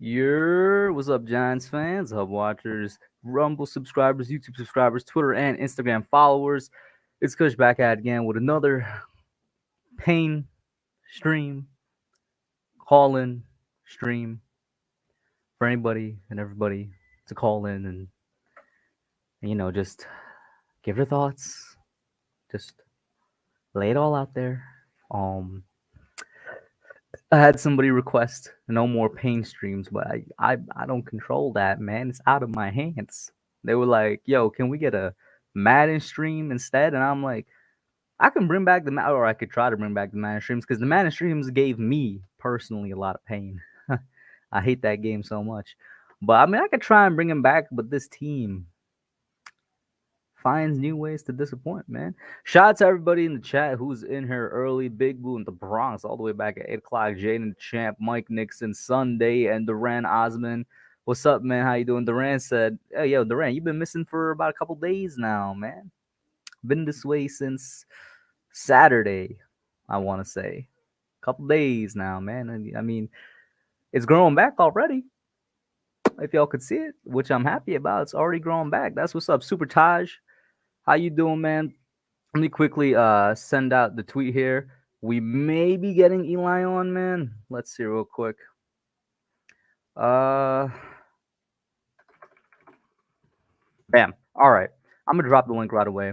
What's up, Giants fans, Hub watchers, Rumble subscribers, YouTube subscribers, Twitter and Instagram followers? It's Kush back at it again with another pain stream, call-in stream for anybody and everybody to call in and just give their thoughts, just lay it all out there. Um, I had somebody request no more pain streams, but I don't control that, man. It's out of my hands. They were like, "Yo, can we get a Madden stream instead?" And I'm like, I can bring back or I could try to bring back the Madden streams because the Madden streams gave me personally a lot of pain. I hate that game so much, but I mean, I could try and bring him back, but this team finds new ways to disappoint, man. Shout out to everybody in the chat who's in here early. Big Boo in the Bronx, all the way back at 8 o'clock. Jaden Champ, Mike Nixon, Sunday, and Duran Osman. What's up, man? How you doing? Duran said, "Hey, yo, Duran, you've been missing for about a couple days now, man. Been this way since Saturday, I want to say. Couple days now, man. I mean, it's growing back already. If y'all could see it, which I'm happy about. It's already growing back. That's what's up. Super Taj, how you doing, man? Let me quickly send out the tweet here. We may be getting Eli on, man. Let's see real quick. Bam. All right. I'm gonna drop the link right away.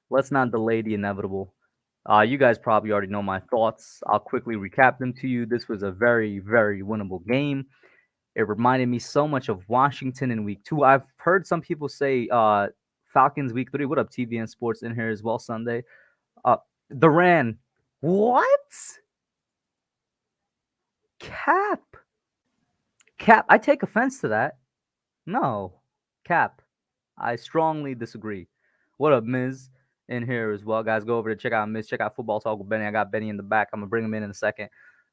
Let's not delay the inevitable. You guys probably already know my thoughts. I'll quickly recap them to you. This was a very, very winnable game. It reminded me so much of Washington in week 2. I've heard some people say Falcons week 3. What up, TVN Sports in here as well Sunday. Duran. What? Cap. I take offense to that. No. Cap. I strongly disagree. What up, Miz? In here as well, guys. Go over to check out Miz. Check out Football Talk with Benny. I got Benny in the back. I'm gonna bring him in a second.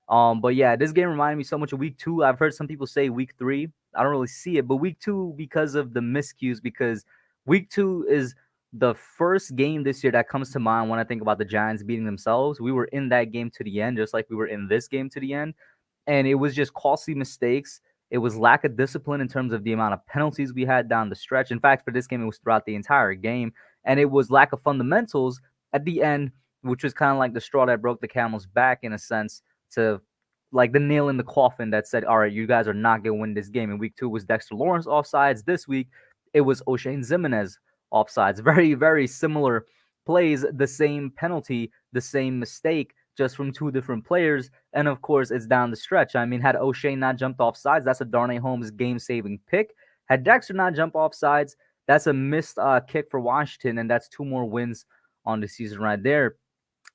But yeah, this game reminded me so much of week 2. I've heard some people say week 3. I don't really see it, but week 2 because of the miscues. Because week 2 is the first game this year that comes to mind when I think about the Giants beating themselves. We were in that game to the end, just like we were in this game to the end, and it was just costly mistakes. It was lack of discipline in terms of the amount of penalties we had down the stretch. In fact, for this game, it was throughout the entire game. And it was lack of fundamentals at the end, which was kind of like the straw that broke the camel's back in a sense, to like the nail in the coffin that said, all right, you guys are not going to win this game. In week 2 was Dexter Lawrence offsides. This week, it was O'Shane Ximines offsides. Very, very similar plays, the same penalty, the same mistake, just from 2 different players. And of course, it's down the stretch. I mean, had O'Shane not jumped off sides, that's a Darnay Holmes game-saving pick. Had Dexter not jumped off sides, that's a missed kick for Washington, and that's 2 more wins on the season right there.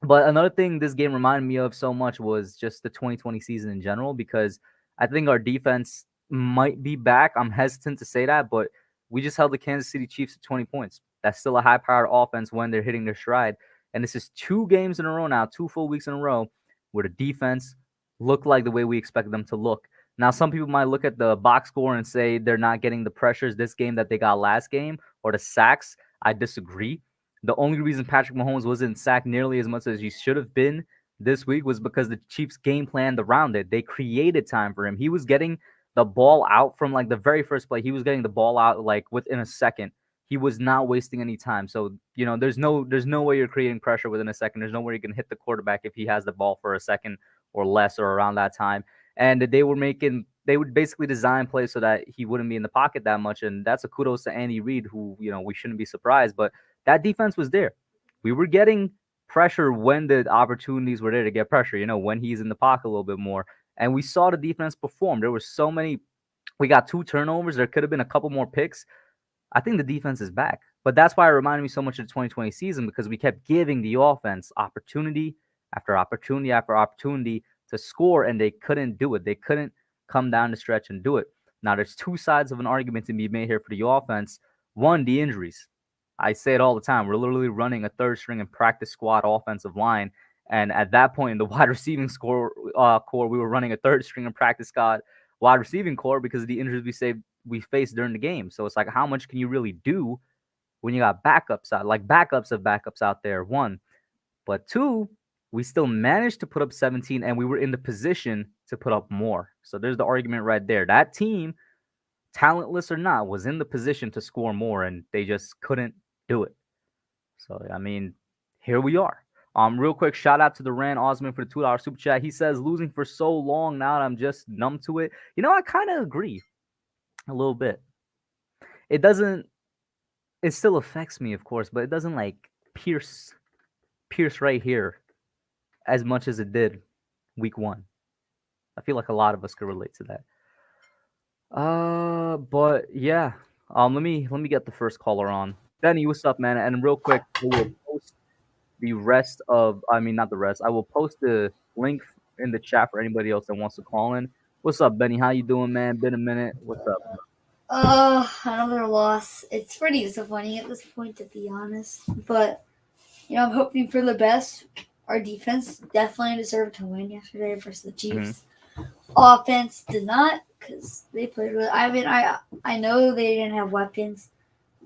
But another thing this game reminded me of so much was just the 2020 season in general, because I think our defense might be back. I'm hesitant to say that, but we just held the Kansas City Chiefs at 20 points. That's still a high-powered offense when they're hitting their stride. And this is 2 games in a row now, 2 full weeks in a row, where the defense looked like the way we expected them to look. Now, some people might look at the box score and say they're not getting the pressures this game that they got last game, or the sacks. I disagree. The only reason Patrick Mahomes wasn't sacked nearly as much as he should have been this week was because the Chiefs game planned around it. They created time for him. He was getting the ball out from like the very first play. He was getting the ball out like within a second. He was not wasting any time. So, there's no way you're creating pressure within a second. There's no way you can hit the quarterback if he has the ball for a second or less or around that time. And they would basically design plays so that he wouldn't be in the pocket that much. And that's a kudos to Andy Reid, who, we shouldn't be surprised. But that defense was there. We were getting pressure when the opportunities were there to get pressure, when he's in the pocket a little bit more. And we saw the defense perform. There were so many. We got 2 turnovers. There could have been a couple more picks. I think the defense is back. But that's why it reminded me so much of the 2020 season, because we kept giving the offense opportunity after opportunity after opportunity to score, and they couldn't do it. They couldn't come down the stretch and do it. Now, there's 2 sides of an argument to be made here for the offense. One, the injuries. I say it all the time. We're literally running a 3rd string and practice squad offensive line. And at that point in the wide receiving core, we were running a 3rd string and practice squad wide receiving core because of the injuries we faced during the game. So it's like, how much can you really do when you got backups out, like backups of backups out there? 1, but 2, we still managed to put up 17, and we were in the position to put up more. So there's the argument right there. That team, talentless or not, was in the position to score more, and they just couldn't do it. So I mean, here we are. Real quick, shout out to the Rand Osman for the $2 super chat. He says losing for so long now I'm just numb to it. I kind of agree a little bit. It doesn't. It still affects me, of course, but it doesn't like pierce right here as much as it did week 1. I feel like a lot of us could relate to that. But yeah. Let me get the first caller on. Benny, what's up, man? And real quick, I will post the rest of. I mean, not the rest. I will post the link in the chat for anybody else that wants to call in. What's up, Benny? How you doing, man? Been a minute. What's up? Another loss. It's pretty disappointing at this point, to be honest. But I'm hoping for the best. Our defense definitely deserved to win yesterday versus the Chiefs. Offense did not, because they played really. I mean, I know they didn't have weapons,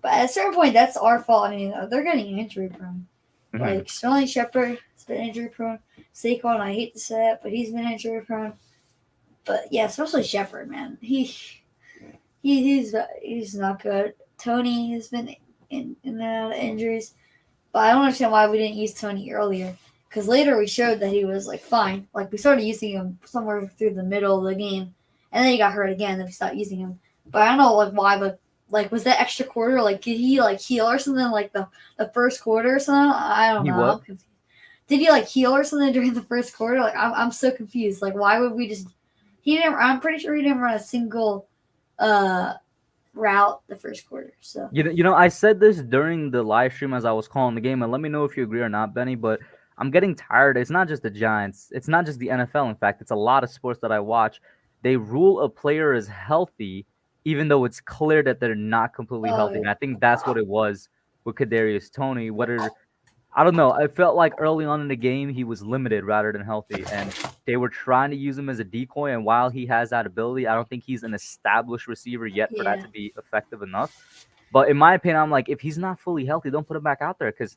but at a certain point, that's our fault. I mean, they're getting injury prone. Like Sterling Shepard has been injury prone. Saquon, I hate to say it, but he's been injury prone. But yeah, especially Shepard, man. He's not good. Tony has been in and out of injuries, but I don't understand why we didn't use Tony earlier. Because later we showed that he was like fine. Like we started using him somewhere through the middle of the game, and then he got hurt again. Then we stopped using him. But I don't know like why. But like was that extra quarter? Like did he like heal or something? Like the first quarter or something? I don't know. What? I'm confused. Did he like heal or something during the first quarter? Like I'm so confused. Like why would we just? He didn't. I'm pretty sure he didn't run a single route the first quarter. So I said this during the live stream as I was calling the game, and let me know if you agree or not, Benny. But I'm getting tired. It's not just the Giants. It's not just the NFL. In fact, it's a lot of sports that I watch. They rule a player as healthy, even though it's clear that they're not completely healthy. yeah. And I think that's what it was with Kadarius Toney. I don't know. I felt like early on in the game he was limited rather than healthy, and they were trying to use him as a decoy. And while he has that ability, I don't think he's an established receiver yet for that Yeah. to be effective enough. But in my opinion, I'm like, if he's not fully healthy, don't put him back out there, because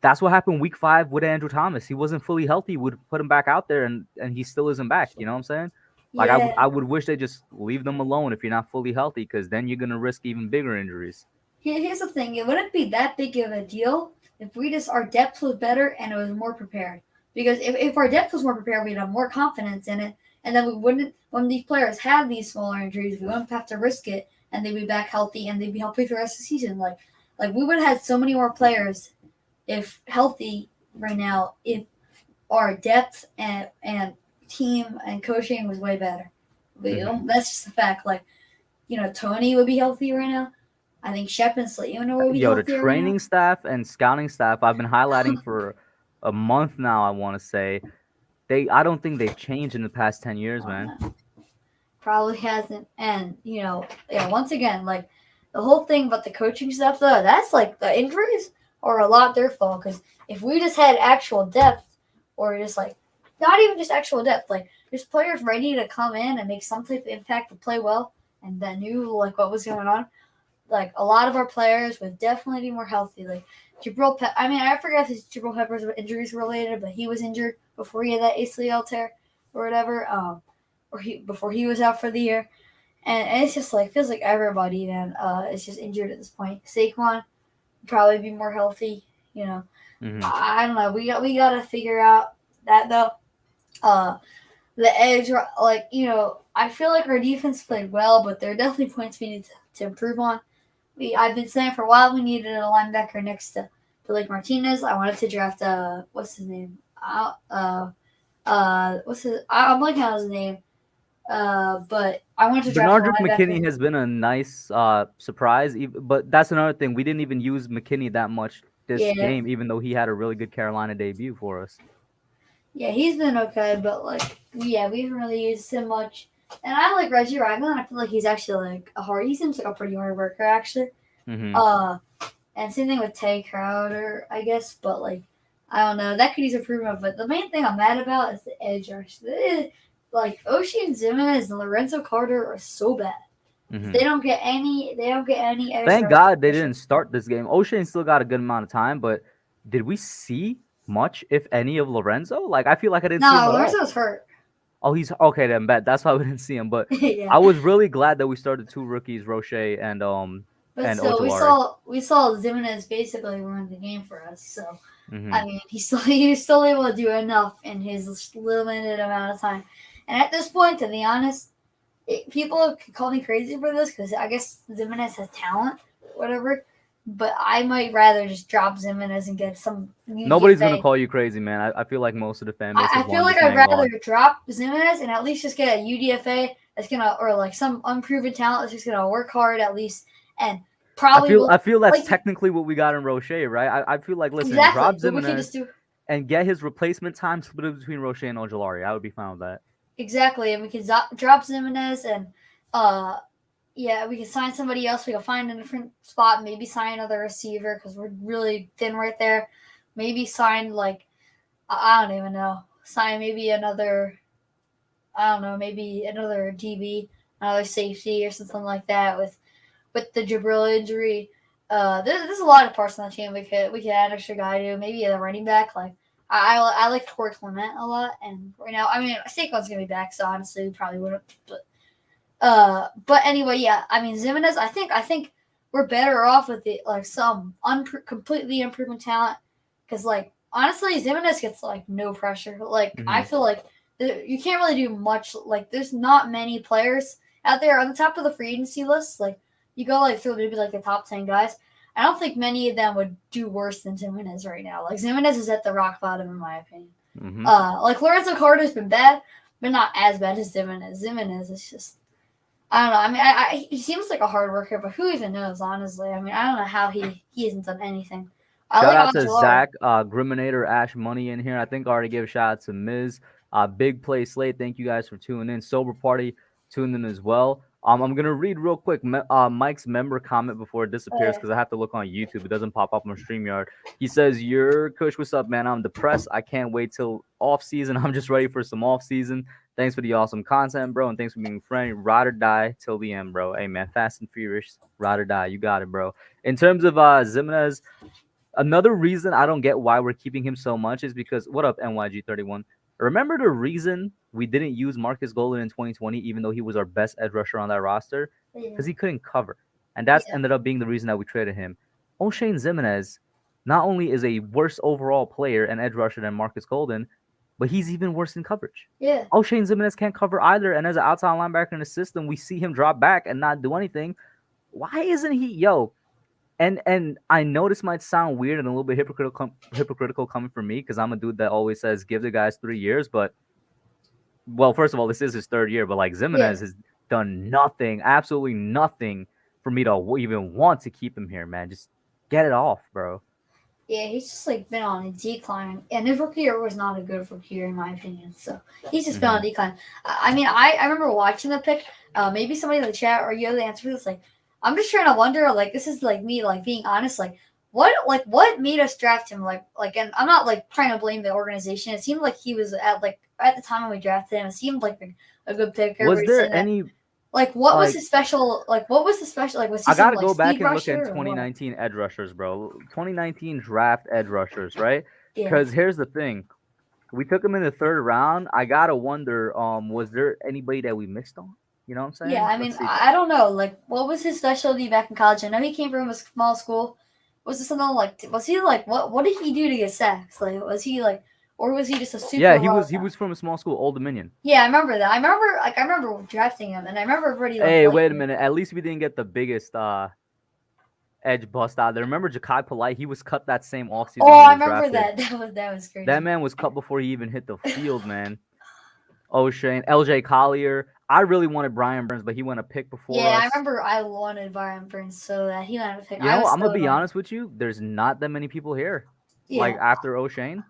that's what happened week 5 with Andrew Thomas. He wasn't fully healthy. Would put him back out there, and he still isn't back. You know what I'm saying? Like Yeah. I would wish they just leave them alone if you're not fully healthy, because then you're gonna risk even bigger injuries. Here's the thing: it wouldn't be that big of a deal if our depth was better and it was more prepared. Because if our depth was more prepared, we'd have more confidence in it, and then we wouldn't. When these players have these smaller injuries, we wouldn't have to risk it, and they'd be back healthy, and they'd be healthy for the rest of the season. Like we would have had so many more players if healthy right now. If our depth and team and coaching was way better. That's just a fact. Like Tony would be healthy right now. I think Shep and Slayton will be Yo, the healthier right now. training staff and scouting staff I've been highlighting for a month now, I want to say. I don't think they've changed in the past 10 years, man. No, probably hasn't. And once again, like the whole thing about the coaching stuff, though, that's like the injuries are a lot their fault. Because if we just had actual depth, or just like not even just actual depth, like there's players ready to come in and make some type of impact to play well, and that knew like what was going on. Like a lot of our players would definitely be more healthy. Like Jabril I mean, I forgot if Jabril Peppers injuries related, but he was injured before he had that ACL tear or whatever. Before he was out for the year, and it's just like feels like everybody then is just injured at this point. Saquon would probably be more healthy. I don't know. We gotta figure out that though. The edge, like I feel like our defense played well, but there are definitely points we need to improve on. I've been saying for a while we needed a linebacker next to Blake Martinez. I wanted to draft what's his name? What's his? I'm blanking on his name. But I wanted to draft a Bernard linebacker. McKinney has been a nice surprise, but that's another thing. We didn't even use McKinney that much this game, even though he had a really good Carolina debut for us. Yeah, he's been okay, but we haven't really used him much. And I like Reggie Ragland. I feel like he's actually like he seems like a pretty hard worker actually. And same thing with Tay Crowder, I guess. But I don't know, that could use improvement. But the main thing I'm mad about is the edge rush. Like Oshie Zimenez and Lorenzo Carter are so bad. They don't get any. They don't get any edge. Thank God they didn't start this game. O'Shane still got a good amount of time, but did we see much, if any, of Lorenzo? Like, I feel like I didn't see him No, at all. Lorenzo's hurt. Oh, he's okay then. Bet that's why we didn't see him. But Yeah, I was really glad that we started two rookies, Roche but and still, Ojolari. we saw Jimenez basically ruin the game for us. So Hmm. I mean, he was still able to do enough in his limited amount of time. And at this point, to be honest, people could call me crazy for this because I guess Jimenez has talent, whatever. But I might rather just drop Jimenez and get some Nobody's gonna UDFA. call you crazy, man. I feel like most of the fan base I has feel wanted like this I'd man rather gone. drop Jimenez and at least just get a UDFA that's gonna, or like some unproven talent that's just gonna work hard at least and probably will I feel that's like technically what we got in Roche, right? I feel like listen, exactly. drop But we can just Zimenez do and get his replacement time split between Roche and Ojolari. I would be fine with that. exactly, and we can drop Jimenez and uh yeah, we can sign somebody else. We can find a different spot. Maybe sign another receiver because we're really thin right there. Maybe sign like I don't even know. Sign maybe another I don't know. Maybe another DB, another safety or something like that with the Jabril injury. There's a lot of parts on the team we could add extra guy to. Maybe a running back. Like I like Corey Clement a lot, and right now I mean Saquon's gonna be back, so honestly we probably wouldn't. But anyway, yeah. I mean Zimenez. I think we're better off with it like some completely unproven talent because like honestly Zimenez gets like no pressure. Like I Hmm. feel like you can't really do much. Like there's not many players out there on the top of the free agency list. Like you go like through maybe like the top 10 guys. I don't think many of them would do worse than Zimenez right now. Like Zimenez is at the rock bottom in my opinion. Hmm. Like Lorenzo Carter's been bad, but not as bad as Zimenez. Zimenez is just I don't know. I mean, he seems like a hard worker, but who even knows? Honestly, I mean, I don't know how he hasn't done anything. I Shout like out to Aguilar. Zach, Griminator, Ash Money in here. I think I already gave a shout out to Miz, Big Play Slate. Thank you guys for tuning in. Sober Party tuned in as well. I'm gonna read real quick Mike's member comment before it disappears Uh, because I have to look on YouTube. It doesn't pop up on StreamYard. He says, "Your Kush, what's up, man? I'm depressed. I can't wait till off season. I'm just ready for some off season. Thanks for the awesome content, bro, and thanks for being friendly. Ride or die till the end, bro. Hey, man, Fast and Furious, ride or die. You got it, bro. In terms of Zimenez." Another reason I don't get why we're keeping him so much is because what up NYG31? Remember the reason we didn't use Marcus Golden in 2020, even though he was our best edge rusher on that roster, yeah, because he couldn't cover, and that's yeah, ended up being the reason that we traded him. O'Shane Zimenez not only is a worse overall player and edge rusher than Marcus Golden, but he's even worse in coverage. yeah, O'Shane Zimenez can't cover either, and as an outside linebacker in the system, we see him drop back and not do anything. Why isn't he, yo? And I know this might sound weird and a little bit hypocritical coming from me because I'm a dude that always says give the guys 3 years. But well, first of all, this is his third year, but like yeah, Zimenez has done nothing, absolutely nothing for me to even want to keep him here, man. Just get it off, bro. yeah. He's just like been on a decline, and his rookie year was not a good rookie year in my opinion. So he's just been on Hmm. a decline. I mean, I remember watching the pick. Maybe somebody in the chat or you know the answer to this. Like, I'm just trying to wonder. Like, this is like me, like being honest. What made us draft him? And I'm not like trying to blame the organization. It seemed like he was at the time when we drafted him. It seemed like a good pick. Was Everybody's saying there that. any Like, what was like his special? Like, what was the special? Like, was he I some gotta like go back speed and look at rusher or what? 2019 edge rushers, bro. 2019 draft edge rushers, right? Yeah, Because here's the thing. We took him in the third round. I gotta wonder, was there anybody that we missed on? You know what I'm yeah. saying? I mean, Let's see. I don't know. Like, what was his specialty back in college? I know he came from a small school. Was it something like? Was he like what? What did he do to get sacks? Like, was he like, or was he just a Yeah, super raw he talent? was from a small school, Old Dominion. Yeah, I remember that. I remember drafting him, and I remember everybody like Hey, liking wait a him. minute. At least we didn't get the biggest edge bust out there. Remember Jakai Polite? He was cut that same offseason Oh, he I was remember drafted. that. That was That crazy. man was cut before he even hit the field, man. O'Shane, LJ Collier. I really wanted Brian Burns, but he went a pick before Yeah, I us. remember I wanted Byron Burns so that he wanted to pick. You I know, was I'm gonna so be annoyed. honest with you. There's not that many people here. Like Yeah, after O'Shane,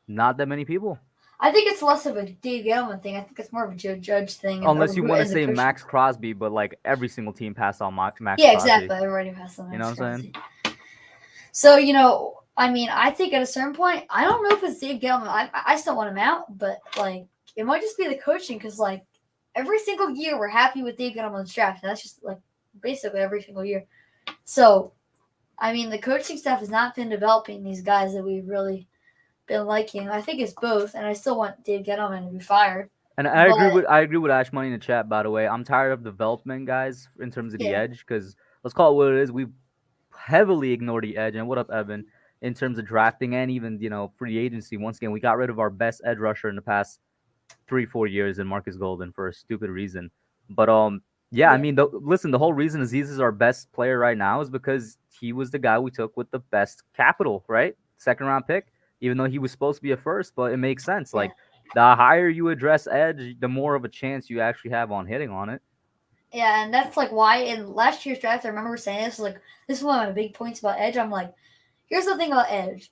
not that many people. I think it's less of a Dave Gettleman thing. I think it's more of a Joe Judge thing and Unless you want to as a say coach. Max Crosby, but like every single team passed on Max Yeah, Crosby. exactly. Everybody has some You know what I'm saying? extras. So I mean, I think at a certain point, I don't know if it's Dave Gettleman. I still want him out, but like it might just be the coaching because like every single year we're happy with Dave Gettleman's draft. And that's just like basically every single year. So I mean, the coaching staff has not been developing these guys that we really been liking. I think it's both, and I still want Dave Gettleman to be fired. And But I agree with Ash Money in the chat. By the way, I'm tired of development guys in terms of the yeah, edge because let's call it what it is. We've heavily ignored the edge. And what up, Evan? In terms of drafting and even free agency. Once again, we got rid of our best edge rusher in the past 3-4 years in Marcus Golden for a stupid reason. But yeah, I yeah, mean, listen, the whole reason Aziz is our best player right now is because he was the guy we took with the best capital, right? Second round pick, even though he was supposed to be a first, but it makes sense. yeah, Like the higher you address edge, the more of a chance you actually have on hitting on it. yeah, and that's like why in last year's draft, I remember saying this like this is one of my big points about Edge. I'm like, here's the thing about Edge.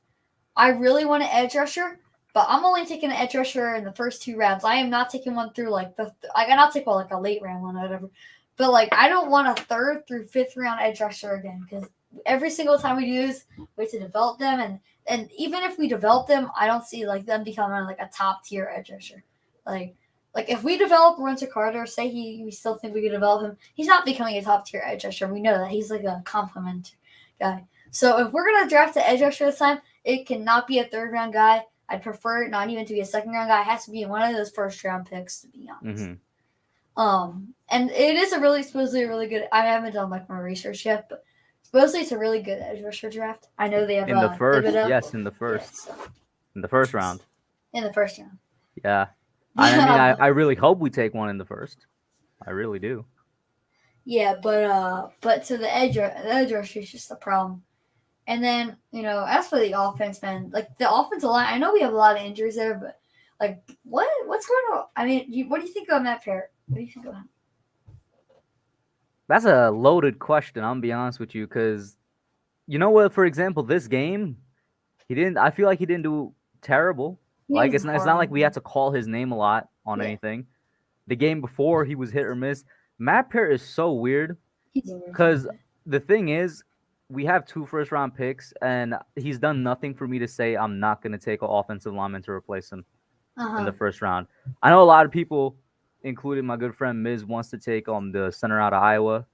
I really want an edge rusher, but I'm only taking an edge rusher in the first 2 rounds. I am not taking one through like I cannot take one like a late round one or whatever. But like I don't want a third through fifth round edge rusher again because every single time we do this, we have to develop them, and even if we develop them, I don't see like them becoming like a top tier edge rusher. Like like if we develop Winter Carter, say we still think we could develop him, he's not becoming a top tier edge rusher. We know that he's like a compliment guy. So if we're gonna draft an edge rusher this time, it cannot be a third round guy. I'd prefer it not even to be a second round guy. It has to be one of those first round picks, to be honest. Mm-hmm. And it is a really supposedly a really good. I haven't done like my research yet, but supposedly it's a really good edge rusher draft. I know they have In the first, Thibodeau. yes, in the Yeah, first, so in the first round. in the first round. Yeah. I mean, But I really hope we take one in the first. I really do. yeah, but so the edge rusher is just a problem. And then as for the offense, man, like the offensive line, I know we have a lot of injuries there, but like what's going on? I mean, what do you think of Matt Parrott? What do you think of him? That's a loaded question. I'm gonna be honest with you, because you know what? For example, this game, he didn't. I feel like he didn't do terrible. He Like was it's not like horrible. we had to call his name a lot on Yeah, anything. The game before, he was hit or miss. Matt Parrott is so weird he's a weird because guy. the thing is, we have 2 first-round picks, and he's done nothing for me to say I'm not gonna take an offensive lineman to replace him Uh in huh. the first round. I know a lot of people, including my good friend Miz, wants to take the center out of Iowa.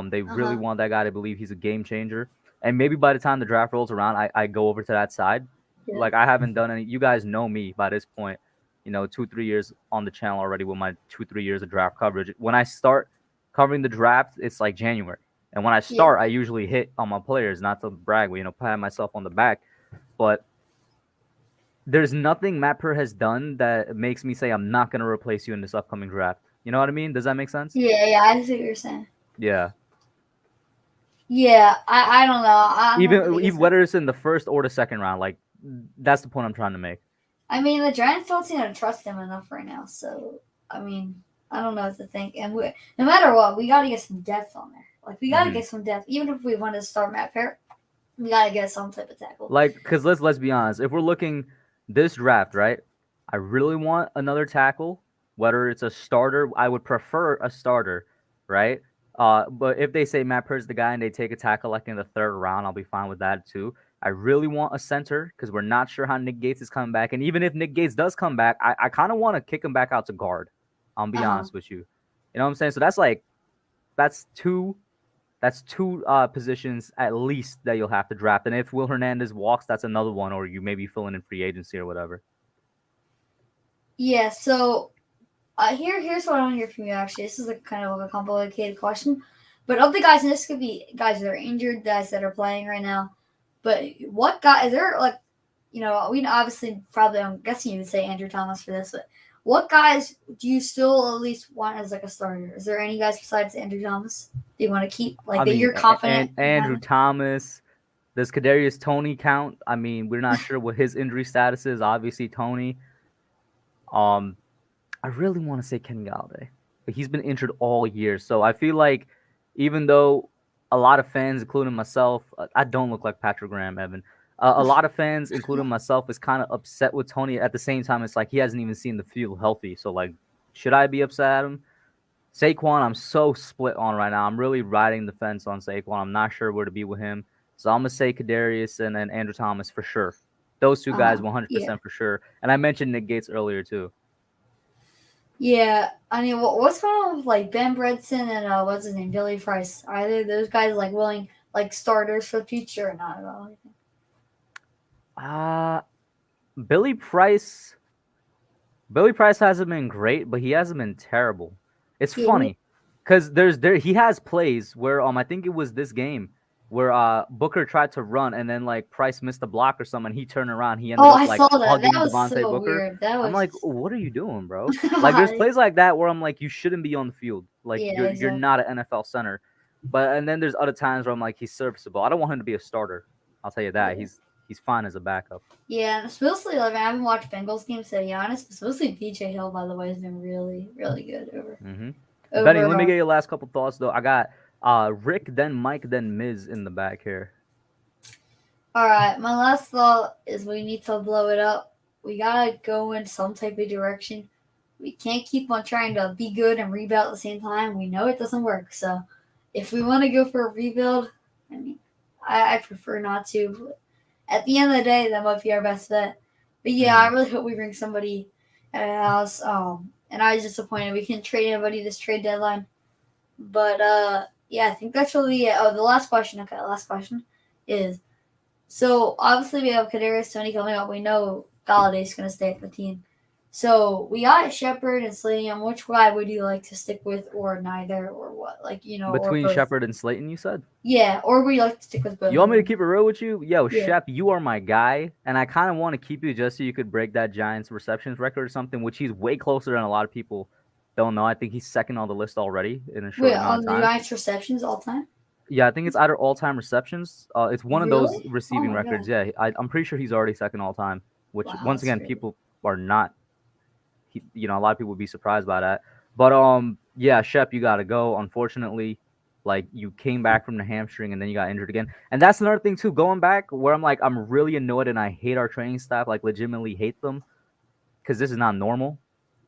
They Uh really huh. want that guy to believe he's a game changer. And maybe by the time the draft rolls around, I go over to that side. Yeah. Like I haven't done any. You guys know me by this point. 2-3 years on the channel already with my 2-3 years of draft coverage. When I start covering the draft, it's like January. And when I Yeah. start, I usually hit on my players, not to brag, but pat myself on the back. But there's nothing Matt Purr has done that makes me say I'm not going to replace you in this upcoming draft. You know what I mean? Does that make sense? Yeah. Yeah. I see what you're saying. Yeah. Yeah. I don't know. I'm not the Even biggest fan. whether it's in the first or the second round, like that's the point I'm trying to make. I mean, the Giants don't seem to trust him enough right now. So I mean, I don't know what to think. And no matter what, we got to get some depth on there. Like we got to Hmm. get some depth, even if we want to start Matt Parrott. We gotta get some type of tackle. Like, cause let's be honest. If we're looking this draft, right? I really want another tackle. Whether it's a starter, I would prefer a starter, right? But if they say Matt Purr's the guy and they take a tackle like in the third round, I'll be fine with that too. I really want a center because we're not sure how Nick Gates is coming back. And even if Nick Gates does come back, I kind of want to kick him back out to guard. I'll be Uh-huh. honest with you. You know what I'm saying? So that's two positions at least that you'll have to draft. And if Will Hernandez walks, that's another one, or you maybe fill in free agency or whatever. Yeah. So here's what I want to hear from you. Actually, this is a kind of a complicated question, but of the guys, and this could be guys that are injured, guys that are playing right now. But what guy is there? Like, we obviously probably I'm guessing you would say Andrew Thomas for this, but what guys do you still at least want as like a starter? Is there any guys besides Andrew Thomas that you want to keep like I that mean, you're confident in Andrew having? Thomas. Does Kadarius Toney count? I mean, we're not sure what his injury status is. Obviously, Toney. Um, I really want to say Kenny Galladay, but he's been injured all year. So I feel like even though a lot of fans, including myself, I don't look like Patrick Graham, Evan. A lot of fans, including myself, is kind of upset with Tony. At the same time, it's like he hasn't even seen the field healthy. So like, should I be upset at him? Saquon, I'm so split on right now. I'm really riding the fence on Saquon. I'm not sure where to be with him. So I'm gonna say Kadarius and then Andrew Thomas for sure. Those two guys, Yeah. 100% for sure. And I mentioned Nick Gates earlier too. Yeah, I mean, what's going on with like Ben Bredson and what's his name, Billy Price? Are either those guys like willing like starters for the future or not at all? Uh Billy Price. Billy Price hasn't been great, but he hasn't been terrible. It's Yeah. funny because he has plays where I think it was this game where Booker tried to run and then like Price missed a block or something. He turned around. He ended Oh, up I like saw that. That hugging was Devontae so Booker. weird. That I'm was like, just what are you doing, bro? Like there's why. plays like that where I'm like, you shouldn't be on the field. Like Yeah, you're exactly. not an NFL center. But and then there's other times where I'm like, he's serviceable. I don't want him to be a starter. I'll tell you that. Yeah. He's fine as a backup. Yeah, and it's mostly like I haven't watched Bengals games to be honest. It's mostly BJ Hill, by the way, has been really, really good hmm Benny, over. let me get your last couple thoughts though. I got Rick, then Mike, then Miz in the back here. All right, my last thought is we need to blow it up. We gotta go in some type of direction. We can't keep on trying to be good and rebuild at the same time. We know it doesn't work. So, if we want to go for a rebuild, I mean, I prefer not to. But at the end of the day, that might be our best bet. But yeah, I Mm. really hope we bring somebody at our house. And I was disappointed we couldn't trade anybody this trade deadline. But yeah, I think that's really it. Oh, the last question. Okay, last question is so obviously we have Kadarius Tony coming up. We know Galladay's going to stay at the team. So we got Shepard and Slayton. Which guy would you like to stick with, or neither, or what? Like or Between both? Shepard and Slayton, you said? Yeah, or would you like to stick with both You of want me to them? keep it real with you? Yo, Yeah. Shep, you are my guy, and I kind of want to keep you just so you could break that Giants receptions record or something, which he's way closer than a lot of people don't know. I think he's second on the list already in a Wait, short amount on of the time. Giants receptions all time? Yeah, I think it's either all-time receptions. It's one of those Really? Oh receiving my god! records. Yeah, I'm pretty sure he's already second all-time. Which Wow, once that's again, crazy. people are not. A lot of people would be surprised by that. But yeah, Shep, you got to go. Unfortunately, like you came back from the hamstring and then you got injured again. And that's another thing too. Going back, where I'm like, I'm really annoyed and I hate our training staff. Like legitimately hate them because this is not normal.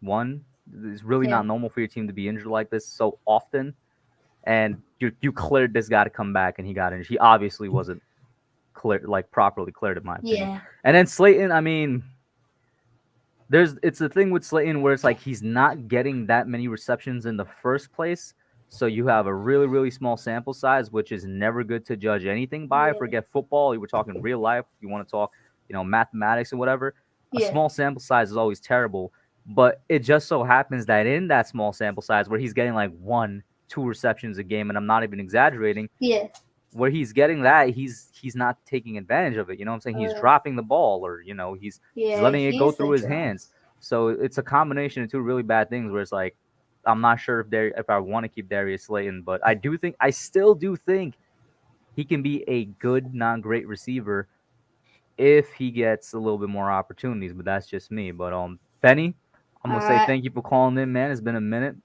One, it's really Yeah, not normal for your team to be injured like this so often. And you cleared this guy to come back and he got injured. He obviously wasn't clear like properly cleared in my opinion. yeah, And then Slayton, I mean, it's the thing with Slayton where it's like he's not getting that many receptions in the first place. So you have a really, really small sample size, which is never good to judge anything by. yeah, Forget football. You were talking real life. You want to talk, mathematics and whatever. A yeah, small sample size is always terrible. But it just so happens that in that small sample size where he's getting like one, two receptions a game, and I'm not even exaggerating, yeah. where he's getting that, he's not taking advantage of it. You know what I'm saying? He's Uh, dropping the ball, or he's yeah, letting it he go needs through to his hands. drops. So it's a combination of two really bad things. Where it's like, I'm not sure if I want to keep Darius Slayton, but I still do think he can be a good, not great receiver if he gets a little bit more opportunities. But that's just me. But Benny, I'm All gonna say right. thank you for calling in, man. It's been a minute.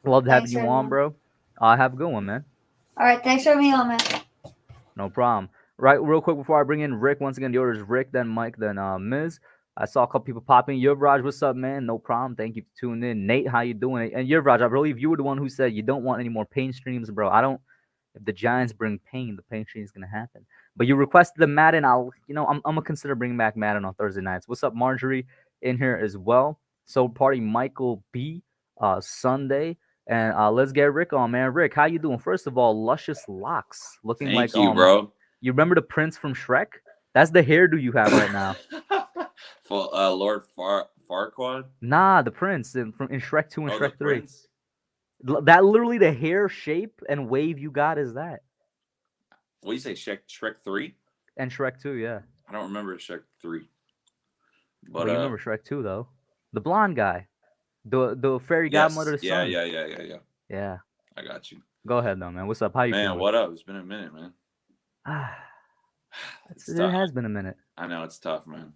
Loved having Thanks for you having me on, on. bro. Have a good one, man. All right, thanks for having me on, man. No problem. Right, real quick before I bring in Rick, once again, the order is Rick, then Mike, then Miz. I saw a couple people pop in. Yuvraj, what's up, man? No problem. Thank you for tuning in. Nate, how you doing? And Yuvraj, I believe you were the one who said you don't want any more pain streams, bro. I don't. If the Giants bring pain, the pain stream is gonna happen. But you requested the Madden. I'm gonna consider bringing back Madden on Thursday nights. What's up, Marjorie, in here as well. So party Michael B. Sunday. And let's get Rick on, man. Rick, how you doing? First of all, luscious locks, looking Thank like you, bro. you remember the prince from Shrek? That's the hairdo you have right now. For Lord Farquaad. Nah, the prince in Shrek 2 and Oh, the Shrek 3. Prince. That literally the hair shape and wave you got is that. What do you say, Shrek 3? And Shrek 2, yeah. I don't remember Shrek 3, Well, but you remember Shrek 2 though. The blonde guy. The fairy yes, godmother's yeah, son. yeah, yeah, yeah, yeah. Yeah. I got you, Go ahead though, man. What's up? How you man. feeling? What up? It's been a minute, man. Ah, It's it tough. has been a minute. I know it's tough, man.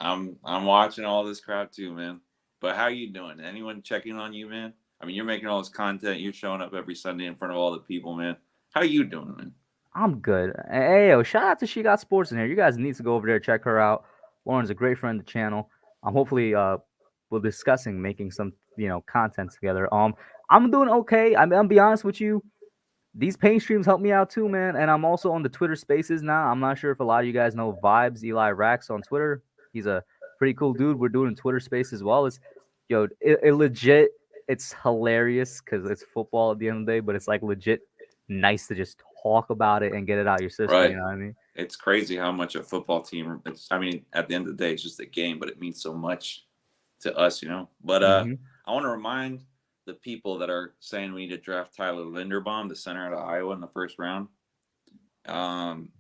I'm watching all this crap too, man. But how you doing? Anyone checking on you, man? I mean, you're making all this content. You're showing up every Sunday in front of all the people, man. How you doing, man? I'm good. Hey, yo, shout out to She Got Sports in here. You guys need to go over there, check her out. Lauren's a great friend of the channel. Hopefully, we're discussing making some, content together. I'm doing okay. I mean, I'll be honest with you. These paint streams help me out too, man. And I'm also on the Twitter Spaces now. I'm not sure if a lot of you guys know Vibes Eli Rax on Twitter. He's a pretty cool dude. We're doing Twitter Space as well. It legit. It's hilarious because it's football at the end of the day, but it's like legit nice to just talk about it and get it out your system. You Right. know what I mean? it's crazy how much a football team. I mean, at the end of the day, it's just a game, but it means so much to us, you know. But Hmm. I want to remind the people that are saying we need to draft Tyler Linderbaum, the center out of Iowa, in the first round. Um,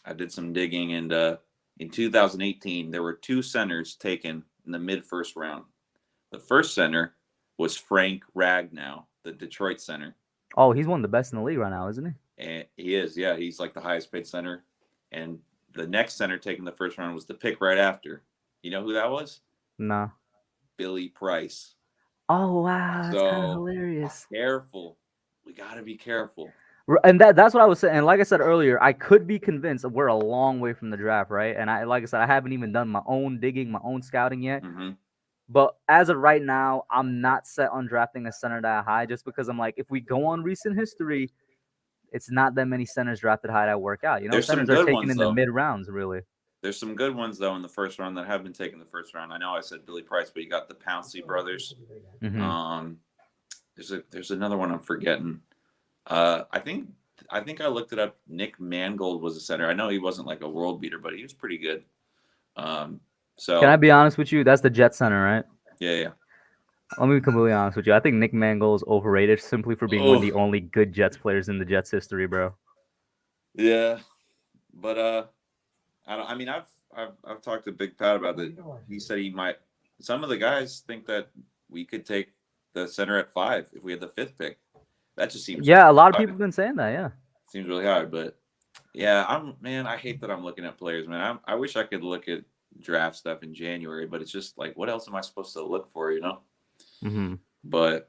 I did some digging, and in 2018, there were 2 centers taken in the mid first round. The first center was Frank Ragnow, the Detroit center. Oh, he's one of the best in the league right now, isn't he? And he is, yeah, he's like the highest paid center. And the next center taken the first round was the pick right after. You know who that was? Nah. Billy Price. Oh wow, that's kind of So hilarious. careful. We got to be careful. And that's what I was saying. And like I said earlier, I could be convinced that we're a long way from the draft, right? And like I said, I haven't even done my own digging, my own scouting yet. Mm-hmm. But as of right now, I'm not set on drafting a center that high, just because I'm like, if we go on recent history, it's not that many centers drafted high that work out. You know, There's some centers are good taken ones in the though. mid rounds, really. There's some good ones though in the first round that have been taken in the first round. I know I said Billy Price, but you got the Pouncey brothers. Mm-hmm. There's another one I'm forgetting. I think I looked it up. Nick Mangold was a center. I know he wasn't like a world beater, but he was pretty good. So Can I be honest with you? That's the Jet center, right? yeah. Let me be completely honest with you. I think Nick Mangold is overrated simply for being one of the Oh only good Jets players in the Jets history, bro. yeah, but I don't. I mean, I've talked to Big Pat about it. He said he might. Some of the guys think that we could take the center at 5 if we had the 5th pick. That just seems Yeah, a lot of high. people have been saying that. Yeah. Seems really high, but yeah, I hate that I'm looking at players, man. I wish I could look at draft stuff in January, but it's just like, what else am I supposed to look for, you know? Mm-hmm. But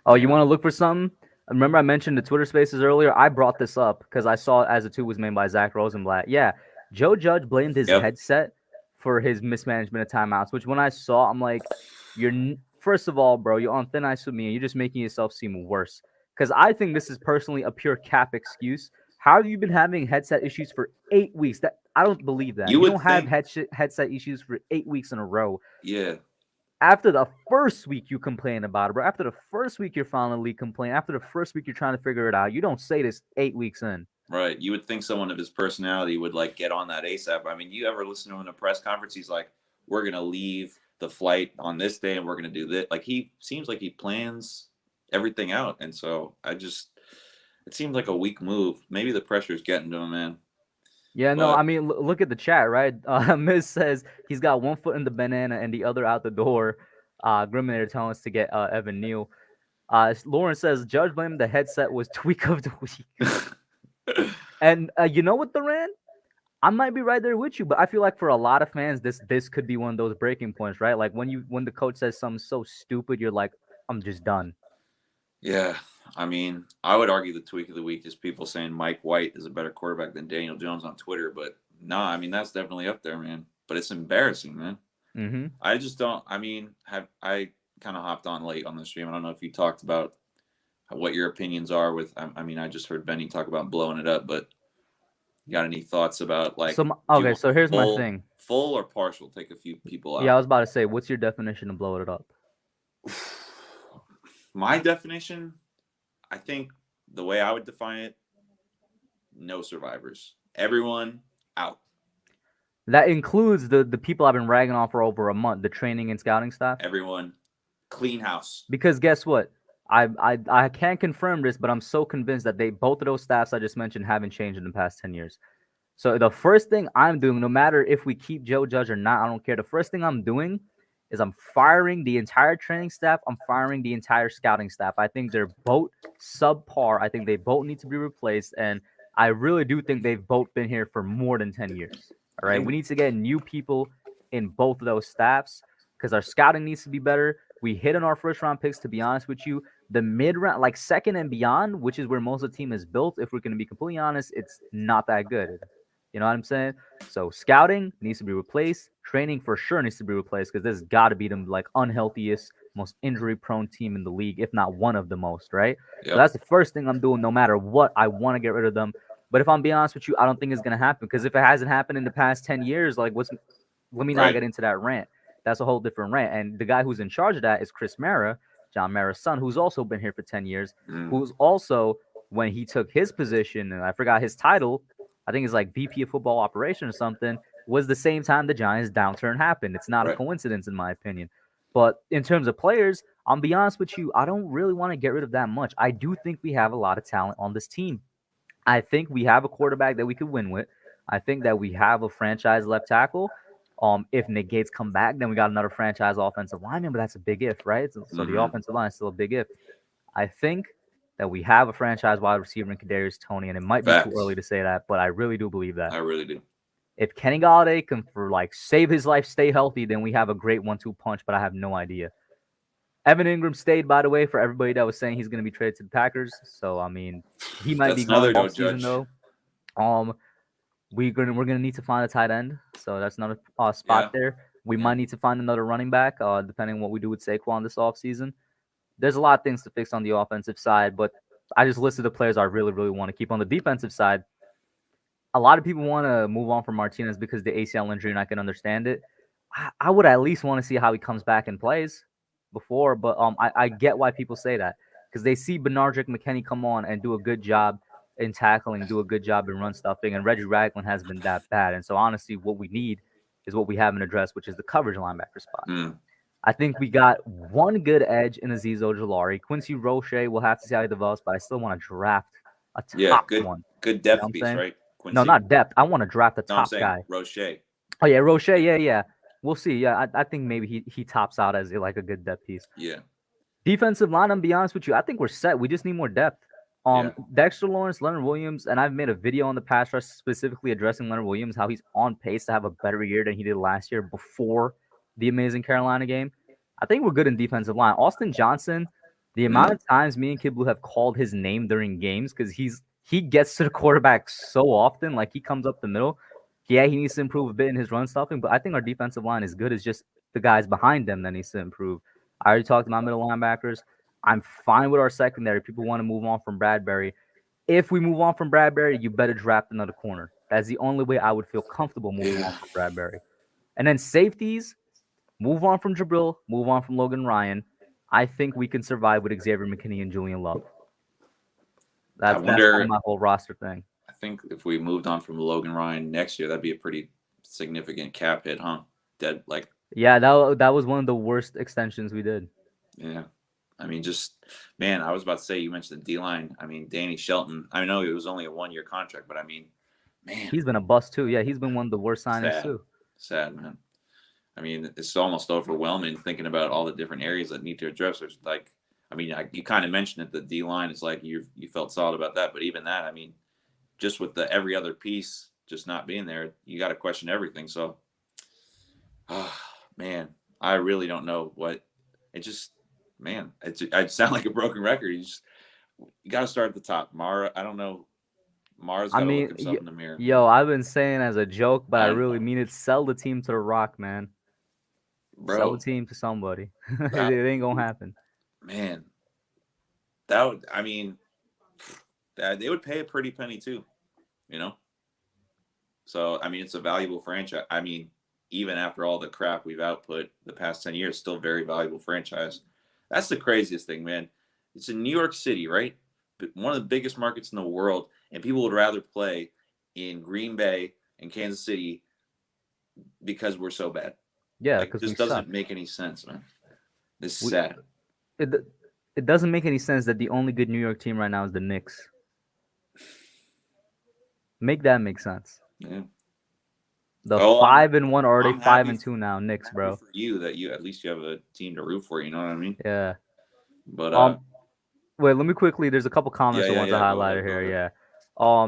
Oh, you want to look for something? Remember I mentioned the Twitter Spaces earlier? I brought this up because I saw it as a tweet was made by Zach Rosenblatt. Yeah, Joe Judge blamed his yep, headset for his mismanagement of timeouts, which when I saw, I'm like, first of all, bro, you're on thin ice with me, and you're just making yourself seem worse. Because I think this is personally a pure cap excuse. How have you been having headset issues for 8 weeks? That I don't believe that. you You would don't have think, headset issues for 8 weeks in a row. yeah, After the first week you complain about it, bro. After the first week you're filing a league complaint. After the first week you're trying to figure it out. You don't say this 8 weeks in. right. You would think someone of his personality would like get on that ASAP. I mean, you ever listen to him in a press conference? He's like, "We're gonna leave the flight on this day, and we're gonna do this." Like he seems like he plans everything out, and so it seems like a weak move. Maybe the pressure's getting to him, man. Yeah, no, But I mean, look at the chat, right? Miz says he's got one foot in the banana and the other out the door. Griminator telling us to get Evan Neal. Lauren says Judge blamed the headset was tweak of the week. And you know what, Duran? I might be right there with you, but I feel like for a lot of fans, this could be one of those breaking points, right? Like when the coach says something so stupid, you're like, I'm just done. yeah, I mean, I would argue the tweak of the week is people saying Mike White is a better quarterback than Daniel Jones on Twitter, but nah, I mean that's definitely up there, man. But it's embarrassing, man. Mm-hmm. I just don't. I mean, have I kind of hopped on late on the stream? I don't know if you talked about what your opinions are with. I mean, I just heard Benny talk about blowing it up, but you got any thoughts about like? So Do you okay, want so here's my thing. full or partial? Take a few people Yeah, I out. was about to say, what's your definition of blowing it up? My definition, I think the way I would define it, no survivors. Everyone out. That includes the people I've been ragging on for over a month, the training and scouting staff. Everyone clean house. Because guess what? I can't confirm this, but I'm so convinced that both of those staffs I just mentioned haven't changed in the past 10 years. So the first thing I'm doing, no matter if we keep Joe Judge or not, I don't care. The first thing I'm doing is I'm firing the entire training staff. I'm firing the entire scouting staff. I think they're both subpar. I think they both need to be replaced. And I really do think they've both been here for more than 10 years. All right. We need to get new people in both of those staffs because our scouting needs to be better. We hit on our first round picks, to be honest with you. The mid round, like second and beyond, which is where most of the team is built, if we're going to be completely honest, it's not that good. You know what I'm saying? So scouting needs to be replaced. Training for sure needs to be replaced because this has got to be the like unhealthiest, most injury-prone team in the league, if not one of the most, right? Yep. So that's the first thing I'm doing. No matter what, I want to get rid of them. But if I'm being honest with you, I don't think it's gonna happen because if it hasn't happened in the past 10 years, like let me not get into that rant. That's a whole different rant. And the guy who's in charge of that is Chris Mara, John Mara's son, who's also been here for 10 years, who's also when he took his position, and I forgot his title, I think it's like VP of football operation or something, was the same time the Giants downturn happened. It's not a Right. coincidence in my opinion. But in terms of players, I'll be honest with you, I don't really want to get rid of that much. I do think we have a lot of talent on this team. I think we have a quarterback that we could win with. I think that we have a franchise left tackle. If Nick Gates come back, then we got another franchise offensive lineman, but that's a big if, right? So the Mm-hmm. offensive line is still a big if. I think that we have a franchise wide receiver in Kadarius Toney, and it might be too Facts. early to say that, but I really do believe that. I really do. If Kenny Galladay can save his life, stay healthy, then we have a great 1-2 punch. But I have no idea. Evan Ingram stayed, by the way, for everybody that was saying he's going to be traded to the Packers. So I mean, he might be That's gone another no off season judge. though. We're gonna need to find a tight end, so that's another spot Yeah. there. We Yeah. might need to find another running back, depending on what we do with Saquon this offseason. There's a lot of things to fix on the offensive side, but I just listed the players I really, really want to keep on the defensive side. A lot of people want to move on from Martinez because the ACL injury, and I can understand it. I would at least want to see how he comes back and plays before, but I get why people say that because they see Benardrick McKinney come on and do a good job in tackling, do a good job in run stuffing, and Reggie Ragland has been that bad. And so honestly, what we need is what we haven't addressed, which is the coverage linebacker spot. Mm. I think we got one good edge in Azeez Ojulari. Quincy Roche, we'll have to see how he develops, but I still want to draft a Yeah. top Good. one. Good You know what depth I'm piece, saying? right? Quincy. No, not depth. I want to draft a No, I'm top saying guy. Roche. Oh yeah, Roche. Yeah. We'll see. Yeah, I think maybe he tops out as like a good depth piece. Yeah. Defensive line, I'm be honest with you, I think we're set. We just need more depth. Yeah. Dexter Lawrence, Leonard Williams, and I've made a video on the pass rush specifically addressing Leonard Williams, how he's on pace to have a better year than he did last year before the amazing Carolina game. I think we're good in defensive line. Austin Johnson, the amount of times me and Kid Blue have called his name during games because he gets to the quarterback so often, like he comes up the middle. Yeah, he needs to improve a bit in his run stuffing, but I think our defensive line is good. It's just the guys behind them that needs to improve. I already talked about middle linebackers. I'm fine with our secondary. People want to move on from Bradbury. If we move on from Bradbury, you better draft another corner. That's the only way I would feel comfortable moving on from Bradbury. And then safeties, move on from Jabril, move on from Logan Ryan. I think we can survive with Xavier McKinney and Julian Love. That's kind of my whole roster thing. I think if we moved on from Logan Ryan next year, that'd be a pretty significant cap hit, huh? Dead, like. Yeah, that was one of the worst extensions we did. Yeah. I mean, man, I was about to say, you mentioned the D-line. I mean, Danny Shelton, I know it was only a 1-year contract, but I mean, man. He's been a bust too. Yeah, he's been one of the worst signings too. Sad, man. I mean, it's almost overwhelming thinking about all the different areas that need to address. There's you kind of mentioned it, the D-line is like you felt solid about that, but even that, I mean, just with every other piece just not being there, you got to question everything. So, man, I really don't know what it just. Man, I sound like a broken record. You got to start at the top. Mara, I don't know. Mara's got to look himself in the mirror. Yo, I've been saying as a joke, but I really mean it. Sell the team to the Rock, man. Bro, sell the team to somebody. It ain't gonna happen. Man, I mean, they would pay a pretty penny too, you know. So I mean, it's a valuable franchise. I mean, even after all the crap we've output the past 10 years, still very valuable franchise. That's the craziest thing, man. It's in New York City, right? One of the biggest markets in the world, and people would rather play in Green Bay and Kansas City because we're so bad. Yeah, it just doesn't make any sense, man. It's sad. It doesn't make any sense that the only good New York team right now is the Knicks. Make that make sense. Yeah. The 5-1, or are they 5-2 now? Knicks, bro. For you that at least you have a team to root for. You know what I mean? Yeah. But wait, let me quickly. There's a couple comments I want to highlight here. Yeah.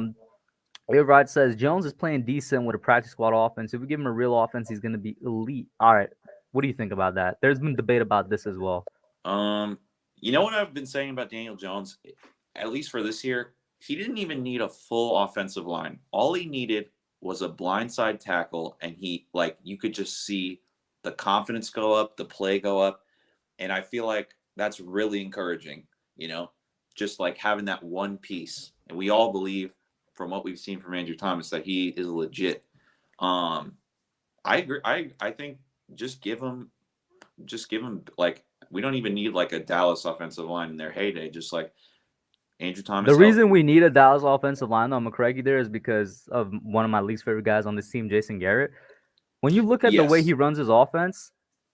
Rod says Jones is playing decent with a practice squad offense. If we give him a real offense, he's going to be elite. All right. What do you think about that? There's been debate about this as well. You know what I've been saying about Daniel Jones, at least for this year, he didn't even need a full offensive line. All he needed was a blindside tackle, and you could just see the confidence go up, the play go up, and I feel like that's really encouraging, you know, just like having that one piece. And we all believe from what we've seen from Andrew Thomas that he is legit. I agree. I think just give him like, we don't even need like a Dallas offensive line in their heyday. Just like Andrew Thomas. The reason healthy. we need a Dallas offensive line, though, I'm gonna correct you there, is because of one of my least favorite guys on this team, Jason Garrett. When you look at the way Yes. he runs his offense,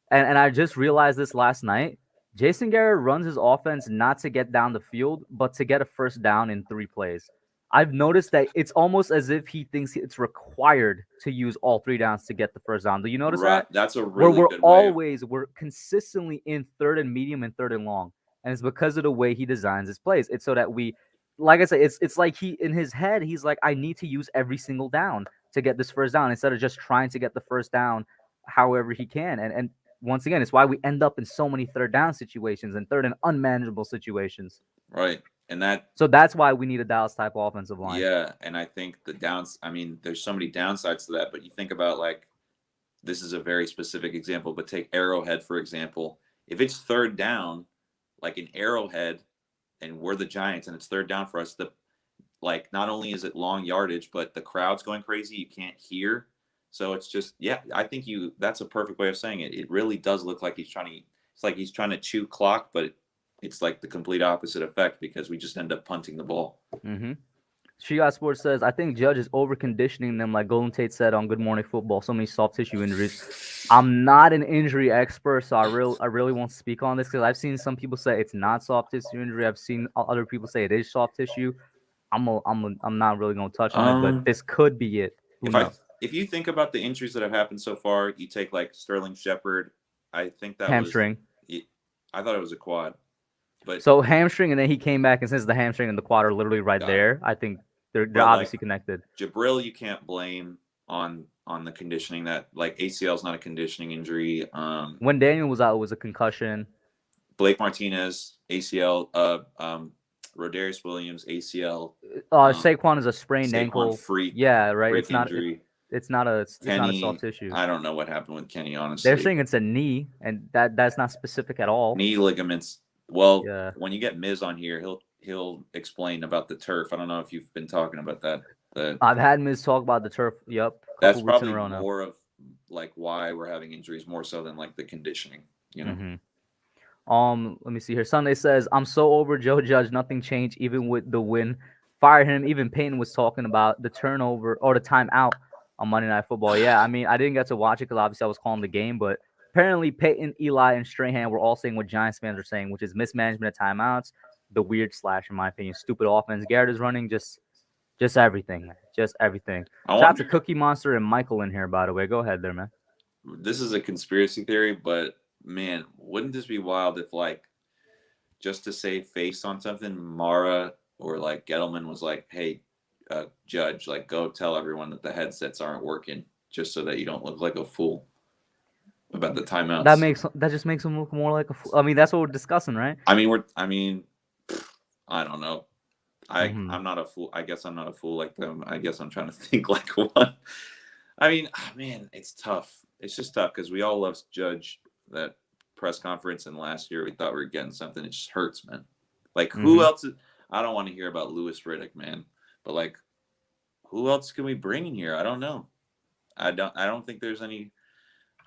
and I just realized this last night, Jason Garrett runs his offense not to get down the field, but to get a first down in 3 plays. I've noticed that it's almost as if he thinks it's required to use all 3 downs to get the first down. Do you notice Right. that? That's a Where really good way of. we're consistently in 3rd and medium and 3rd and long. And it's because of the way he designs his plays. It's so that we, like I said, it's like he, in his head, he's like, I need to use every single down to get this first down instead of just trying to get the first down however he can. And once again, it's why we end up in so many 3rd down situations and 3rd and unmanageable situations. Right. And that. So that's why we need a Dallas type offensive line. Yeah. And I think the downs, I mean, there's so many downsides to that, but you think about, like, this is a very specific example, but take Arrowhead, for example. If it's 3rd down, like in Arrowhead, and we're the Giants and it's 3rd down for us, like, not only is it long yardage, but the crowd's going crazy. You can't hear. So it's just, yeah, I think that's a perfect way of saying it. It really does look like it's like he's trying to chew clock, but it's like the complete opposite effect because we just end up punting the ball. Mm-hmm. Shiga Sports says, I think Judge is over conditioning them, like Golden Tate said on Good Morning Football. So many soft tissue injuries. I'm not an injury expert, so I really won't speak on this because I've seen some people say it's not soft tissue injury. I've seen other people say it is soft tissue. I'm not really gonna touch on it, but this could be it. Who knows? If you think about the injuries that have happened so far, you take like Sterling Shepard. I think that Hamstring. I thought it was a quad, but so hamstring, and then he came back, and since the hamstring and the quad are literally right there, I think they're obviously connected. Jabril, you can't blame on the conditioning. That, like, ACL is not a conditioning injury. When Daniel was out, it was a concussion. Blake Martinez, ACL. Rodarius Williams, ACL. Saquon is a sprained ankle. Freak. Yeah, right. It's injury. It's not a soft tissue. I don't know what happened with Kenny, honestly. They're saying it's a knee, and that's not specific at all. Knee ligaments. Well, yeah. When you get Miz on here, he'll explain about the turf. I don't know if you've been talking about that. I've had Miz talk about the turf. Yep. That's probably more of, like, why we're having injuries more so than, like, the conditioning. You know. Mm-hmm. Let me see here. Sunday says, I'm so over Joe Judge. Nothing changed even with the win. Fire him. Even Payton was talking about the turnover or the timeout on Monday Night Football. Yeah, I mean, I didn't get to watch it because obviously I was calling the game, but apparently Payton, Eli, and Strahan were all saying what Giants fans are saying, which is mismanagement of timeouts, the weird / in my opinion, stupid offense Garrett is running, just everything. Just everything. Shout out to Cookie Monster and Michael in here, by the way. Go ahead there, man. This is a conspiracy theory, but man, wouldn't this be wild if, like, just to save face on something, Mara or like Gettleman was like, hey, Judge, like, go tell everyone that the headsets aren't working just so that you don't look like a fool about the timeouts. That just makes him look more like a fool. I mean, that's what we're discussing, right? I don't know. I'm not a fool. I guess I'm not a fool like them. I guess I'm trying to think like one. I mean, man, it's tough. It's just tough because we all love Judge. That press conference, and last year we thought we were getting something. It just hurts, man. Like, who else? I don't want to hear about Louis Riddick, man. But, like, who else can we bring in here? I don't know. I don't think there's any.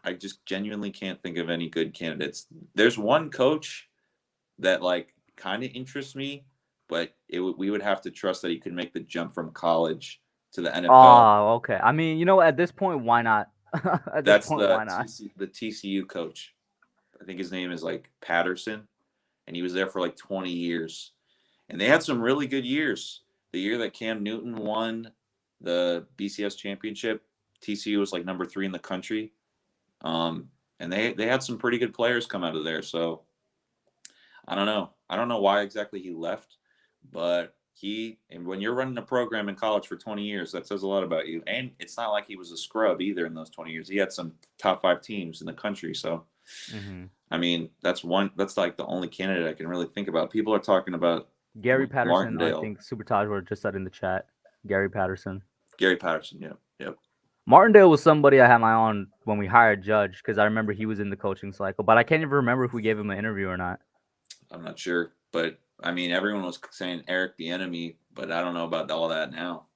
I just genuinely can't think of any good candidates. There's one coach that, like, kind of interests me, but we would have to trust that he could make the jump from college to the NFL. Oh, okay. I mean, you know, at this point, why not? That's the TCU coach. I think his name is, like, Patterson, and he was there for like 20 years. And they had some really good years. The year that Cam Newton won the BCS championship, TCU was like number 3 in the country. And they had some pretty good players come out of there. So I don't know. I don't know why exactly he left, but and when you're running a program in college for 20 years, that says a lot about you. And it's not like he was a scrub either in those 20 years. He had some top 5 teams in the country. So, I mean, that's like the only candidate I can really think about. People are talking about Gary Patterson. I think Supertaj were just said in the chat. Gary Patterson. Yep. Martindale was somebody I had my eye on when we hired Judge because I remember he was in the coaching cycle, but I can't even remember if we gave him an interview or not. I'm not sure, but I mean, everyone was saying Eric Bieniemy, but I don't know about all that now.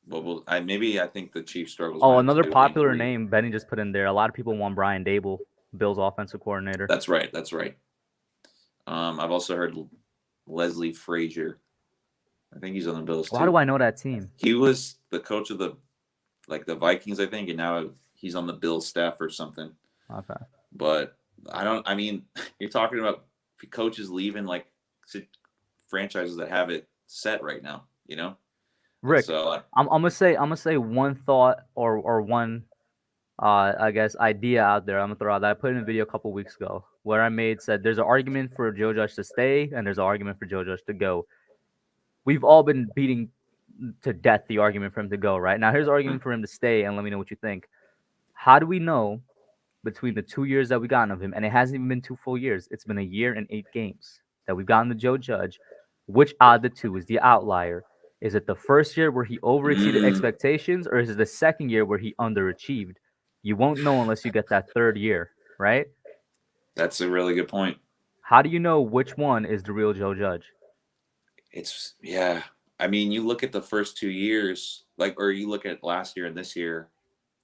But I think the Chiefs struggles. Oh, another popular name Benny just put in there. A lot of people want Brian Dable, Bills offensive coordinator. That's right. I've also heard Leslie Frazier. I think he's on the Bills Why too. do I know that team? He was the coach of the Vikings, I think, and now he's on the Bills staff or something. Okay. But I mean, you're talking about coaches leaving like franchises that have it set right now, you know? And Rick, so, I'm gonna say one thought or one I guess idea out there. I'm gonna throw out that I put in a video a couple weeks ago where I said there's an argument for Joe Judge to stay and there's an argument for Joe Judge to go. We've all been beating to death the argument for him to go, right? Now here's the argument for him to stay, and let me know what you think. How do we know between the 2 years that we gotten of him, and it hasn't even been 2 full years, it's been a year and 8 games that we've gotten the Joe Judge, which out of the two is the outlier? Is it the first year where he overexceeded expectations, or is it the second year where he underachieved? You won't know unless you get that third year, right? that's a really good point. How do you know which one is the real Joe Judge? Yeah. I mean, you look at the first 2 years, or you look at last year and this year.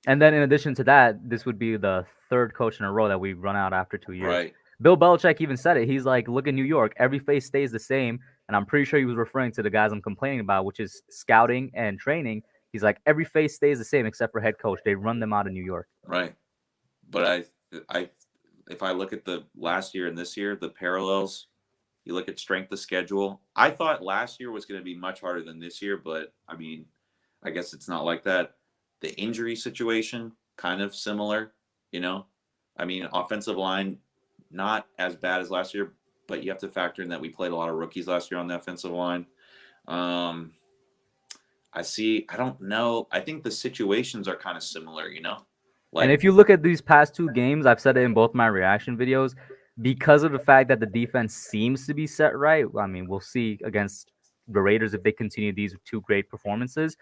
And then in addition to that, this would be the third coach in a row that we've run out after 2 years. Right. Bill Belichick even said it. He's like, look at New York. Every face stays the same. And I'm pretty sure he was referring to the guys I'm complaining about, which is scouting and training. He's like, every face stays the same except for head coach. They run them out of New York. Right. But if I look at the last year and this year, the parallels, you look at strength of schedule. I thought last year was going to be much harder than this year, but I mean, I guess it's not like that. The injury situation, kind of similar, you know? I mean, offensive line, not as bad as last year, but you have to factor in that we played a lot of rookies last year on the offensive line. I don't know. I think the situations are kind of similar, you know? And if you look at these past 2 games, I've said it in both my reaction videos, because of the fact that the defense seems to be set right. I mean, we'll see against the Raiders if they continue these 2 great performances.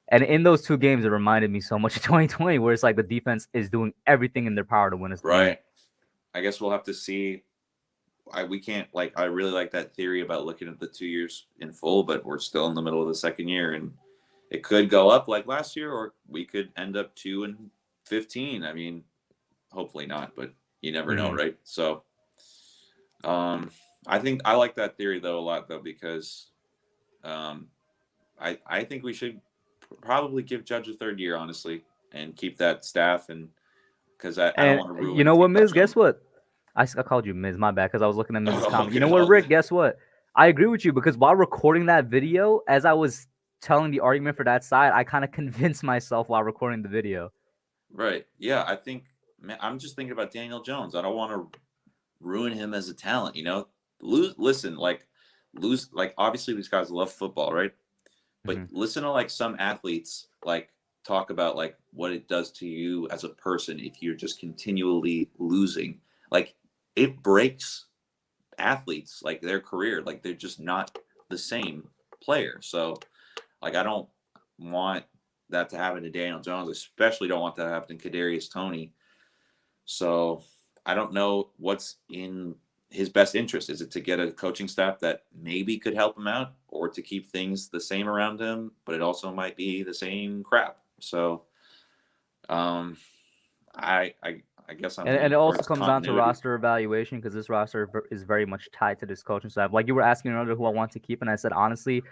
And in those 2 games, it reminded me so much of 2020, where it's like the defense is doing everything in their power to win us the game. Right. I guess we'll have to see. We can't I really like that theory about looking at the 2 years in full, but we're still in the middle of the second year, and it could go up like last year, or we could end up 2-15. I mean, hopefully not, but you never know, right? So, I think I like that theory though a lot though, because I think we should probably give Judge a third year, honestly, and keep that staff, and because I don't want to ruin. You know what, Miz? Guess what? I called you Miz. My bad, because I was looking at Miz's comment. Okay, You know what, Rick? Guess what? I agree with you, because while recording that video, as I was telling the argument for that side, I kind of convinced myself while recording the video. Right. Yeah, I think, man, I'm just thinking about Daniel Jones. I don't want to ruin him as a talent, you know? Listen, obviously these guys love football, right? But listen to some athletes talk about what it does to you as a person if you're just continually losing. It breaks athletes, their career. They're just not the same player. So I don't want that to happen to Daniel Jones. Especially don't want that to happen to Kadarius Toney. So I don't know what's in his best interest. Is it to get a coaching staff that maybe could help him out, or to keep things the same around him, but it also might be the same crap. So I guess I'm. And it also comes down to roster evaluation, because this roster is very much tied to this coaching staff. Like you were asking earlier who I want to keep, and I said, honestly,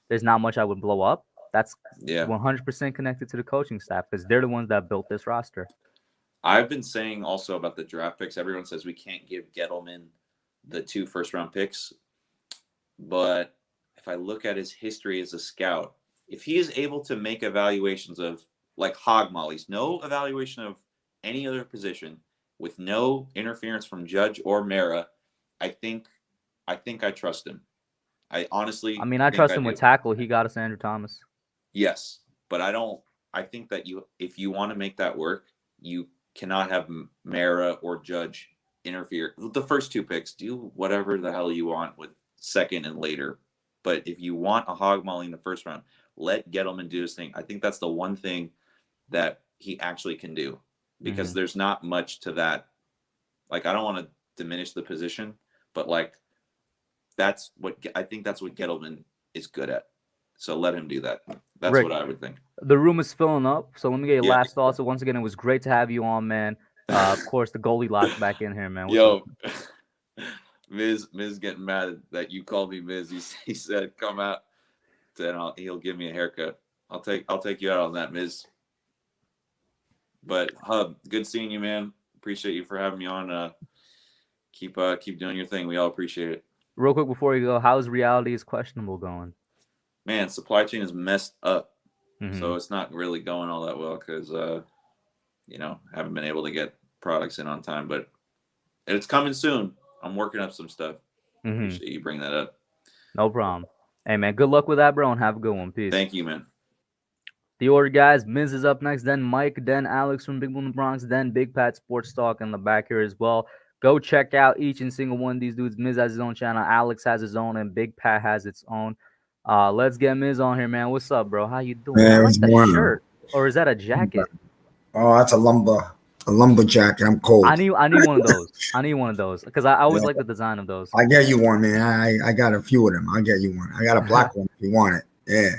there's not much I would blow up. That's 100% connected to the coaching staff, because they're the ones that built this roster. I've been saying also about the draft picks. Everyone says we can't give Gettleman the 2 first-round picks. But if I look at his history as a scout, if he is able to make evaluations of hog mollies, no evaluation of any other position, with no interference from Judge or Mara, I think I trust him. I honestly, I trust him with tackle. He got us Andrew Thomas. Yes, but I think that if you want to make that work, you cannot have Mara or Judge interfere. The first 2 picks, do whatever the hell you want with second and later. But if you want a hog molly in the first round, let Gettleman do his thing. I think that's the one thing that he actually can do, because there's not much to that. I don't want to diminish the position, but that's what Gettleman is good at. So let him do that. That's Rick, what I would think. The room is filling up, so let me get your last thoughts. So once again, it was great to have you on, man. Of course, the goalie locks back in here, man. What's up? Miz getting mad that you called me Miz. He said, come out. then he'll give me a haircut. I'll take you out on that, Miz. But Hub, good seeing you, man. Appreciate you for having me on. Keep doing your thing. We all appreciate it. Real quick before you go, how's Reality is Questionable going? Man, supply chain is messed up, Mhm. so it's not really going all that well because haven't been able to get products in on time, but it's coming soon. I'm working up some stuff. Appreciate you bringing that up. No problem. Hey, man, good luck with that, bro, and have a good one. Peace. Thank you, man. The order, guys. Miz is up next, then Mike, then Alex from Big Bull in the Bronx, then Big Pat Sports Talk in the back here as well. Go check out each and single one of these dudes. Miz has his own channel, Alex has his own, and Big Pat has its own. Let's get Miz on here, man. What's up, bro? How you doing? Man, I like the shirt. Or is that a jacket? Oh, that's a lumberjacket. I'm cold. I need one of those. I need one of those because I always like the design of those. I get you one, man. I got a few of them. I'll get you one. I got a black one if you want it. Yeah.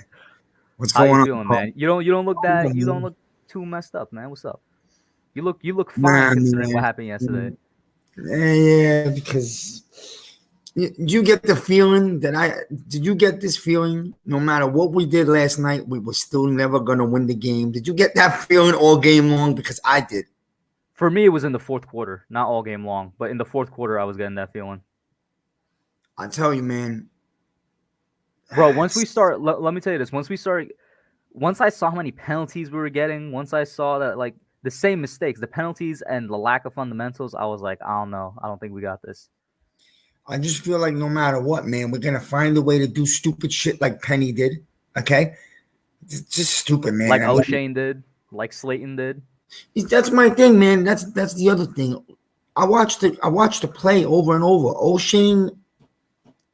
What's How going you doing, on, man? You don't look too messed up, man. What's up? You look fine Nah, considering man. what happened yesterday. Yeah, because did you get the feeling did you get this feeling no matter what we did last night, we were still never going to win the game? Did you get that feeling all game long? Because I did. For me, it was in the fourth quarter, not all game long, but in the fourth quarter, I was getting that feeling. I tell you, man. Bro, once we start, let me tell you this. Once I saw how many penalties we were getting, once I saw that, like, the same mistakes, the penalties and the lack of fundamentals, I was like, I don't know. I don't think we got this. I just feel like no matter what, man, we're going to find a way to do stupid shit like Penny did, okay? It's just stupid, man. Like O'Shane did, like Slayton did. That's my thing, man. That's the other thing. I watched the play over and over. O'Shane,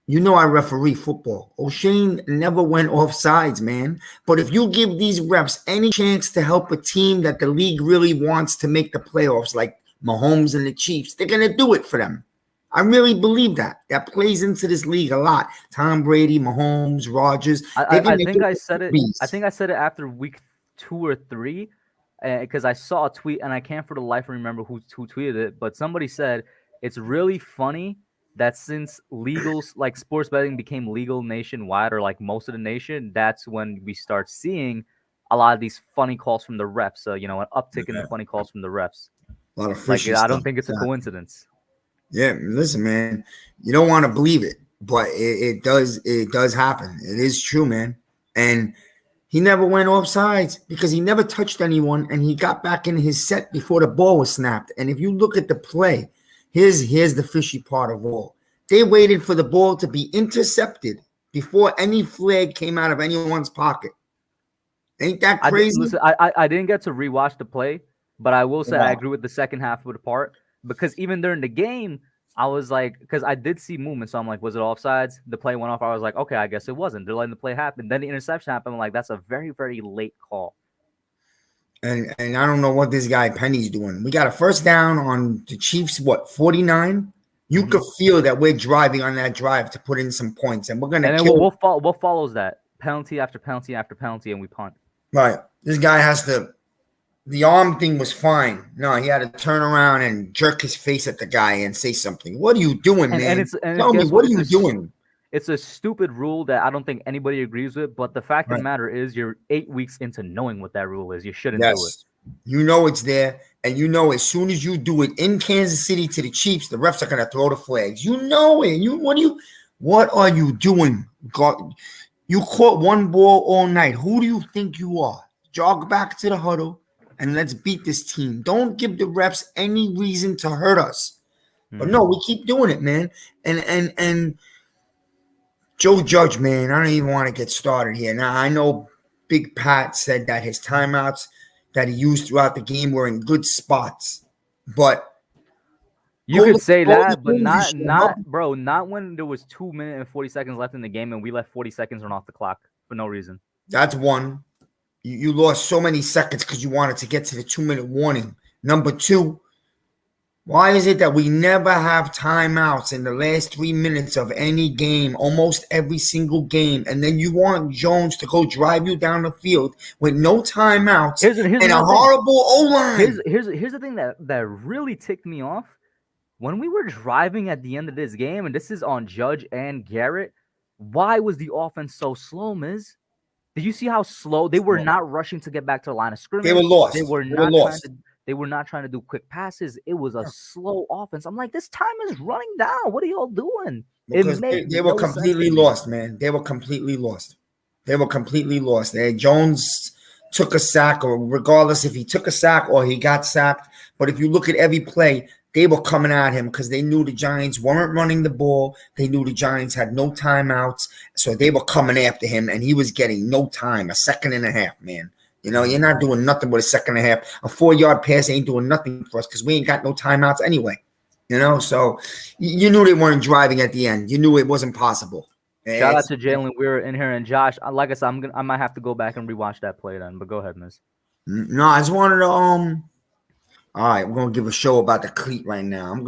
I referee football. O'Shane never went off sides, man. But if you give these refs any chance to help a team that the league really wants to make the playoffs, like Mahomes and the Chiefs, they're gonna do it for them. I really believe that. That plays into this league a lot. Tom Brady, Mahomes, Rodgers. I think I said it. I think I said it after week 2 or 3, because I saw a tweet and I can't for the life remember who tweeted it, but somebody said it's really funny that since like sports betting became legal nationwide, or like most of the nation, that's when we start seeing a lot of these funny calls from the refs. An uptick in the funny calls from the refs. A lot of fishy I don't stuff. think it's a coincidence. Yeah, listen, man. You don't want to believe it, but it does happen. It is true, man. And he never went off sides because he never touched anyone, and he got back in his set before the ball was snapped. And if you look at the play, here's the fishy part of all. They waited for the ball to be intercepted before any flag came out of anyone's pocket. Ain't that crazy? I didn't get to rewatch the play, but I will say I agree with the second half of the part, because even during the game, I was like, because I did see movement, so I'm like, was it offsides? The play went off. I was like, okay, I guess it wasn't. They're letting the play happen. Then the interception happened. I'm like, that's a very, very late call. And I don't know what this guy Penny's doing. We got a first down on the Chiefs, 49? You could feel that we're driving on that drive to put in some points, and we're going to kill. What follows that? Penalty after penalty after penalty, and we punt. Right. This guy has to. The arm thing was fine. No, he had to turn around and jerk his face at the guy and say something. What are you doing, man? Tell me, what are you doing? It's a stupid rule that I don't think anybody agrees with, but the fact of the matter is you're 8 weeks into knowing what that rule is. You shouldn't do it. You know it's there, and you know as soon as you do it in Kansas City to the Chiefs, the refs are going to throw the flags. You know it. What are you doing? God, you caught one ball all night. Who do you think you are? Jog back to the huddle and let's beat this team. Don't give the refs any reason to hurt us. But no, we keep doing it, man. And Joe Judge, man, I don't even want to get started here. Now, I know Big Pat said that his timeouts that he used throughout the game were in good spots. But you could say that, but not when there was 2 minutes and 40 seconds left in the game and we let 40 seconds run off the clock for no reason. That's one. You lost so many seconds because you wanted to get to the 2-minute warning. Number 2, why is it that we never have timeouts in the last 3 minutes of any game, almost every single game, and then you want Jones to go drive you down the field with no timeouts and a horrible O-line? Here's the thing that really ticked me off. When we were driving at the end of this game, and this is on Judge and Garrett, Why was the offense so slow, Miz? Did you see how slow they were? Not rushing to get back to the line of They were scrimmage. They lost. were They were not trying lost. to. They were not trying to do quick passes. It was a slow offense. I'm like, this time is running down. What are y'all doing? It Because made they were no sense to completely me. lost, man. They were completely lost. They were completely lost. Jones took a sack, or regardless if he took a sack or he got sacked. But if you look at every play, they were coming at him because they knew the Giants weren't running the ball. They knew the Giants had no timeouts. So they were coming after him, and he was getting no time, a second and a half, man. You know, you're not doing nothing with a second and a half. A 4-yard pass ain't doing nothing for us because we ain't got no timeouts anyway. You know, so you knew they weren't driving at the end. You knew it wasn't possible. Shout out to Jalen Weir in here and Josh. Like I said, I might have to go back and rewatch that play then. But go ahead, Miss. No, I just wanted to All right, we're gonna give a show about the cleat right now. I'm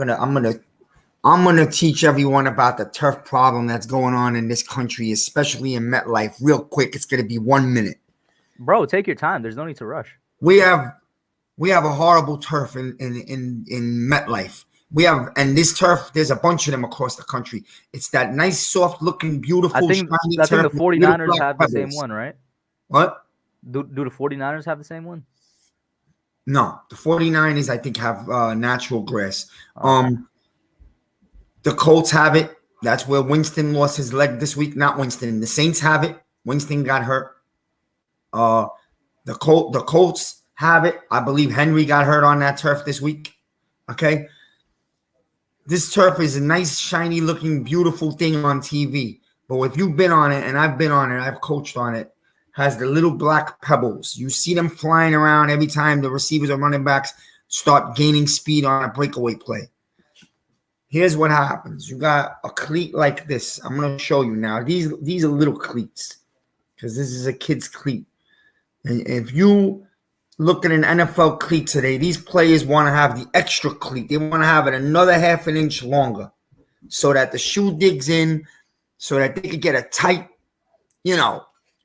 gonna teach everyone about the turf problem that's going on in this country, especially in MetLife. Real quick, it's gonna be 1 minute. Bro, take your time. There's no need to rush. We have a horrible turf in MetLife. And this turf, there's a bunch of them across the country. It's that nice, soft looking, beautiful, I think shiny the turf. 49ers have the same one, right? What? Do the 49ers have the same one? No, the 49ers, I think, have natural grass. Okay. The Colts have it. That's where Winston lost his leg this week. Not Winston. The Saints have it. Winston got hurt. The Colts have it. I believe Henry got hurt on that turf this week. Okay. This turf is a nice, shiny looking, beautiful thing on TV. But if you've been on it, and I've been on it, I've coached on it, has the little black pebbles. You see them flying around every time the receivers or running backs start gaining speed on a breakaway play. Here's what happens. You got a cleat like this. I'm going to show you now. These are little cleats because this is a kid's cleat. And if you look at an NFL cleat today, these players want to have the extra cleat. They want to have it another half an inch longer so that the shoe digs in, so that they could get a tight,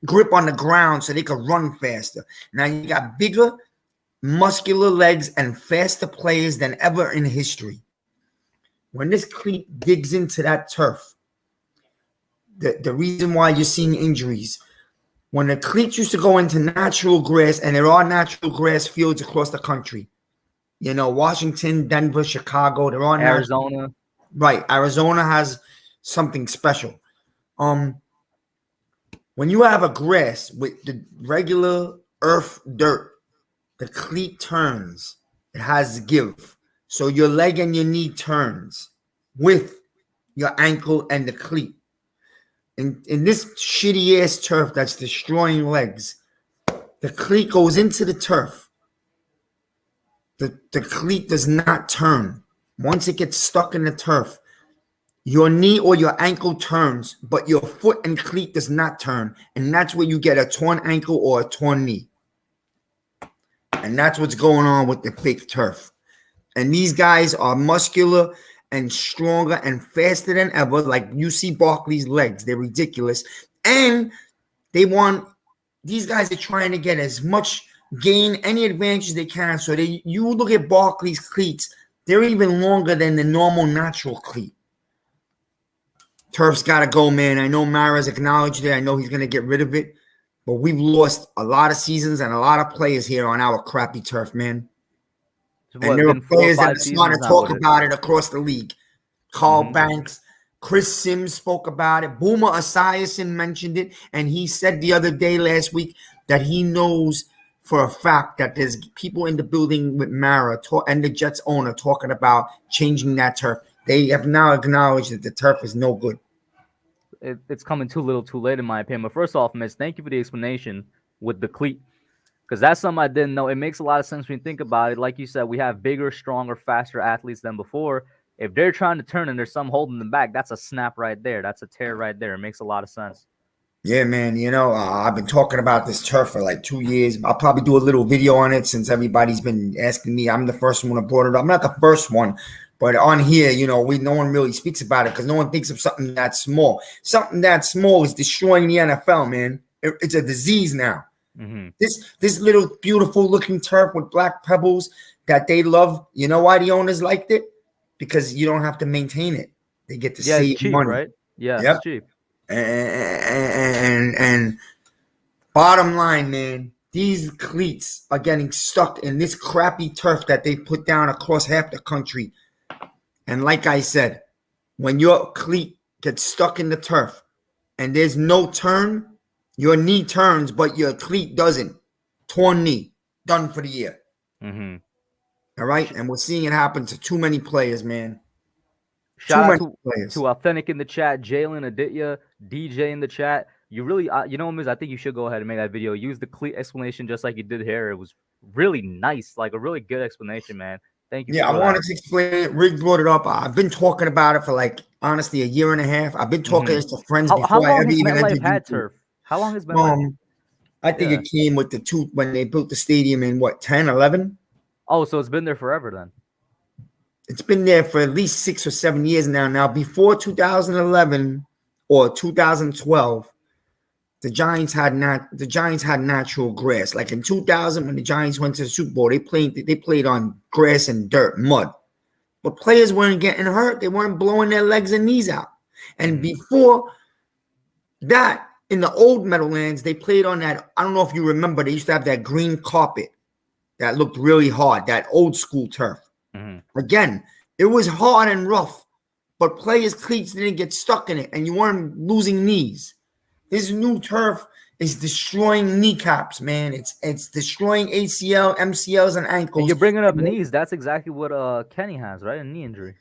grip on the ground so they could run faster. Now you got bigger, muscular legs and faster players than ever in history. When this cleat digs into that turf, the reason why you're seeing injuries, when the cleats used to go into natural grass, and there are natural grass fields across the country, Washington, Denver, Chicago, there are Arizona. Right. Arizona has something special. When you have a grass with the regular earth dirt, the cleat turns. It has give. So your leg and your knee turns with your ankle and the cleat. In this shitty ass turf that's destroying legs, the cleat goes into the turf. The cleat does not turn. Once it gets stuck in the turf, your knee or your ankle turns, but your foot and cleat does not turn. And that's where you get a torn ankle or a torn knee. And that's what's going on with the fake turf. And these guys are muscular and stronger and faster than ever. Like you see Barkley's legs. They're ridiculous. And these guys are trying to get as much gain, any advantage they can. So you look at Barkley's cleats, they're even longer than the normal natural cleat. Turf's got to go, man. I know Mara's acknowledged it. I know he's going to get rid of it. But we've lost a lot of seasons and a lot of players here on our crappy turf, man. And there are players that are starting to talk about it across the league. Carl Banks, Chris Sims spoke about it. Boomer Esiason mentioned it. And he said the other day last week that he knows for a fact that there's people in the building with Mara and the Jets owner talking about changing that turf. They have now acknowledged that the turf is no good. It's coming too little too late, in my opinion. But first off, Miss, thank you for the explanation with the cleat. Because that's something I didn't know. It makes a lot of sense when you think about it. Like you said, we have bigger, stronger, faster athletes than before. If they're trying to turn and there's some holding them back, that's a snap right there. That's a tear right there. It makes a lot of sense. Yeah, man. I've been talking about this turf for like 2 years. I'll probably do a little video on it since everybody's been asking me. I'm the first one to brought it up. I'm not the first one, but on here, no one really speaks about it because no one thinks of something that small. Something that small is destroying the NFL, man. It's a disease now. Mm-hmm. This little beautiful looking turf with black pebbles that they love. You know why the owners liked it? Because you don't have to maintain it. They get to save it's cheap, money. Right? Yeah, Yep. It's cheap. And bottom line, man, these cleats are getting stuck in this crappy turf that they put down across half the country. And like I said, when your cleat gets stuck in the turf and there's no turn, your knee turns, but your cleat doesn't. Torn knee, done for the year. Mm-hmm. All right, and we're seeing it happen to too many players, man. Shout out Players. to Authentic in the chat, Jalen Aditya, DJ in the chat. You really, you know, Miz, I think you should go ahead and make that video. Use the cleat explanation just like you did here. It was really nice, like a really good explanation, man. Thank you. Yeah, I wanted to explain it. Rick brought it up. I've been talking about it for like honestly a year and a half. I've been talking to friends How before I long ever has even MetLife entered had YouTube. turf? How long has MetLife? I think it came with the two when they built the stadium in what 10, 11? Oh, so it's been there forever then. It's been there for at least 6 or 7 years now. Now, before 2011 or 2012, the Giants had natural grass. Like in 2000, when the Giants went to the Super Bowl, they played on grass and dirt, mud. But players weren't getting hurt. They weren't blowing their legs and knees out. And before that, in the old Meadowlands, they played on that. I don't know if you remember, they used to have that green carpet that looked really hard, that old school turf. Again, it was hard and rough, but players' cleats didn't get stuck in it, and you weren't losing knees. This new turf is destroying kneecaps, man. It's destroying ACL, MCLs, and ankles. And you're bringing up knees. That's exactly what Kenny has, right? A knee injury.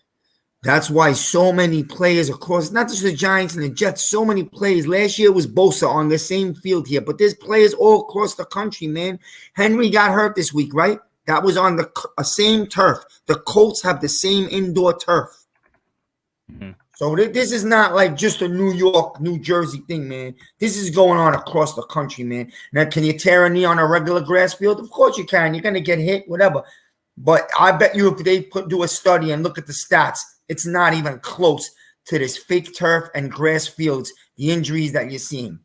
That's why so many players, of course, not just the Giants and the Jets, so many players. Last year was Bosa on the same field here, but there's players all across the country, man. Henry got hurt this week, right? That was on the same turf. The Colts have the same indoor turf. So this is not like just a New York, New Jersey thing, man. This is going on across the country, man. Now, can you tear a knee on a regular grass field? Of course you can. You're going to get hit, whatever. But I bet you if they do a study and look at the stats, it's not even close to this fake turf and grass fields, the injuries that you're seeing.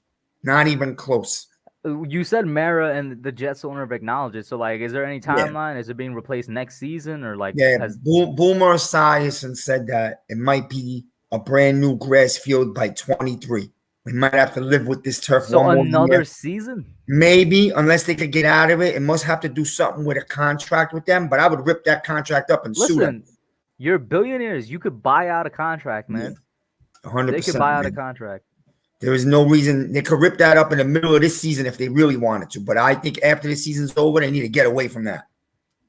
Not even close. You said Mara and the Jets owner have acknowledged it. So, like, is there any timeline? Is it being replaced next season? Or, like, Boomer Esiason said that it might be a brand new grass field by 23. We might have to live with this turf so one more another year. season? Maybe, unless they could get out of it. It must have to do something with a contract with them, but I would rip that contract up and sue them. You're billionaires. You could buy out a contract, man. 100%. They could buy out a contract. There is no reason they could rip that up in the middle of this season if they really wanted to. But I think after the season's over, they need to get away from that.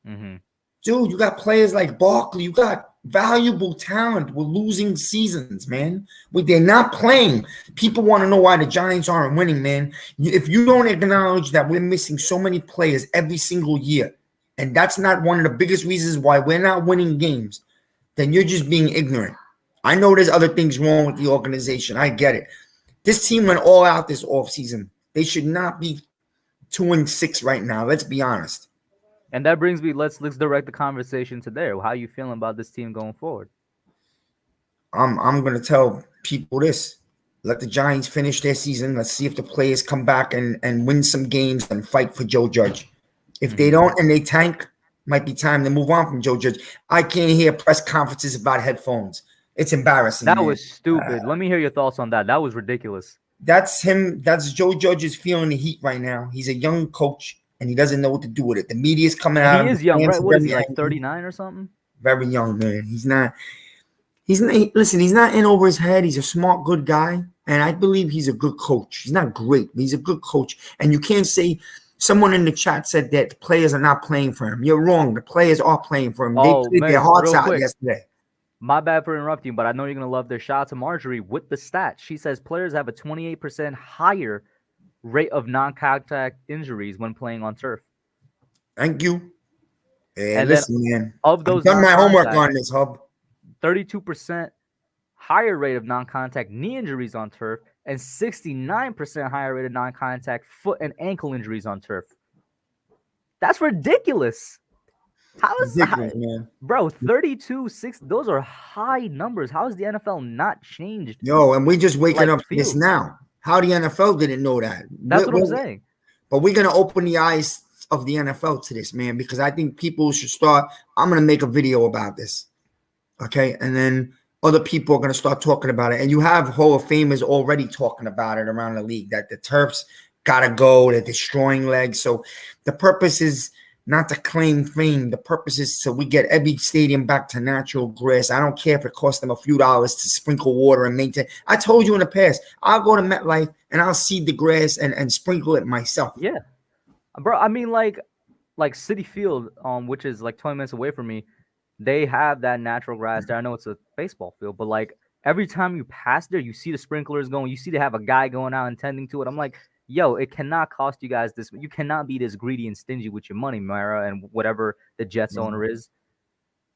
Dude, you got players like Barkley. You got valuable talent. We're losing seasons, man. They're not playing. People want to know why the Giants aren't winning, man. If you don't acknowledge that we're missing so many players every single year, and that's not one of the biggest reasons why we're not winning games, then you're just being ignorant. I know there's other things wrong with the organization. I get it. This team went all out this offseason. They should not be 2-6 right now. Let's be honest. And that brings me, let's direct the conversation to there. How are you feeling about this team going forward? I'm gonna tell people this. Let the Giants finish their season. Let's see if the players come back and win some games and fight for Joe Judge. If they don't and they tank, might be time to move on from Joe Judge. I can't hear press conferences about headphones. It's embarrassing. That was stupid. Let me hear your thoughts on that. That was ridiculous. That's him. That's Joe Judge is feeling the heat right now. He's a young coach, and he doesn't know what to do with it. The media's coming out. He is young, right? What is he, like 39 or something? Very young, man. He's not. Listen, he's not in over his head. He's a smart, good guy, and I believe he's a good coach. He's not great, but he's a good coach. And you can't say someone in the chat said that the players are not playing for him. You're wrong. The players are playing for him. They played their hearts out yesterday. My bad for interrupting, but I know you're going to love their shout out to Marjorie with the stats. She says players have a 28% higher rate of non-contact injuries when playing on turf. Thank you. And listen, man. Of those, I've done my homework on this, Hub. 32% higher rate of non-contact knee injuries on turf and 69% higher rate of non-contact foot and ankle injuries on turf. That's ridiculous. How is that, man? Bro, 32, 6, those are high numbers. How has the NFL not changed? Yo, and we just waking up to this now. How the NFL didn't know that. That's what I'm saying. But we're going to open the eyes of the NFL to this, man, because I think people should start. I'm going to make a video about this. Okay. And then other people are going to start talking about it. And you have Hall of Famers already talking about it around the league that the turfs got to go, they're destroying legs. So the purpose is not to claim fame. The purpose is so we get every stadium back to natural grass. I don't care if it costs them a few dollars to sprinkle water and maintain. I told you in the past, I'll go to MetLife and I'll seed the grass and sprinkle it myself. Yeah, bro. I mean, like City Field, which is like 20 minutes away from me, they have that natural grass there. I know it's a baseball field, but like every time you pass there, you see the sprinklers going. You see they have a guy going out and tending to it. I'm like, yo, it cannot cost you guys this. You cannot be this greedy and stingy with your money, Mara, and whatever the Jets owner is.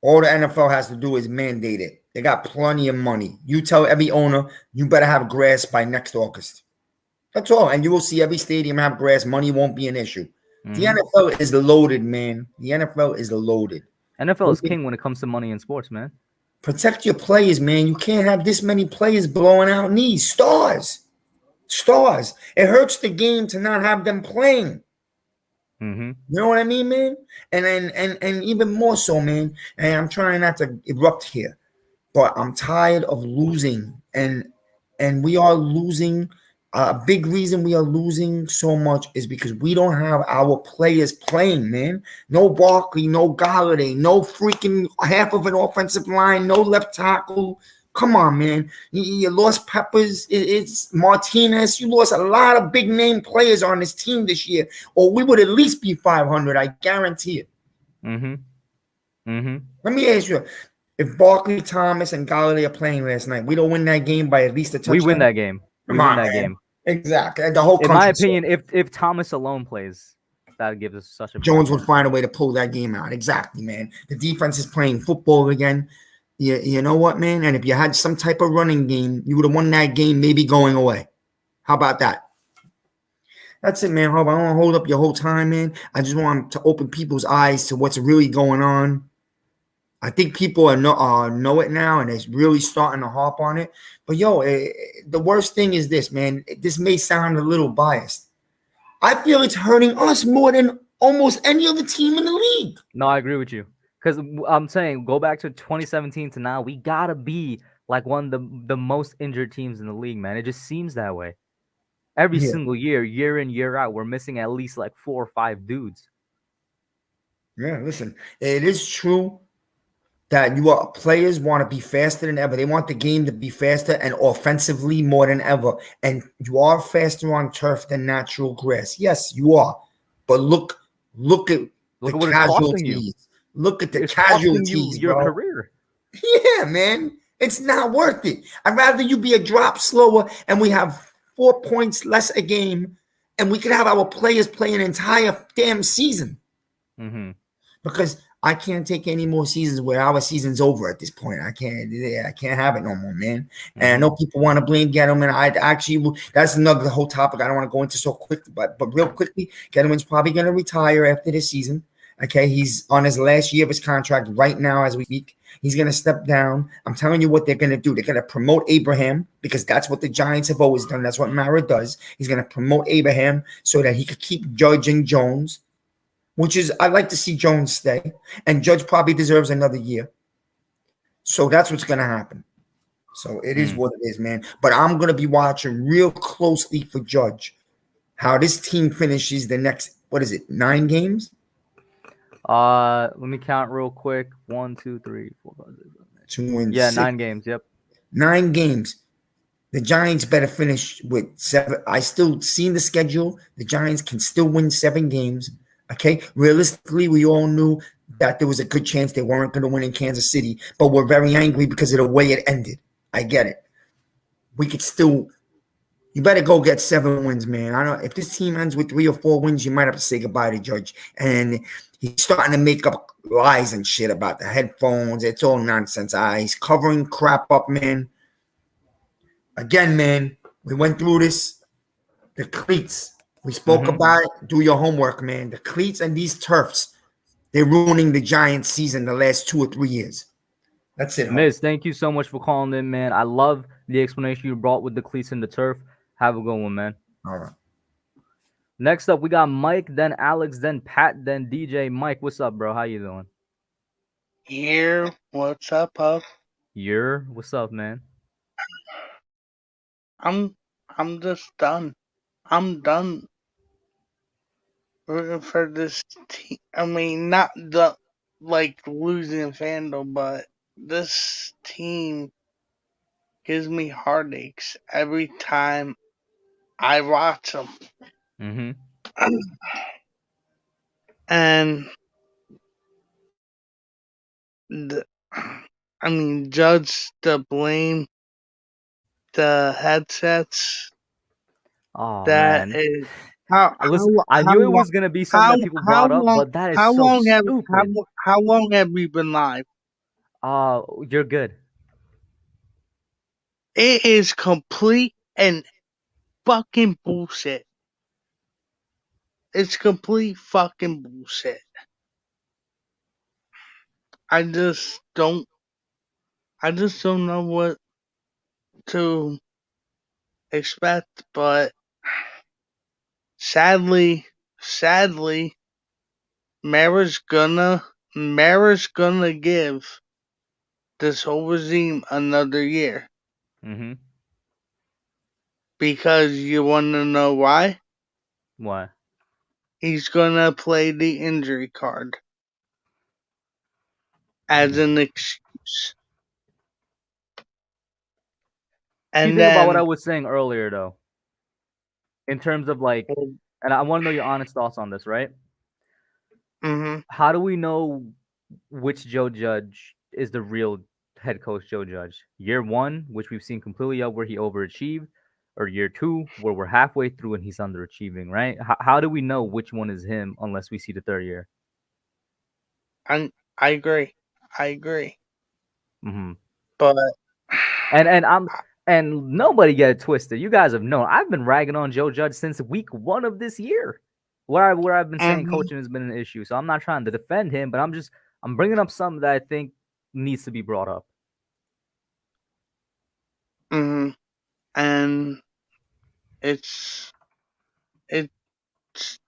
All the NFL has to do is mandate it. They got plenty of money. You tell every owner, you better have grass by next August. That's all. And you will see every stadium have grass. Money won't be an issue. The NFL is loaded, man. The NFL is loaded. NFL is king when it comes to money in sports, man. Protect your players, man. You can't have this many players blowing out knees. Stars. It hurts the game to not have them playing. You know what I mean, man? And even more so, man. And I'm trying not to erupt here, but I'm tired of losing, and we are losing. A big reason we are losing so much is because we don't have our players playing, man. No Barkley, no Galladay, no freaking half of an offensive line, no left tackle. Come on, man. You lost Peppers. It's Martinez. You lost a lot of big name players on this team this year, or we would at least be 500. I guarantee it. Let me ask you. If Barkley, Thomas, and Galladay are playing last night, we don't win that game by at least a touchdown. We win that game. We win that game. Exactly. The whole country. In my opinion, if Thomas alone plays, that gives us such a Jones would find a way to pull that game out. Exactly, man. The defense is playing football again. You know what, man? And if you had some type of running game, you would have won that game maybe going away. How about that? That's it, man. I don't want to hold up your whole time, man. I just want to open people's eyes to what's really going on. I think people know it now, and it's really starting to harp on it. But, the worst thing is this, man. This may sound a little biased. I feel it's hurting us more than almost any other team in the league. No, I agree with you. Because I'm saying, go back to 2017 to now, we got to be like one of the most injured teams in the league, man. It just seems that way. Every single year in, year out, we're missing at least like 4 or 5 dudes. Yeah, listen, it is true that players want to be faster than ever. They want the game to be faster and offensively more than ever. And you are faster on turf than natural grass. Yes, you are. But look at the casualties. Look at the casualties, your bro. career. Yeah, man. It's not worth it. I'd rather you be a drop slower and we have 4 points less a game, and we could have our players play an entire damn season. Because I can't take any more seasons where our season's over at this point. I can't have it no more, man. And I know people want to blame Gettleman. That's the whole topic I don't want to go into so quickly, but real quickly, Gettleman's probably going to retire after this season. Okay, he's on his last year of his contract right now as we speak. He's going to step down. I'm telling you what they're going to do. They're going to promote Abraham because that's what the Giants have always done. That's what Mara does. He's going to promote Abraham so that he could keep judging Jones, which is, I'd like to see Jones stay. And Judge probably deserves another year. So that's what's going to happen. So it is what it is, man. But I'm going to be watching real closely for Judge, how this team finishes the next, 9 games? Let me count real quick. 1, 2, 3, 4, 5, 6, 7, 8. Yeah, 9 games. Yep. 9 games. The Giants better finish with 7. I still seen the schedule. The Giants can still win 7 games. Okay. Realistically, we all knew that there was a good chance they weren't going to win in Kansas City, but we're very angry because of the way it ended. I get it. We could still. You better go get 7 wins, man. I don't. If this team ends with 3 or 4 wins, you might have to say goodbye to Judge. And he's starting to make up lies and shit about the headphones. It's all nonsense. He's covering crap up, man. Again, man, we went through this. The cleats. We spoke about it. Do your homework, man. The cleats and these turfs, they're ruining the Giants' season the last 2 or 3 years. That's it. Miz, thank you so much for calling in, man. I love the explanation you brought with the cleats and the turf. Have a good one, man. All right. Next up, we got Mike, then Alex, then Pat, then DJ. Mike, what's up, bro? How you doing? Here, what's up, Puff? What's up, man? I'm I'm just done. I'm done rooting for this team. I mean, not the like losing fandom, but this team gives me heartaches every time I watch them. Mm-hmm. And the, I mean, Judge the blame the headsets. Oh That man. is how Listen, how I how knew it long was gonna be something how that people how brought up, long but that is how so long have stupid. how long have we been live? You're good. It is complete and fucking bullshit. It's complete fucking bullshit. I just don't I just don't know what to expect, but sadly Mara's gonna give this whole regime another year. Mm-hmm. Because you wanna know why? What? He's gonna play the injury card as an excuse. You And think about what I then was saying earlier, though, in terms of like, and I want to know your honest thoughts on this, right? mhm. How do we know which Joe Judge is the real head coach Joe Judge? Year one, which we've seen completely up where he overachieved, or year two, where we're halfway through and he's underachieving, right? How do we know which one is him unless we see the third year? I agree. I agree. Mm-hmm. But And nobody get it twisted. You guys have known I've been ragging on Joe Judge since week one of this year, where I've been saying mhm, coaching has been an issue. So I'm not trying to defend him, but I'm bringing up something that I think needs to be brought up. mhm. And it's it's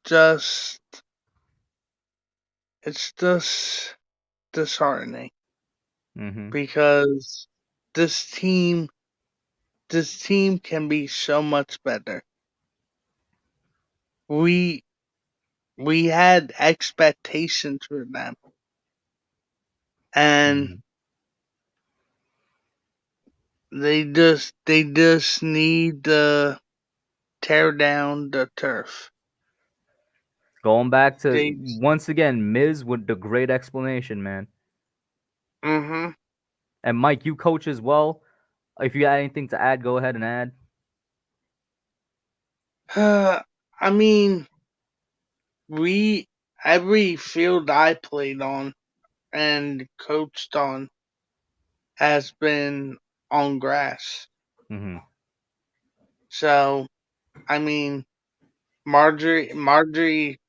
just it's just disheartening Mm-hmm. because this team this team can be so much better. We we had expectations for them, and Mm-hmm. they just need to tear down the turf. Going back to They once again, Miz with the great explanation, man. mhm. And Mike, you coach as well. If you got anything to add, go ahead and add. I mean, we every field I played on and coached on has been on grass. Mm-hmm. So I mean, Marjorie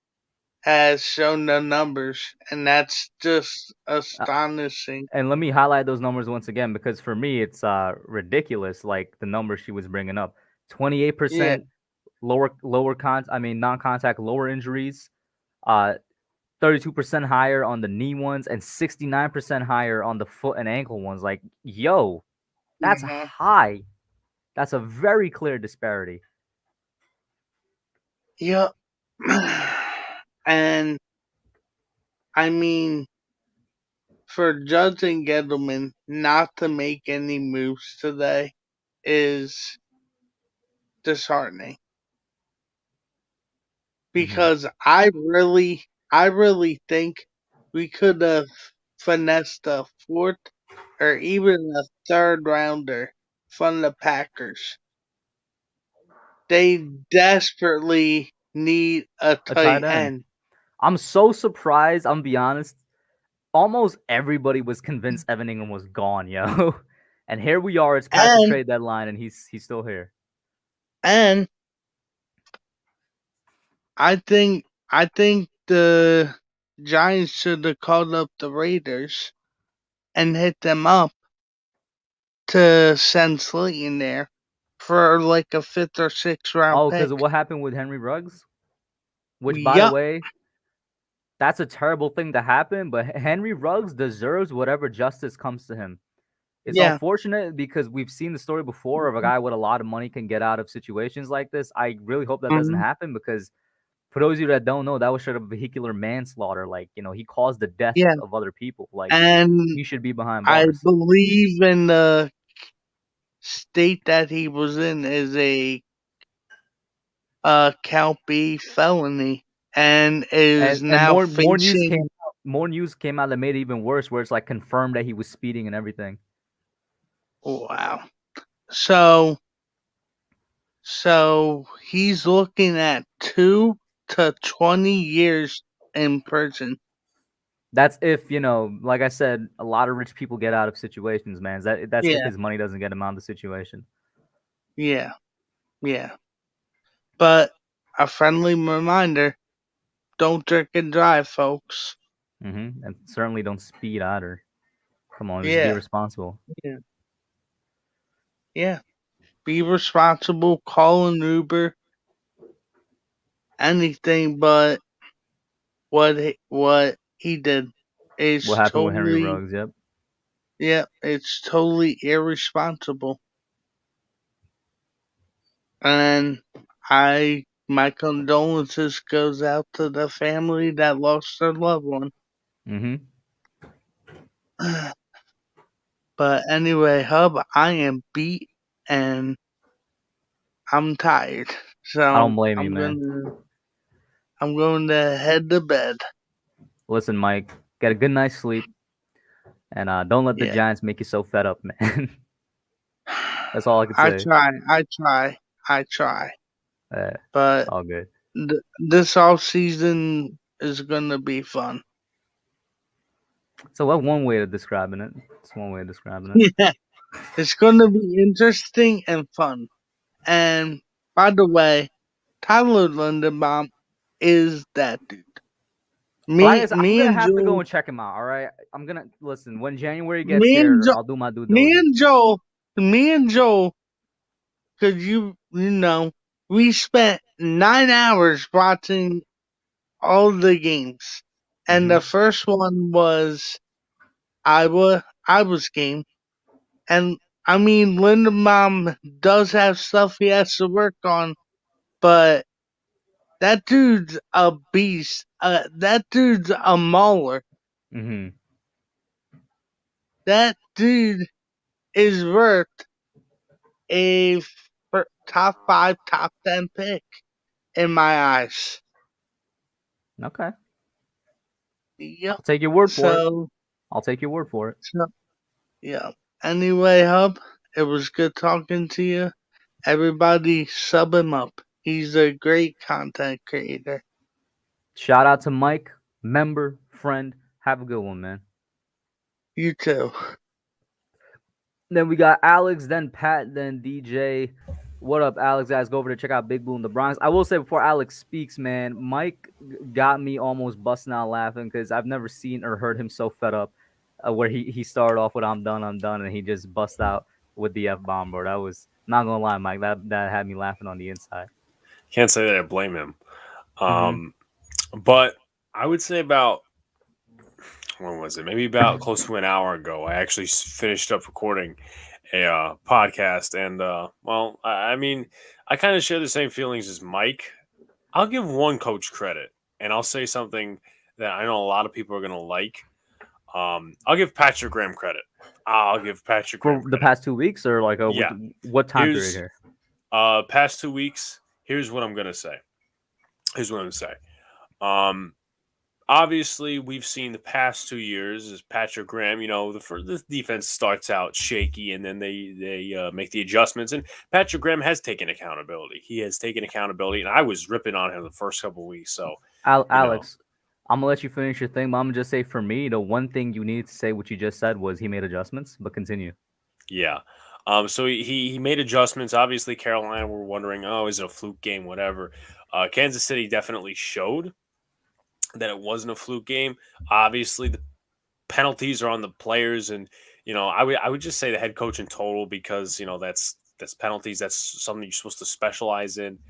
has shown the numbers, and that's just astonishing. And let me highlight those numbers once again because for me it's ridiculous. Like the numbers she was bringing up, Yeah. 28% non-contact lower injuries, uh 32% higher on the knee ones, and 69% higher on the foot and ankle ones. Like, yo, that's Mhm. high. That's a very clear disparity. Yep. And I mean, for Judge and Gettleman not to make any moves today is disheartening Hmm. because I really think we could have finessed a fourth or even a third rounder from the Packers. They desperately need a A tight tight end. end. I'm so surprised. I'm gonna be honest. Almost everybody was convinced Evan Ingram was gone, yo. And here we are. It's past the And trade deadline, and he's still here. and I think the Giants should have called up the Raiders and hit them up to send Slayton there for like a fifth or sixth round Oh, because of pick. what happened with Henry Ruggs, which, by the Yup. way, that's a terrible thing to happen. But Henry Ruggs deserves whatever justice comes to him. It's unfortunate because we've seen the story before of a guy with a lot of money can get out of situations like this. I really hope that doesn't happen because for those of you that don't know, that was sort of vehicular manslaughter. Like, he caused the death Yeah. of other people. Like, And he should be behind I bars. believe in the state that he was in is a count B felony and is And now more news facing. came out. More news came out that made it even worse, where it's like confirmed that he was speeding and everything. Wow. So he's looking at 2 to 20 years in prison. That's if, like I said, a lot of rich people get out of situations, man. That's if Yeah. his money doesn't get him out of the situation. Yeah. Yeah. But a friendly reminder, don't drink and drive, folks. And certainly don't speed either. Come on, just be Yeah. responsible. Yeah. Yeah. Be responsible, call an Uber, anything but what he did What is happened with Henry totally, Ruggs? Yep. yeah, it's totally irresponsible. And my condolences goes out to the family that lost their loved one. But anyway, Hub, I am beat and I'm tired. I don't So blame you, man. I'm going to head to bed. Listen, Mike, get a good night's sleep, and don't let the Yeah. Giants make you so fed up, man. That's all I can I say. try. It's But all good. this off season is gonna be fun. So, what one way of describing it? It's one way of describing it. Yeah, it's gonna be interesting and fun. And by the way, Tyler Lindenbaum is that dude. Like I said, I'm Me gonna and have to go Joel, and check him out. All right, I'm gonna listen when January gets me and here. Joel, I'll do my due me diligence. and Joel, me and Joel, cause you know, we spent 9 hours watching all the games, and the first one was Iowa's game. And I mean, Lindenbaum does have stuff he has to work on, but that dude's a beast. That dude's a mauler. That dude is worth a top 5, top 10 pick in my eyes. Okay, Yep. I'll take your word for it. So, I'll take your word for it. yeah. Anyway, Hub, it was good talking to you. Everybody sub him up. He's a great content creator. Shout out to Mike, member, friend. Have a good one, man. You too. Then we got Alex, then Pat, then DJ. What up, Alex? Guys, go over to check out Big Blue in the Bronx. I will say before Alex speaks, man, Mike got me almost busting out laughing because I've never seen or heard him so fed up. Where he started off with "I'm done," and he just bust out with the F bomb, bro. That was not gonna lie, Mike. That had me laughing on the inside. Can't say that I blame him. But I would say about, when was it? Maybe about close to an hour ago, I actually finished up recording a podcast. And, well, I mean, I kind of share the same feelings as Mike. I'll give one coach credit, and I'll say something that I know a lot of people are going to like. I'll give Patrick Graham credit. I'll give Patrick Graham For the credit. past 2 weeks or like Yeah. what time period here? Past 2 weeks, here's what I'm going to say. Obviously, we've seen the past 2 years as Patrick Graham. The defense starts out shaky, and then they make the adjustments. And Patrick Graham has taken accountability. He has taken accountability, and I was ripping on him the first couple of weeks. So, Alex, I'm gonna let you finish your thing, but I'm gonna just say for me, the one thing you needed to say, what you just said, was he made adjustments. But continue. Yeah. So he made adjustments. Obviously, Carolina were wondering, oh, is it a fluke game? Whatever. Kansas City definitely showed that it wasn't a fluke game. Obviously, the penalties are on the players, and I would just say the head coach in total, because that's penalties. That's something you're supposed to specialize in.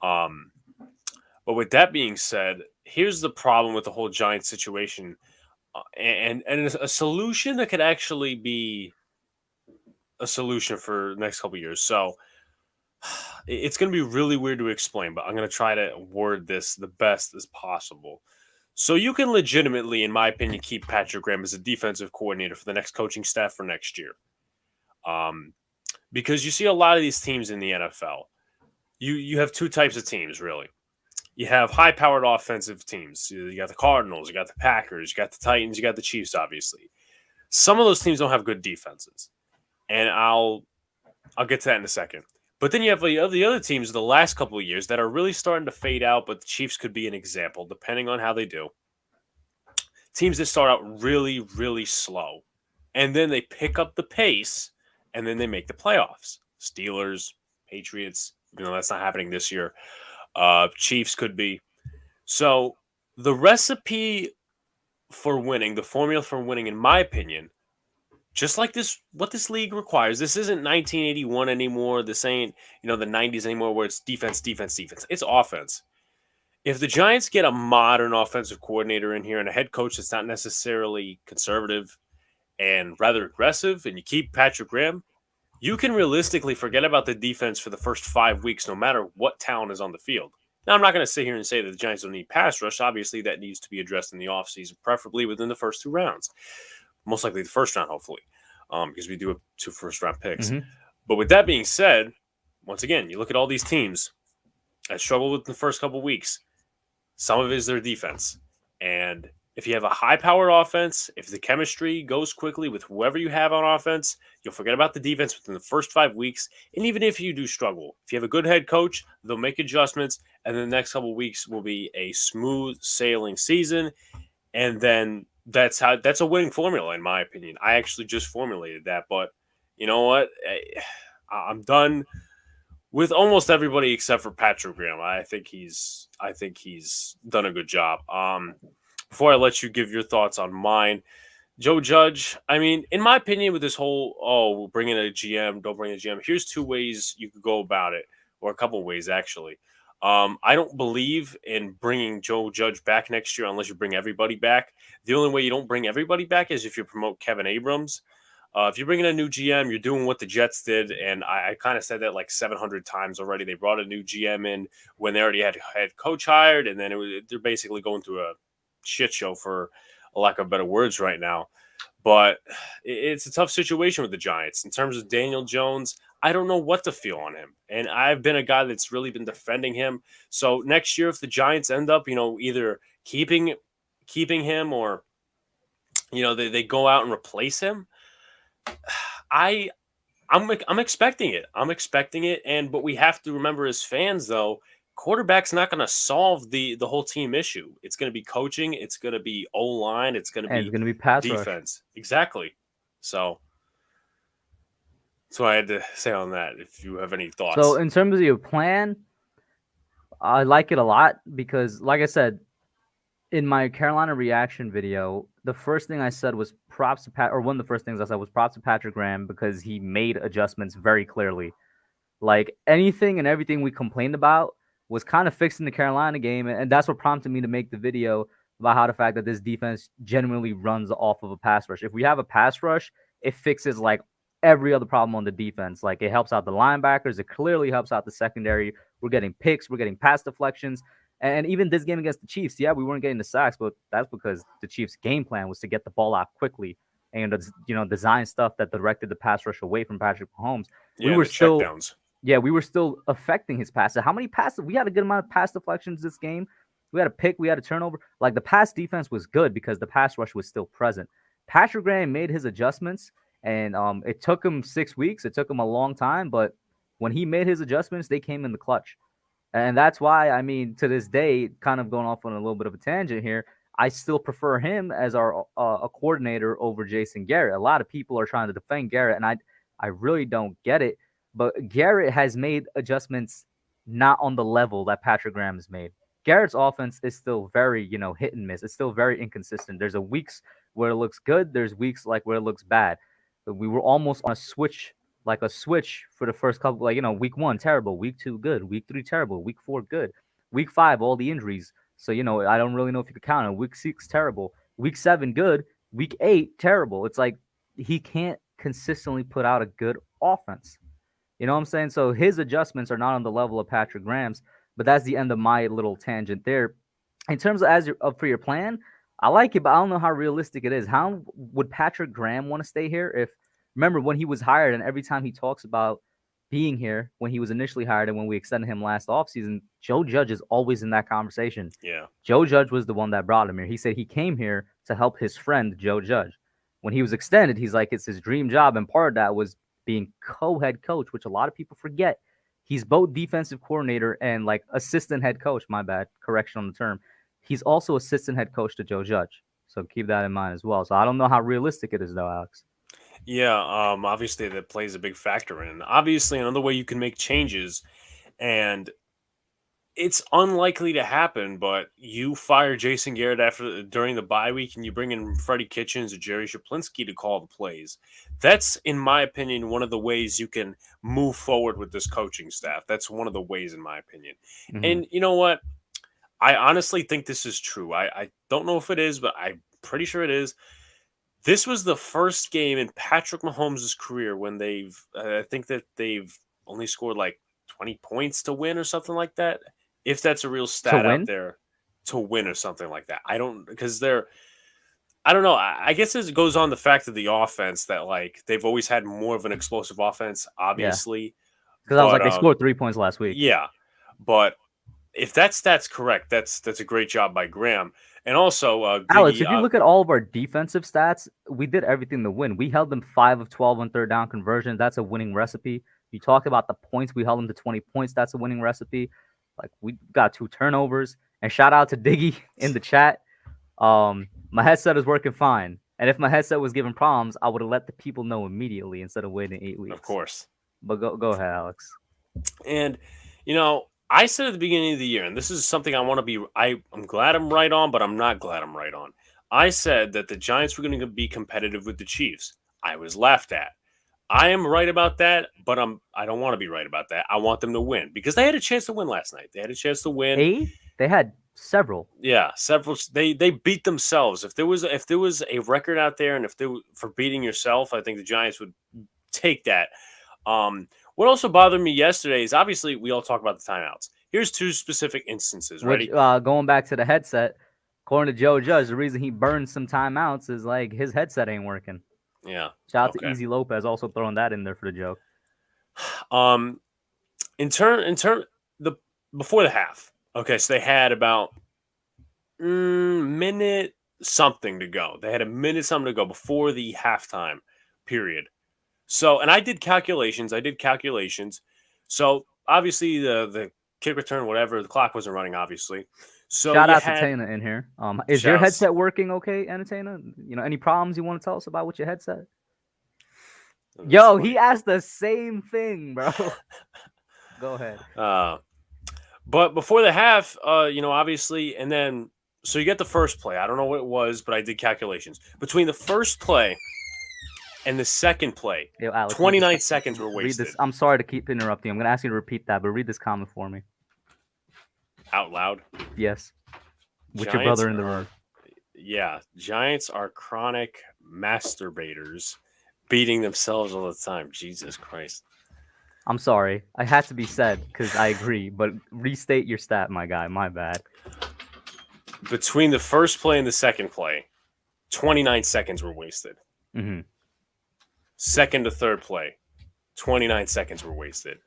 But with that being said, here's the problem with the whole Giants situation, and a solution that could actually be a solution for the next couple years. So it's going to be really weird to explain, but I'm going to try to word this the best as possible. So you can legitimately, in my opinion, keep Patrick Graham as a defensive coordinator for the next coaching staff for next year. Because you see a lot of these teams in the NFL. You have two types of teams, really. You have high-powered offensive teams. You got the Cardinals, you got the Packers, you got the Titans, you got the Chiefs, obviously. Some of those teams don't have good defenses, and I'll get to that in a second. But then you have the other teams the last couple of years that are really starting to fade out, but the Chiefs could be an example, depending on how they do. Teams that start out really, really slow, and then they pick up the pace, and then they make the playoffs. Steelers, Patriots, even though that's not happening this year. Chiefs could be. So the recipe for winning, the formula for winning, in my opinion, just like this, what this league requires. This isn't 1981 anymore. This ain't, the 90s anymore where it's defense, defense, defense. It's offense. If the Giants get a modern offensive coordinator in here and a head coach that's not necessarily conservative and rather aggressive, and you keep Patrick Graham, you can realistically forget about the defense for the first 5 weeks, no matter what talent is on the field. Now, I'm not going to sit here and say that the Giants don't need pass rush. Obviously, that needs to be addressed in the offseason, preferably within the first 2 rounds. Most likely the first round, hopefully, because we do have 2 first-round picks. Mm-hmm. But with that being said, once again, you look at all these teams that struggled with the first couple weeks. Some of it is their defense. And if you have a high-powered offense, if the chemistry goes quickly with whoever you have on offense, you'll forget about the defense within the first 5 weeks. And even if you do struggle, if you have a good head coach, they'll make adjustments, and then the next couple of weeks will be a smooth sailing season. And then that's a winning formula, in my opinion. I actually just formulated that, but you know what? I'm done with almost everybody except for Patrick Graham. I think he's done a good job. Before I let you give your thoughts on mine, Joe Judge, I mean, in my opinion, with this whole, we'll bring in a GM, don't bring in a GM, here's 2 ways you could go about it, or a couple of ways, actually. I don't believe in bringing Joe Judge back next year unless you bring everybody back. The only way you don't bring everybody back is if you promote Kevin Abrams. If you're bringing a new GM, you're doing what the Jets did, and I kind of said that like 700 times already. They brought a new GM in when they already had head coach hired, and then they're basically going through a shit show, for a lack of better words, right now. But it's a tough situation with the Giants. In terms of Daniel Jones, I don't know what to feel on him. And I've been a guy that's really been defending him. So next year, if the Giants end up, either keeping him or, they go out and replace him, I'm expecting it. But we have to remember as fans, though, quarterback's not going to solve the whole team issue. It's going to be coaching. It's going to be O-line. It's going to be pass defense. Rush. Exactly. So that's what I had to say on that. If you have any thoughts. So in terms of your plan, I like it a lot because, like I said, in my Carolina reaction video, the first thing I said was props to one of the first things I said was props to Patrick Graham because he made adjustments very clearly. Like anything and everything we complained about was kind of fixed in the Carolina game, and that's what prompted me to make the video about how the fact that this defense genuinely runs off of a pass rush. If we have a pass rush, it fixes like every other problem on the defense. Like it helps out the linebackers. It clearly helps out the secondary. We're getting picks. We're getting pass deflections. And even this game against the Chiefs, yeah, we weren't getting the sacks, but that's because the Chiefs' game plan was to get the ball out quickly and, design stuff that directed the pass rush away from Patrick Mahomes. Yeah, we were still checkdowns. Yeah, we were still affecting his passes. How many passes? We had a good amount of pass deflections this game. We had a pick. We had a turnover. Like the pass defense was good because the pass rush was still present. Patrick Graham made his adjustments, and it took him 6 weeks. It took him a long time, but when he made his adjustments, they came in the clutch. And that's why, I mean, to this day, kind of going off on a little bit of a tangent here, I still prefer him as our a coordinator over Jason Garrett. A lot of people are trying to defend Garrett, and I really don't get it. But Garrett has made adjustments not on the level that Patrick Graham has made. Garrett's offense is still very, hit and miss. It's still very inconsistent. There's weeks where it looks good. There's weeks like where it looks bad. But we were almost on a switch for the first couple, week 1, terrible. Week 2, good. Week 3, terrible. Week 4, good. Week 5, all the injuries. So, I don't really know if you could count it. Week 6, terrible. Week 7, good. Week 8, terrible. It's like he can't consistently put out a good offense. You know what I'm saying? So his adjustments are not on the level of Patrick Graham's, but that's the end of my little tangent there. In terms of for your plan, I like it, but I don't know how realistic it is. How would Patrick Graham want to stay here if remember when he was hired and every time he talks about being here when he was initially hired and when we extended him last offseason, Joe Judge is always in that conversation. Yeah. Joe Judge was the one that brought him here. He said he came here to help his friend Joe Judge. When he was extended, he's like, it's his dream job. And part of that was being co-head coach, which a lot of people forget. He's both defensive coordinator and like assistant head coach. My bad, correction on the term. He's also assistant head coach to Joe Judge. So keep that in mind as well. So I don't know how realistic it is though, Alex. Yeah, obviously that plays a big factor in. Obviously, another way you can make changes, and it's unlikely to happen, but you fire Jason Garrett during the bye week and you bring in Freddie Kitchens or Jerry Shaplinski to call the plays. That's, in my opinion, one of the ways you can move forward with this coaching staff. That's one of the ways, in my opinion. Mhm. And you know what? I honestly think this is true. I don't know if it is, but I'm pretty sure it is. This was the first game in Patrick Mahomes' career when I think that they've only scored like 20 points to win or something like that. If that's a real stat out there, to win or something like that. I don't know. I guess it goes on the fact of the offense that like they've always had more of an explosive offense, obviously. Because I was like, they scored 3 points last week. Yeah. But if that stat's correct, that's a great job by Graham. And also, Alex, if you look at all of our defensive stats, we did everything to win. We held them 5 of 12 on third down conversions. That's a winning recipe. You talk about the points. We held them to 20 points. That's a winning recipe. Like, we got 2 turnovers. And shout out to Diggy in the chat. My headset is working fine. And if my headset was giving problems, I would have let the people know immediately instead of waiting 8 weeks. Of course. But go ahead, Alex. And, I said at the beginning of the year, and this is something I want to be, I'm glad I'm right on, but I'm not glad I'm right on. I said that the Giants were going to be competitive with the Chiefs. I was laughed at. I am right about that, but I don't want to be right about that. I want them to win because they had a chance to win last night. They had a chance to win. They had several. Yeah, several. They beat themselves. If there was a record out there, and for beating yourself, I think the Giants would take that. What also bothered me yesterday is obviously we all talk about the timeouts. Here's 2 specific instances. Ready? Going back to the headset, according to Joe Judge, the reason he burned some timeouts is like his headset ain't working. Yeah. Shout out to Easy Lopez also throwing that in there for the joke. Before the half. Okay, so they had about minute something to go. They had a minute something to go before the halftime period. So, and I did calculations. So, obviously, the kick return, whatever, the clock wasn't running, obviously. So shout out to Tana in here. Is your headset working okay, Tana? Any problems you want to tell us about with your headset? Yo, he asked the same thing, bro. Go ahead. But before the half, obviously, and then, so you get the first play. I don't know what it was, but I did calculations. Between the first play and the second play, yo, Alex, 29 seconds were wasted. Read this. I'm sorry to keep interrupting. I'm going to ask you to repeat that, but read this comment for me. Out loud? Yes. With your brother in the room. Yeah. Giants are chronic masturbators, beating themselves all the time. Jesus Christ. I'm sorry. I had to be said because I agree, but restate your stat, my guy. My bad. Between the first play and the second play, 29 seconds were wasted. Mm-hmm. Second to third play, 29 seconds were wasted.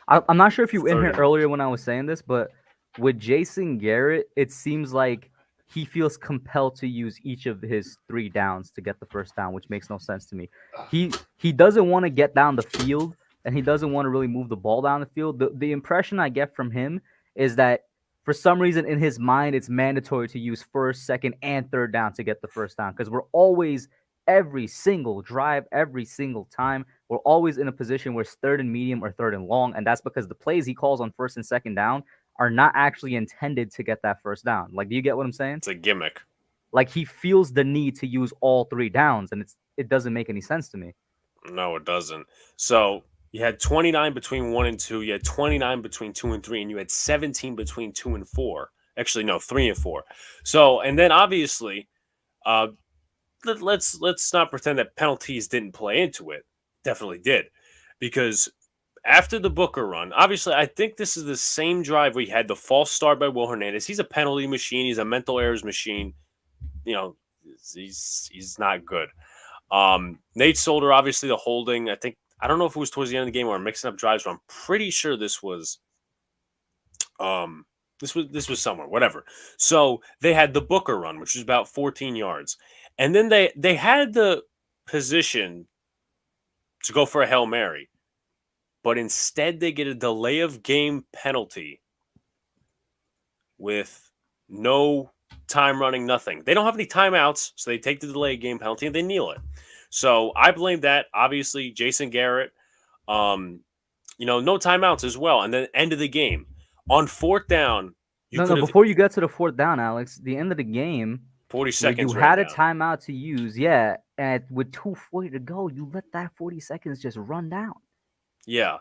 I'm not sure if you were in here earlier when I was saying this, but with Jason Garrett, it seems like he feels compelled to use each of his 3 downs to get the first down, which makes no sense to me. He doesn't want to get down the field, and he doesn't want to really move the ball down the field. The impression I get from him is that for some reason in his mind, it's mandatory to use first, second, and third down to get the first down because we're always, every single drive, every single time, we're always in a position where it's third and medium or third and long, and that's because the plays he calls on first and second down are not actually intended to get that first down. Like, do you get what I'm saying? It's a gimmick. Like, he feels the need to use all 3 downs, and it doesn't make any sense to me. No, it doesn't. So you had 29 between 1 and 2. You had 29 between 2 and 3, and you had 17 between 2 and 4. Actually, no, 3 and 4. So, and then obviously, let's not pretend that penalties didn't play into it. Definitely did, because after the Booker run, obviously, I think this is the same drive where he had the false start by Will Hernandez. He's a penalty machine. He's a mental errors machine. You know, he's not good. Nate Solder, obviously, the holding. I don't know if it was towards the end of the game or mixing up drives, but I'm pretty sure this was this was somewhere, whatever. So they had the Booker run, which was about 14 yards, and then they had the position to go for a Hail Mary, but instead they get a delay of game penalty with no time running, nothing. They don't have any timeouts, so they take the delay game penalty and they kneel it. So I blame that. Obviously, Jason Garrett, no timeouts as well. And then end of the game. On fourth down, No, before you get to the fourth down, Alex, the end of the game, 40 where seconds you ran had a down. timeout to use, yeah, and with 2:40 to go, you let that 40 seconds just run down. Yeah.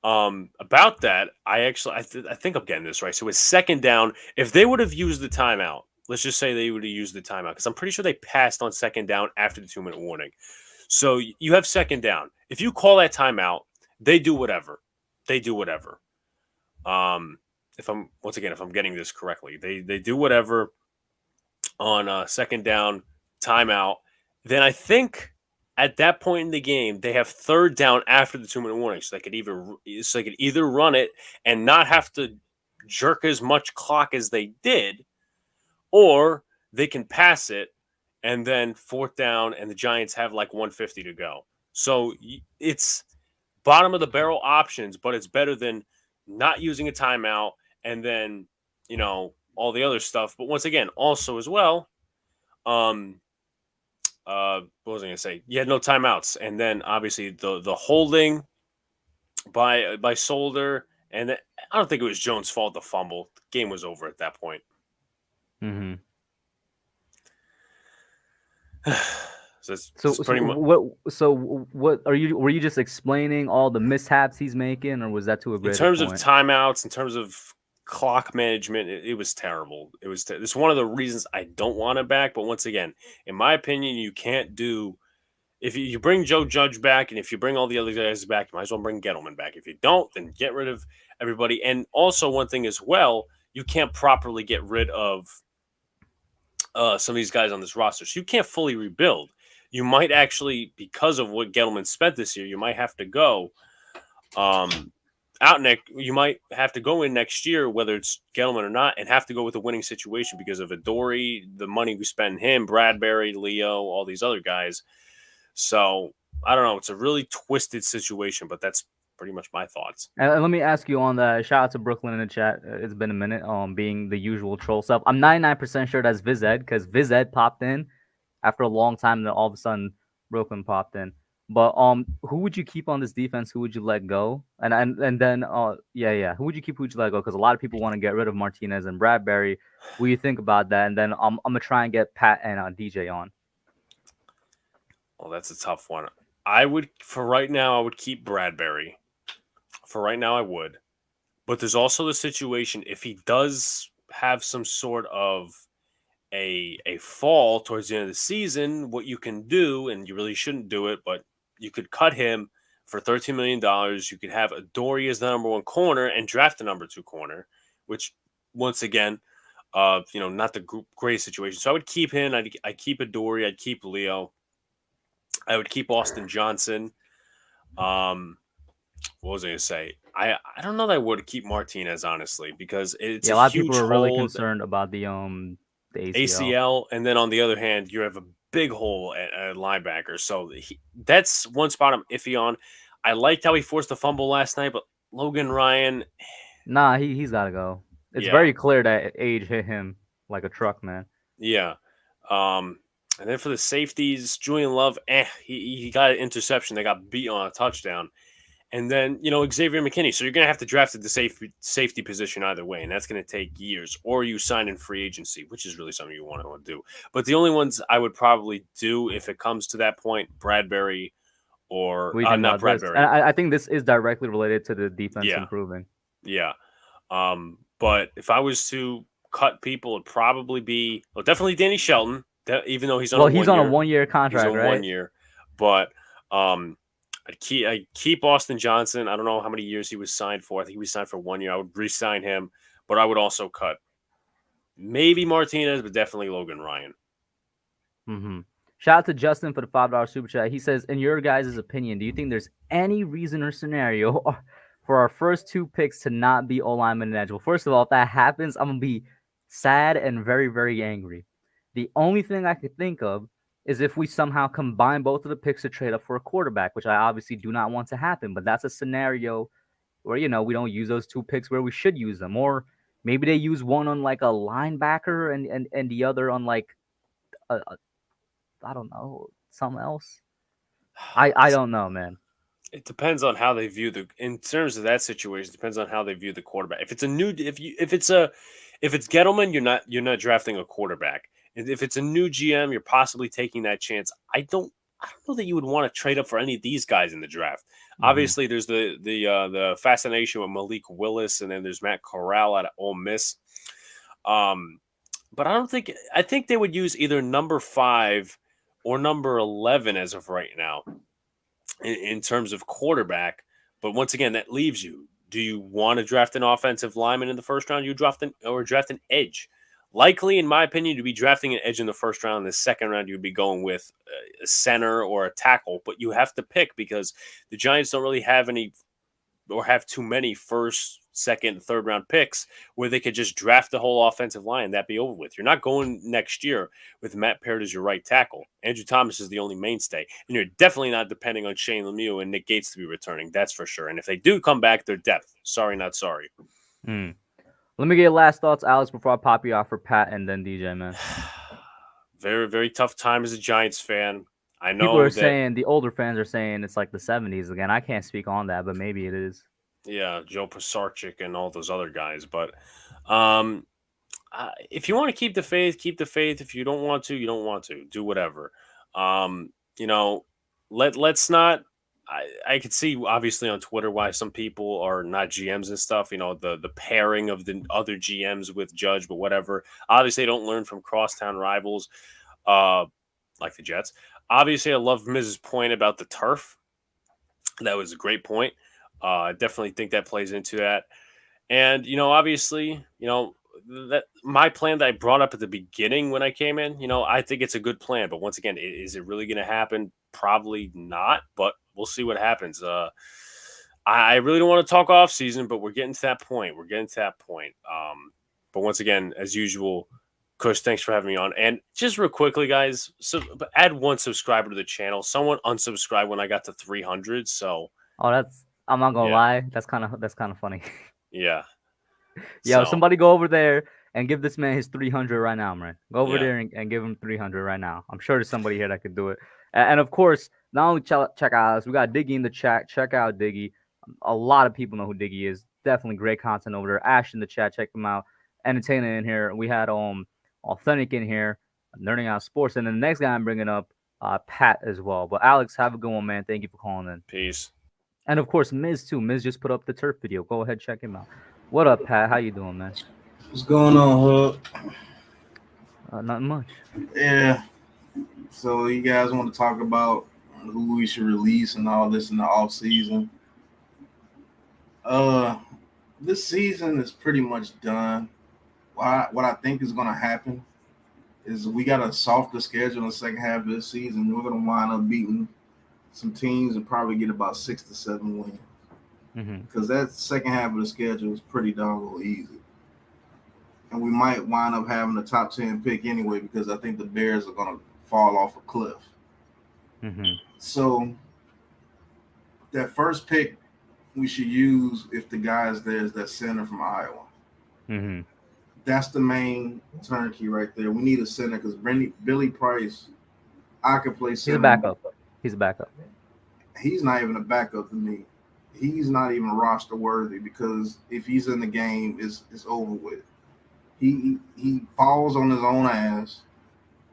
About that, I think I'm getting this right. So it's second down. If they would have used the timeout, let's just say they would have used the timeout, because I'm pretty sure they passed on second down after the 2-minute warning. So you have second down. If you call that timeout, they do whatever. If I'm getting this correctly, they do whatever on second down, timeout. Then I think at that point in the game, they have third down after the 2-minute warning, so they could either run it and not have to jerk as much clock as they did, or they can pass it and then fourth down, and the Giants have like 150 to go. So it's bottom of the barrel options, but it's better than not using a timeout and then all the other stuff. But once again, also as well, what was I going to say? You had no timeouts, and then obviously the holding by Solder, and I don't think it was Jones' fault. The fumble, the game was over at that point. Mm-hmm. So pretty much. What are you? Were you just explaining all the mishaps he's making, or was that to a greater In terms point? of timeouts, in terms of clock management, it was terrible. It's one of the reasons I don't want it back. But once again, in my opinion, you can't do. If you bring Joe Judge back, and if you bring all the other guys back, you might as well bring Gettleman back. If you don't, then get rid of everybody. And also one thing as well, you can't properly get rid of some of these guys on this roster. So you can't fully rebuild. You might actually, because of what Gettleman spent this year, you might have to go you might have to go in next year, whether it's Gettleman or not, and have to go with a winning situation because of Adoree, the money we spend him, Bradbury, Leo, all these other guys. So I don't know. It's a really twisted situation, but that's pretty much my thoughts. And let me ask you on that. Shout out to Brooklyn in the chat. It's been a minute. Being the usual troll stuff. I'm 99% sure that's Vized, because Vized popped in after a long time, and then all of a sudden Brooklyn popped in. But who would you keep on this defense? Who would you let go? And then who would you keep? Who would you let go? Because a lot of people want to get rid of Martinez and Bradbury. What do you think about that? And then I'm gonna try and get Pat and DJ on. Well, that's a tough one. For right now, I would keep Bradbury. For right now, I would. But there's also the situation, if he does have some sort of a fall towards the end of the season, what you can do, and you really shouldn't do it, but you could cut him for $13 million. You could have Adoree as the number one corner and draft the number two corner, which, once again, not the greatest situation. So I would keep him. I'd keep Adoree. I'd keep Leo. I would keep Austin Johnson. What was I going to say? I don't know that I would keep Martinez, honestly, because it's a lot of huge people are really hole. concerned about the ACL. And then on the other hand, you have a big hole at linebacker. So that's one spot I'm iffy on. I liked how he forced the fumble last night, but Logan Ryan. Nah, he's got to go. It's very clear that age hit him like a truck, man. Yeah. And then for the safeties, Julian Love, he got an interception. They got beat on a touchdown. And then, Xavier McKinney. So you're going to have to draft at the safety position either way, and that's going to take years. Or you sign in free agency, which is really something you want to do. But the only ones I would probably do if it comes to that point, Bradbury or not Bradbury. I think this is directly related to the defense improving. Yeah. But if I was to cut people, it'd probably be definitely Danny Shelton. even though he's on Well, a he's 1 on a year. 1 year He's contract, on right? 1 year, but I keep Austin Johnson. I don't know how many years he was signed for. I think he was signed for 1 year. I would re-sign him, but I would also cut maybe Martinez, but definitely Logan Ryan. Mm-hmm. Shout out to Justin for the $5 super chat. He says, in your guys' opinion, do you think there's any reason or scenario for our first 2 picks to not be O-lineman and edge? Well, first of all, if that happens, I'm going to be sad and very, very angry. The only thing I could think of is if we somehow combine both of the picks to trade up for a quarterback, which I obviously do not want to happen. But that's a scenario where, we don't use those 2 picks where we should use them. Or maybe they use one on like a linebacker and the other on like I don't know, something else. I don't know, man. It depends on how they view in terms of that situation. It depends on how they view the quarterback. If it's if it's Gettleman, you're not drafting a quarterback. And if it's a new GM, you're possibly taking that chance. I don't know that you would want to trade up for any of these guys in the draft. Obviously, there's the fascination with Malik Willis, and then there's Matt Corral out of Ole Miss. But I think they would use either number 5 or number 11 as of right now in terms of quarterback. But once again, that leaves you. Do you want to draft an offensive lineman in the first round? You draft an edge. Likely, in my opinion, to be drafting an edge in the first round. In the second round, you'd be going with a center or a tackle. But you have to pick because the Giants don't really have any or have too many first, second, third round picks where they could just draft the whole offensive line and that be over with. You're not going next year with Matt Parrott as your right tackle. Andrew Thomas is the only mainstay. And you're definitely not depending on Shane Lemieux and Nick Gates to be returning. That's for sure. And if they do come back, they're depth. Sorry, not sorry. Let me get your last thoughts, Alex, before I pop you off for Pat and then DJ, man. Very, very tough time as a Giants fan. I know people are saying, the older fans are saying it's like the 70s again. I can't speak on that, but maybe it is. Yeah, Joe Pisarcik and all those other guys. But if you want to keep the faith, keep the faith. If you don't want to, you don't want to. Do whatever. Let's not. I could see obviously on Twitter why some people are not GMs and stuff. The pairing of the other GMs with Judge, but whatever. Obviously, they don't learn from crosstown rivals like the Jets. Obviously, I love Mrs. point about the turf. That was a great point. I definitely think that plays into that. And, obviously, that my plan that I brought up at the beginning when I came in, I think it's a good plan. But once again, is it really going to happen? Probably not, but we'll see what happens. I really don't want to talk off season, but we're getting to that point. But once again, as usual, Kush, thanks for having me on. And just real quickly, guys, add 1 subscriber to the channel. Someone unsubscribed when I got to 300. So, I'm not gonna lie, that's kind of funny. Yeah. Yeah, somebody go over there and give this man his 300 right now, man. Go over Yeah. there and give him 300 right now. I'm sure there's somebody here that could do it. And of course, not only check out us, we got Diggy in the chat. Check out Diggy. A lot of people know who Diggy is. Definitely great content over there. Ash in the chat, check him out. Entertaining in here. We had Authentic in here, Learning Out Sports. And then the next guy I'm bringing up, Pat as well. But Alex, have a good one, man. Thank you for calling in. Peace. And of course, Miz too. Miz just put up the turf video. Go ahead, check him out. What up, Pat? How you doing, man? What's going on, Hook? Nothing much. Yeah. So you guys want to talk about who we should release and all this in the off season? This season is pretty much done. What I think is going to happen is we got a softer schedule in the second half of this season. We're going to wind up beating some teams and probably get about 6 to 7 wins. Because that second half of the schedule is pretty doggone easy. And we might wind up having a top 10 pick anyway because I think the Bears are going to fall off a cliff. So that first pick we should use if the guy is there is that center from Iowa. That's the main turnkey right there. We need a center because Billy Price, I could play center. He's a backup. He's not even a backup to me. He's not even roster worthy because if he's in the game, it's over with. He falls on his own ass.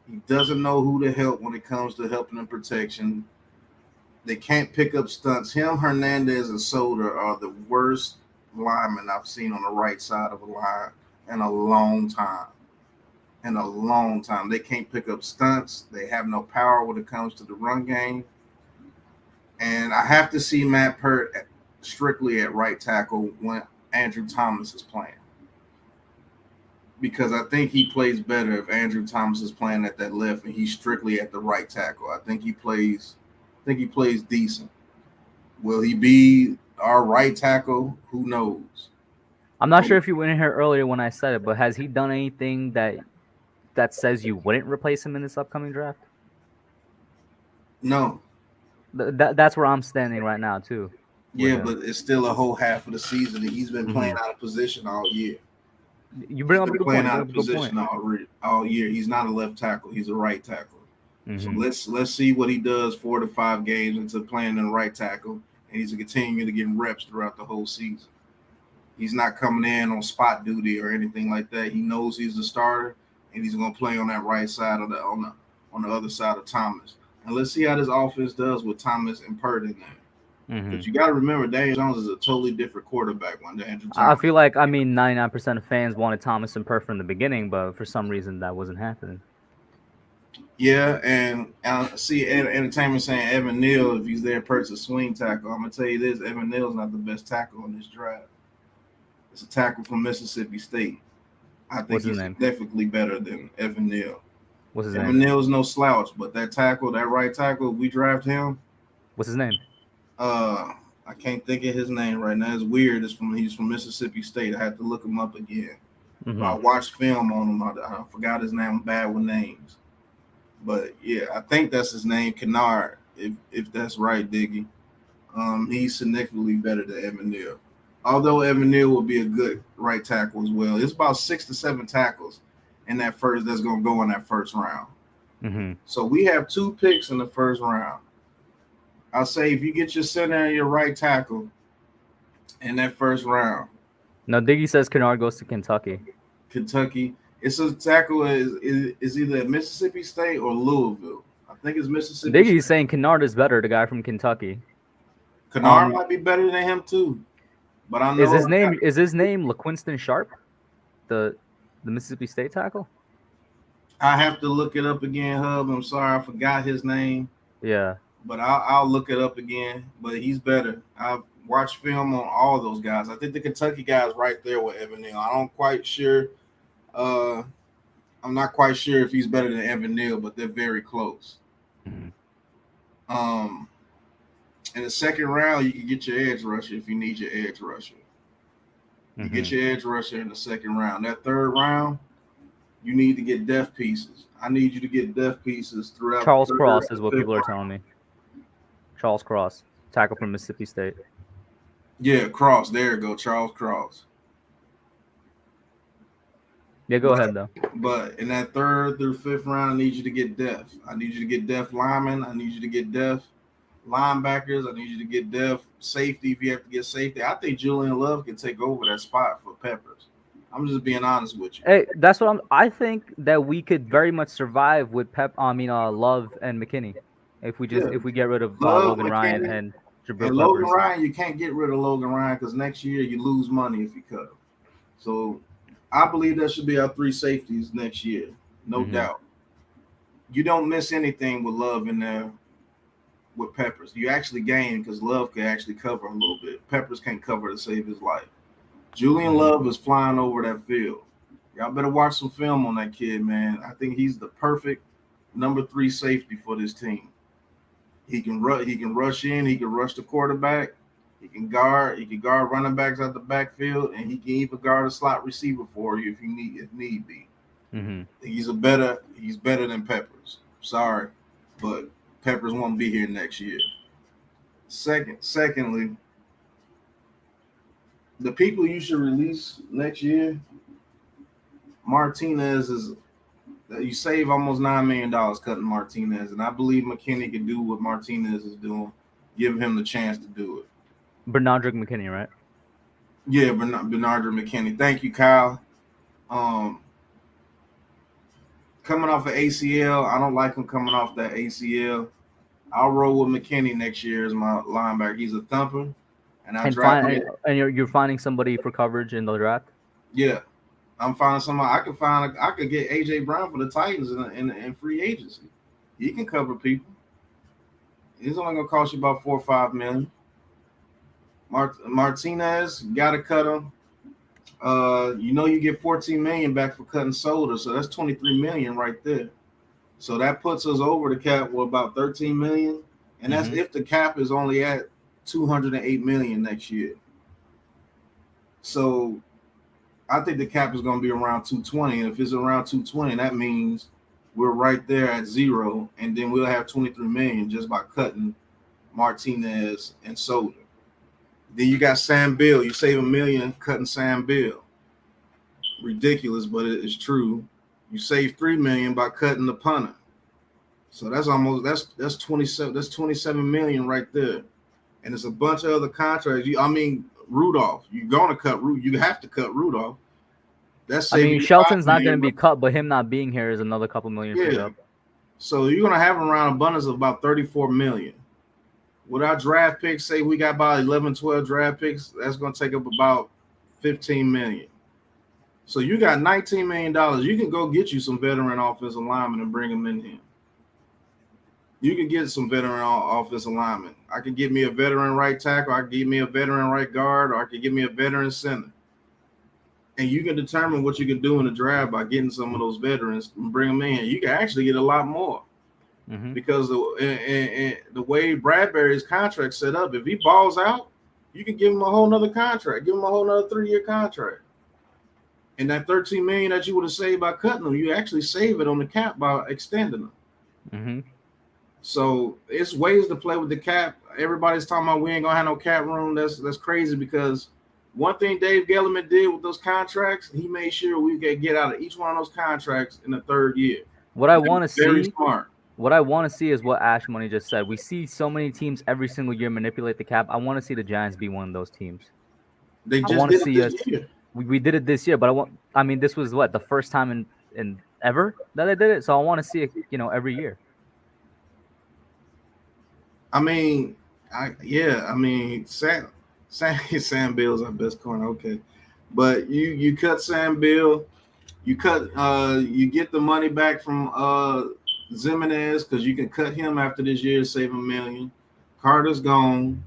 He doesn't know who to help when it comes to helping in protection. They can't pick up stunts. Him, Hernandez, and Soda are the worst linemen I've seen on the right side of a line in a long time. in a long time. They can't pick up stunts. They have no power when it comes to the run game. And I have to see Matt Pert strictly at right tackle when Andrew Thomas is playing. Because I think he plays better if Andrew Thomas is playing at that left and he's strictly at the right tackle. I think he plays decent. Will he be our right tackle? Who knows? I'm not sure if you went in here earlier when I said it, but has he done anything that says you wouldn't replace him in this upcoming draft? No. That's where I'm standing right now too. Yeah, but it's still a whole half of the season and he's been playing out of position all year. You bring up a He's been good playing point. out of position all year. He's not a left tackle. He's a right tackle. So let's see what he does 4 to 5 games into playing in the right tackle, and he's continuing to get reps throughout the whole season. He's not coming in on spot duty or anything like that. He knows he's a starter, and he's going to play on that right side of on the other side of Thomas. And let's see how this offense does with Thomas and Pert in there. But you got to remember, Daniel Jones is a totally different quarterback when Andrew Thomas. I feel like 99% of fans wanted Thomas and Pert from the beginning, but for some reason that wasn't happening. Yeah, and see entertainment saying Evan Neal, if he's there, Pert's a swing tackle. I'm gonna tell you this: Evan Neal's not the best tackle in this draft. It's a tackle from Mississippi State. I think he's significantly better than Evan Neal. What's his name? Evan Neal is no slouch, but that right tackle, if we draft him. What's his name? I can't think of his name right now. It's weird. He's from Mississippi State. I had to look him up again. I watched film on him. I forgot his name. I'm bad with names. But yeah, I think that's his name, Kennard, if that's right, Diggy. He's significantly better than Evan Neal. Although Evan Neal will be a good right tackle as well. It's about 6 to 7 tackles in that first that's going to go in that first round. So we have 2 picks in the first round. I'll say if you get your center and your right tackle in that first round. No, Diggy says Kennard goes to Kentucky. It's a tackle is either at Mississippi State or Louisville. I think it's Mississippi. Diggy's saying Kennard is better, the guy from Kentucky. Kennard might be better than him too. But I know is his name LaQuinston Sharp? The Mississippi State tackle? I have to look it up again, Hub. I'm sorry, I forgot his name. Yeah. But I'll look it up again. But he's better. I've watched film on all those guys. I think the Kentucky guy is right there with Evan Neal. I'm not quite sure if he's better than Evan Neal, but they're very close. In the second round, you can get your edge rusher if you need your edge rusher. You get your edge rusher in the second round. That third round, you need to get depth pieces. I need you to get depth pieces throughout. Charles Cross is what people are telling me. Charles Cross, tackle from Mississippi State. Yeah, Cross. There you go, Charles Cross. Yeah, go ahead, though. But in that third through fifth round, I need you to get depth. I need you to get depth linemen. I need you to get depth linebackers. I need you to get depth safety if you have to get safety. I think Julian Love can take over that spot for Peppers. I'm just being honest with you. Hey, that's what I think that we could very much survive with Love and McKinney if we get rid of Logan Ryan and Jabril. And Logan Ryan, you can't get rid of Logan Ryan because next year you lose money if you cut him. So I believe that should be our 3 safeties next year, no doubt. You don't miss anything with Love in there with Peppers. You actually gain because Love can actually cover a little bit. Peppers can't cover to save his life. Julian Love is flying over that field. Y'all better watch some film on that kid, man. I think he's the perfect number 3 safety for this team. He can rush in, he can rush the quarterback, he can guard running backs out the backfield, and he can even guard a slot receiver for you if need be. He's better than Peppers. Sorry, but Peppers won't be here next year. Secondly, the people you should release next year, Martinez is. You save almost $9 million cutting Martinez, and I believe McKinney can do what Martinez is doing. Give him the chance to do it. Bernardrick McKinney, right? Yeah, Bernardrick McKinney. Thank you, Kyle. Coming off of ACL, I don't like him coming off that ACL. I'll roll with McKinney next year as my linebacker. He's a thumper, and you're finding somebody for coverage in the draft. Yeah. I'm finding somebody. I could get AJ Brown for the Titans in free agency. He can cover people. He's only gonna cost you about 4 or 5 million. Martinez, gotta cut him. You get 14 million back for cutting Solder, so that's 23 million right there. So that puts us over the cap with about 13 million, and that's if the cap is only at 208 million next year. So I think the cap is going to be around 220. And if it's around 220, that means we're right there at zero, and then we'll have 23 million just by cutting Martinez and Solder. Then you got Sam Bill. You save $1 million cutting Sam Bill. Ridiculous, but it's true. You save $3 million by cutting the punter. So that's 27. That's 27 million right there, and it's a bunch of other contracts. Rudolph. You're gonna cut Rudolph. You have to cut Rudolph. Shelton's not going to be cut, but him not being here is another couple million freed up. So you're gonna have around abundance of about 34 million. With our draft picks, say we got about 11, 12 draft picks, that's gonna take up about 15 million. So you got $19 million. You can go get you some veteran offensive linemen and bring them in here. You can get some veteran offensive linemen. I can get me a veteran right tackle. I can get me a veteran right guard, or I can get me a veteran center. And you can determine what you can do in the draft by getting some of those veterans and bring them in. You can actually get a lot more because the way Bradbury's contract set up, if he balls out, you can give him a whole nother contract. Give him a whole nother 3-year contract. And that 13 million that you would have saved by cutting them, you actually save it on the cap by extending them. So it's ways to play with the cap. Everybody's talking about we ain't gonna have no cap room. That's crazy, because one thing Dave Gettleman did with those contracts, he made sure we could get out of each one of those contracts in the 3rd year. What I want to see, very smart. What I want to see is what Ash Money just said. We see so many teams every single year manipulate the cap. I want to see the Giants be one of those teams. They just did it this year. We did it this year, but this was the first time in ever that they did it. So I want to see it, every year. Sam Bill's our best corner, okay. But you cut Sam Bill, you get the money back from Zimenez, because you can cut him after this year, save $1 million. Carter's gone.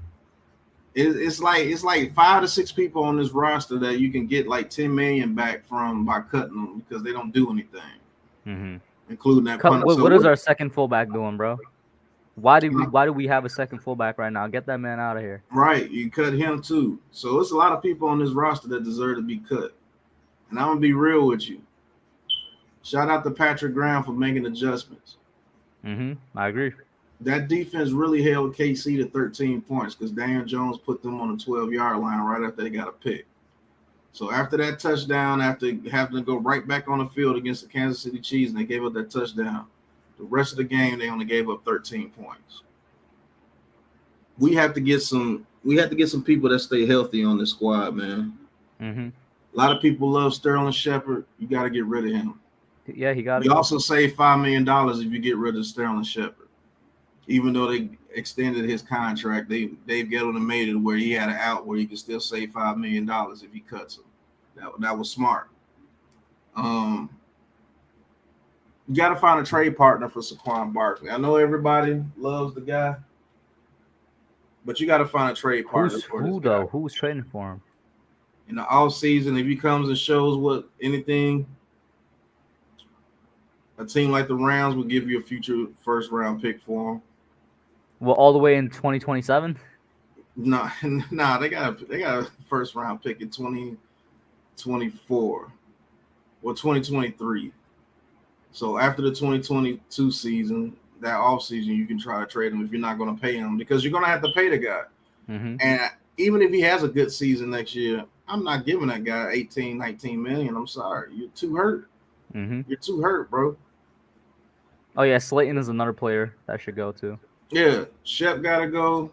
It's like 5 to 6 people on this roster that you can get like 10 million back from by cutting them, because they don't do anything, including that punter. What is our second fullback doing, bro? Why do we have a second fullback right now? Get that man out of here. Right, you cut him too. So it's a lot of people on this roster that deserve to be cut. And I'm gonna be real with you. Shout out to Patrick Graham for making adjustments. I agree. That defense really held KC to 13 points because Daniel Jones put them on the 12-yard line right after they got a pick. So after that touchdown, after having to go right back on the field against the Kansas City Chiefs, and they gave up that touchdown, the rest of the game they only gave up 13 points. We have to get some people that stay healthy on this squad, man. A lot of people love Sterling Shepard. You got to get rid of him. Yeah, he got it. You also save $5 million if you get rid of Sterling Shepard. Even though they extended his contract, Dave Gettleman made it where he had an out where he could still save $5 million if he cuts him. That was smart. You got to find a trade partner for Saquon Barkley. I know everybody loves the guy, but you got to find a trade partner for this guy. Who's trading for him? In the offseason, if he comes and shows anything, a team like the Rams will give you a future first-round pick for him. Well, all the way in 2027? No, they got a first-round pick in 2024 or 2023. So after the 2022 season, that offseason, you can try to trade him if you're not going to pay him, because you're going to have to pay the guy. And even if he has a good season next year, I'm not giving that guy 18, 19 million. I'm sorry. You're too hurt. You're too hurt, bro. Oh, yeah, Slayton is another player that should go too. Yeah, Shep got to go.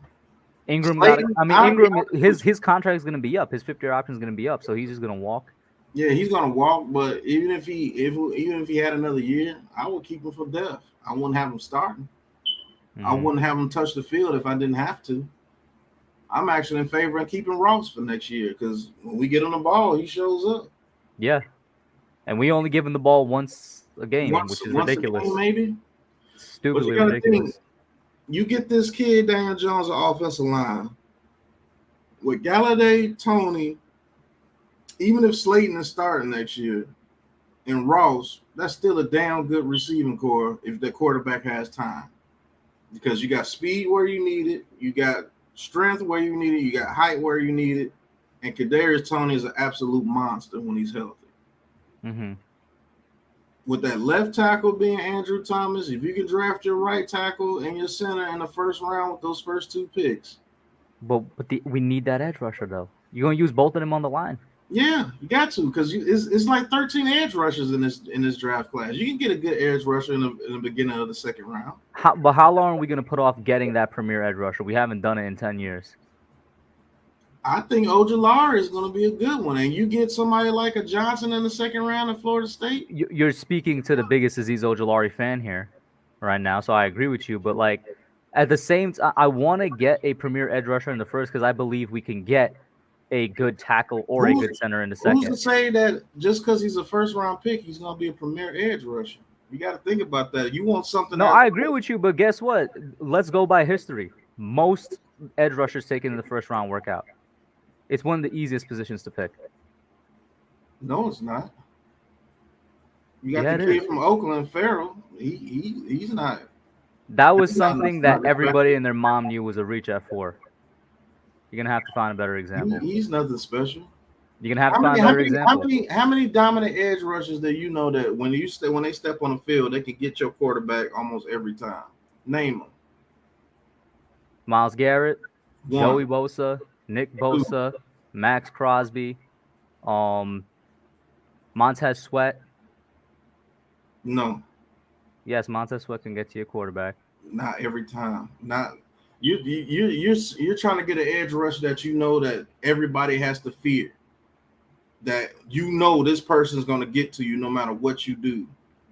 Ingram Ingram, his contract is going to be up. His 5th-year option is going to be up, so he's just going to walk. Yeah, he's going to walk, but even if he had another year, I would keep him for depth. I wouldn't have him starting. I wouldn't have him touch the field if I didn't have to. I'm actually in favor of keeping Ross for next year, because when we get on the ball, he shows up. Yeah. And we only give him the ball once a game, which is once ridiculous. a game, maybe. But Stupidly you gotta ridiculous. think, you get this kid Daniel Jones on offensive line with Galladay, Tony. Even if Slayton is starting next year, and Ross, that's still a damn good receiving core if the quarterback has time. Because you got speed where you need it, you got strength where you need it, you got height where you need it, and Kadarius Toney is an absolute monster when he's healthy. Mm-hmm. With that left tackle being Andrew Thomas, if you can draft your right tackle and your center in the first round with those first 2 picks. But we need that edge rusher, though. You're going to use both of them on the line. Yeah, you got to, because it's like 13 edge rushers in this draft class. You can get a good edge rusher in the beginning of the second round. But how long are we going to put off getting that premier edge rusher? We haven't done it in 10 years. I think Ojulari is going to be a good one, and you get somebody like a Johnson in the second round at Florida State. You're speaking to the biggest Azeez Ojulari fan here right now, so I agree with you. But like at the same time, I want to get a premier edge rusher in the first because I believe we can get a good tackle or a good center in the second. Who's to say that just because he's a first round pick, he's going to be a premier edge rusher? You got to think about that. You want something. No, I agree with you, but guess what? Let's go by history. Most edge rushers taken in the first round work out. It's one of the easiest positions to pick. No, it's not. You got the kid from Oakland, Farrell. He's not. That was something that everybody and their mom knew was a reach at 4. You're gonna have to find a better example. He's nothing special. You're gonna have to find a better example. How many dominant edge rushers that you know that when they step on the field, they can get your quarterback almost every time? Name them. Myles Garrett, Joey Bosa, Nick Bosa, Max Crosby, Montez Sweat. No. Yes, Montez Sweat can get to your quarterback. Not every time. Not you're trying to get an edge rush that you know that everybody has to fear. That you know this person's going to get to you no matter what you do.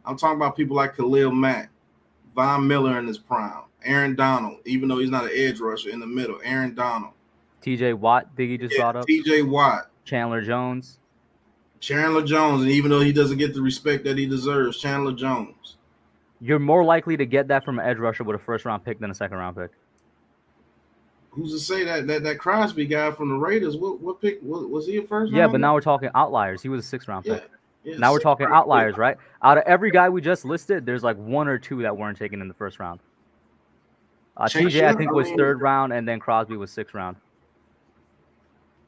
I'm talking about people like Khalil Mack, Von Miller in his prime, Aaron Donald, even though he's not an edge rusher in the middle. Aaron Donald. TJ Watt, Diggy just brought up. TJ Watt. Chandler Jones, and even though he doesn't get the respect that he deserves, Chandler Jones. You're more likely to get that from an edge rusher with a first-round pick than a second-round pick. Who's to say that Crosby guy from the Raiders? What pick was he a first? Yeah, but now we're talking outliers. He was a 6th-round pick. Yeah, now we're talking outliers, right? Out of every guy we just listed, there's like 1 or 2 that weren't taken in the first round. TJ, I think, was 3rd round, and then Crosby was 6th round.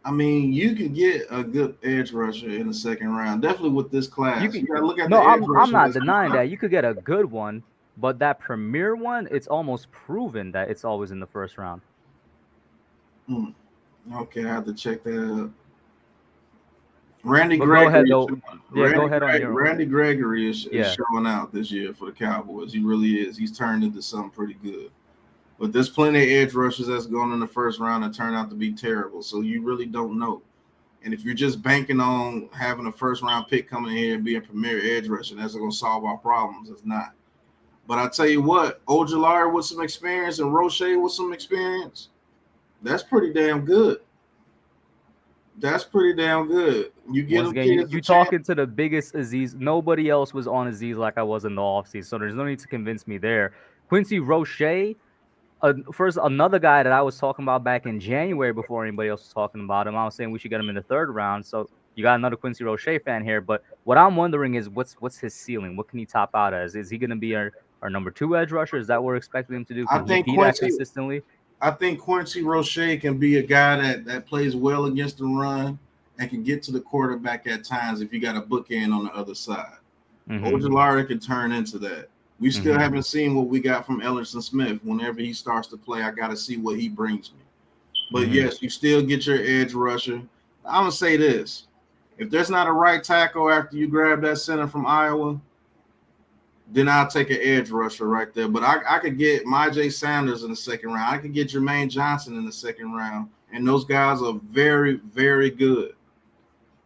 I mean, you can get a good edge rusher in the second round, definitely with this class. You gotta look at I'm not denying that. You could get a good one, but that premier one, it's almost proven that it's always in the first round. Okay, I have to check that out. Randy Gregory. Go ahead. Randy Gregory is showing out this year for the Cowboys. He really is. He's turned into something pretty good. But there's plenty of edge rushers that's going in the first round and turn out to be terrible. So you really don't know. And if you're just banking on having a first round pick coming in here and being a premier edge rusher, that's going to solve our problems. It's not. But I tell you what, Ojulari with some experience and Roche with some experience, that's pretty damn good. You get them kids. You talking to the biggest Azeez. Nobody else was on Azeez like I was in the offseason, so there's no need to convince me there. Quincy Roche, first another guy that I was talking about back in January before anybody else was talking about him. I was saying we should get him in the 3rd round. So you got another Quincy Roche fan here. But what I'm wondering is what's his ceiling? What can he top out as? Is he going to be our number 2 edge rusher? Is that what we're expecting him to do? Can he be that consistently? I think Quincy Roche can be a guy that plays well against the run and can get to the quarterback at times if you got a bookend on the other side. Ojulari can turn into that. We still haven't seen what we got from Ellerson Smith. Whenever he starts to play, I got to see what he brings me. But yes, you still get your edge rusher. I'm going to say this. If there's not a right tackle after you grab that center from Iowa, then I'll take an edge rusher right there. But I could get Myjai Sanders in the second round. I could get Jermaine Johnson in the second round. And those guys are very, very good.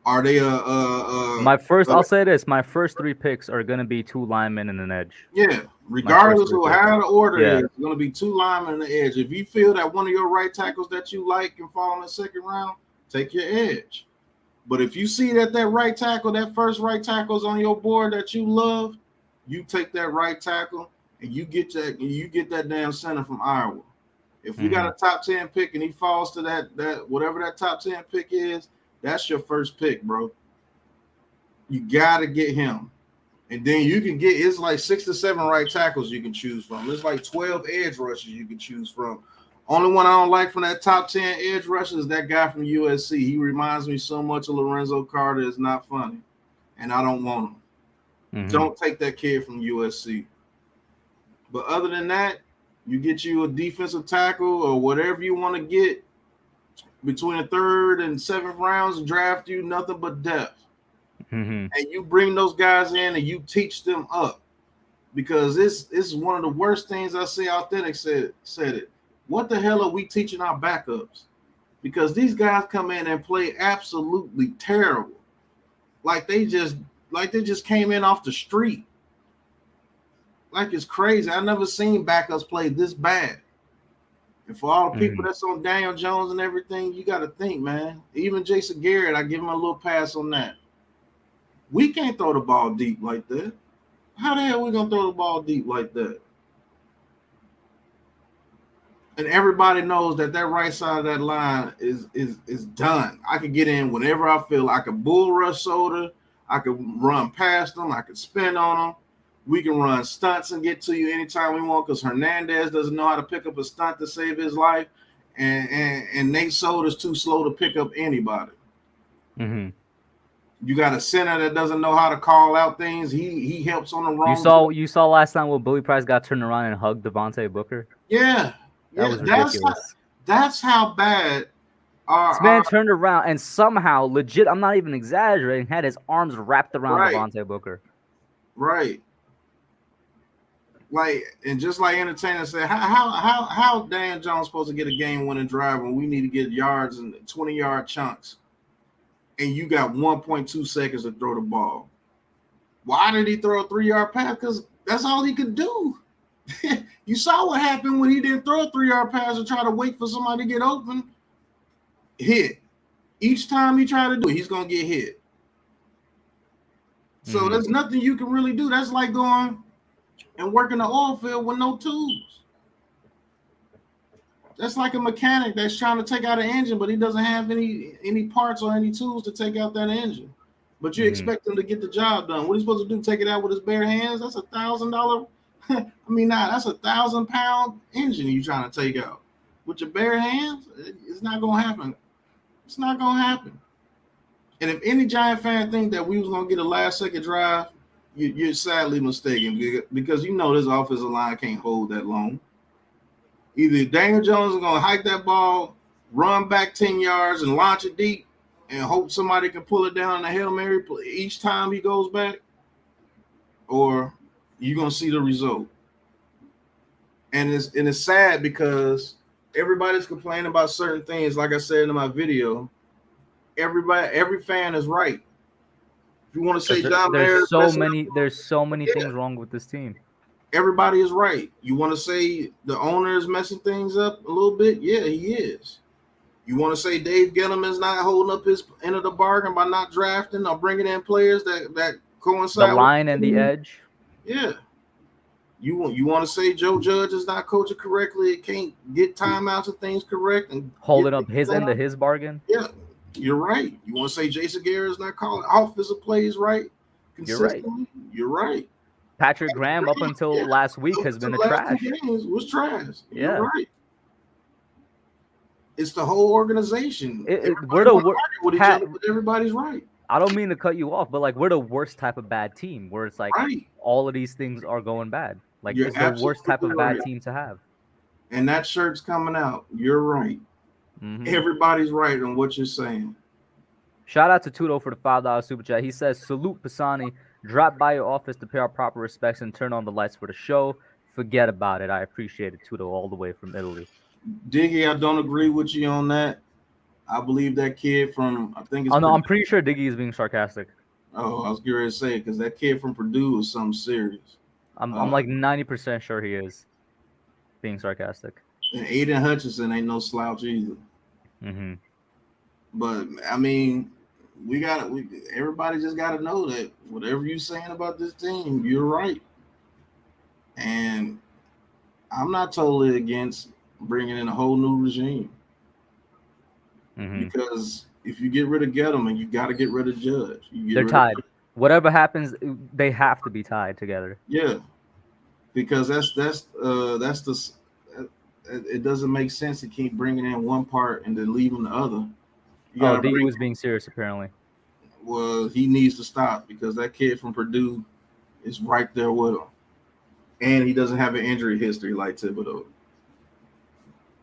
Are they I'll say this. My first 3 picks are going to be 2 linemen and an edge. Yeah. Regardless of how the order is, it's going to be 2 linemen and an edge. If you feel that one of your right tackles that you like can fall in the second round, take your edge. But if you see that right tackle, that first right tackle is on your board that you love, you take that right tackle and you get that damn center from Iowa. If we got a top 10 pick and he falls to that whatever that top 10 pick is, that's your first pick, bro. You gotta get him. And then you can get, it's like 6 to 7 right tackles you can choose from. There's like 12 edge rushes you can choose from. Only one I don't like from that top 10 edge rushers is that guy from USC. He reminds me so much of Lorenzo Carter. It's not funny. And I don't want him. Don't take that kid from USC. But other than that, you get you a defensive tackle or whatever you want to get between the 3rd and 7th rounds and draft you nothing but depth. And you bring those guys in and you teach them up. Because this is one of the worst things I see. Authentic said it. What the hell are we teaching our backups? Because these guys come in and play absolutely terrible. Like they just came in off the street. Like it's crazy. I've never seen backups play this bad. And for all the people that's on Daniel Jones and everything, you got to think, man. Even Jason Garrett, I give him a little pass on that. We can't throw the ball deep like that. How the hell are we going to throw the ball deep like that? And everybody knows that right side of that line is done. I can get in whenever I feel. I can bull rush Soda. I can run past them. I can spin on them. We can run stunts and get to you anytime we want because Hernandez doesn't know how to pick up a stunt to save his life. And Nate Soda's too slow to pick up anybody. You got a center that doesn't know how to call out things. He helps on the wrong. You saw last time when Billy Price got turned around and hugged Devontae Booker? Yeah. That was ridiculous. That's how bad this man turned around and somehow, legit, I'm not even exaggerating, had his arms wrapped around Devontae Booker. Right. Like, and just like Entertainer said, how Dan Jones supposed to get a game-winning drive when we need to get yards and 20-yard chunks, and you got 1.2 seconds to throw the ball? Why did he throw a 3-yard pass? Because that's all he could do. You saw what happened when he didn't throw a 3-yard pass and try to wait for somebody to get open. Hit. Each time he tried to do it, he's going to get hit. So there's nothing you can really do. That's like going and working the oil field with no tools. That's like a mechanic that's trying to take out an engine, but he doesn't have any parts or any tools to take out that engine. But you expect him to get the job done. What are you supposed to do? Take it out with his bare hands? That's $1,000. That's 1,000-pound engine you trying to take out with your bare hands. It's not gonna happen. It's not gonna happen. And if any Giant fan think that we was gonna get a last-second drive, you're sadly mistaken because you know this offensive line can't hold that long. Either Daniel Jones is gonna hike that ball, run back 10 yards, and launch it deep, and hope somebody can pull it down in a Hail Mary each time he goes back, or you're gonna see the result. And it's sad because everybody's complaining about certain things. Like I said in my video, every fan is right. If you want to say John Mayer, there's so many things wrong with this team. Everybody is right. You want to say the owner is messing things up a little bit? Yeah, he is. You want to say Dave Gettleman's not holding up his end of the bargain by not drafting or bringing in players that coincide the line and the edge? Yeah. You want to say Joe Judge is not coaching correctly, can't get timeouts and things correct, and holding up his end of his bargain? Yeah, you're right. You want to say Jason Garrett is not calling offensive plays right consistently? You're right. Patrick Graham up until last week has been a trash. Was trash. Yeah. You're right. It's the whole organization. Everybody's right. I don't mean to cut you off, but like we're the worst type of bad team where it's like all of these things are going bad. Like it's the worst type of bad team to have. And that shirt's coming out. You're right. Everybody's right on what you're saying. Shout out to Tudo for the $5 super chat. He says, salute Pisani. Drop by your office to pay our proper respects and turn on the lights for the show. Forget about it. I appreciate it, Tudo, all the way from Italy. Diggy, I don't agree with you on that. I believe that kid from, I think it's... Oh, no, I'm pretty sure Diggy is being sarcastic. Oh, I was getting ready to say it because that kid from Purdue is something serious. I'm like 90% sure he is being sarcastic. And Aiden Hutchinson ain't no slouch either. But, I mean, everybody just got to know that whatever you're saying about this team, you're right. And I'm not totally against bringing in a whole new regime because if you get rid of Gettleman, you got to get rid of Judge. You get They're rid tied. of Whatever happens, they have to be tied together. yeah, because that's it doesn't make sense to keep bringing in one part and then leaving the other. You Oh, got to D bring. was being serious apparently. Well, he needs to stop because that kid from Purdue is right there with him, and he doesn't have an injury history like Thibodeau.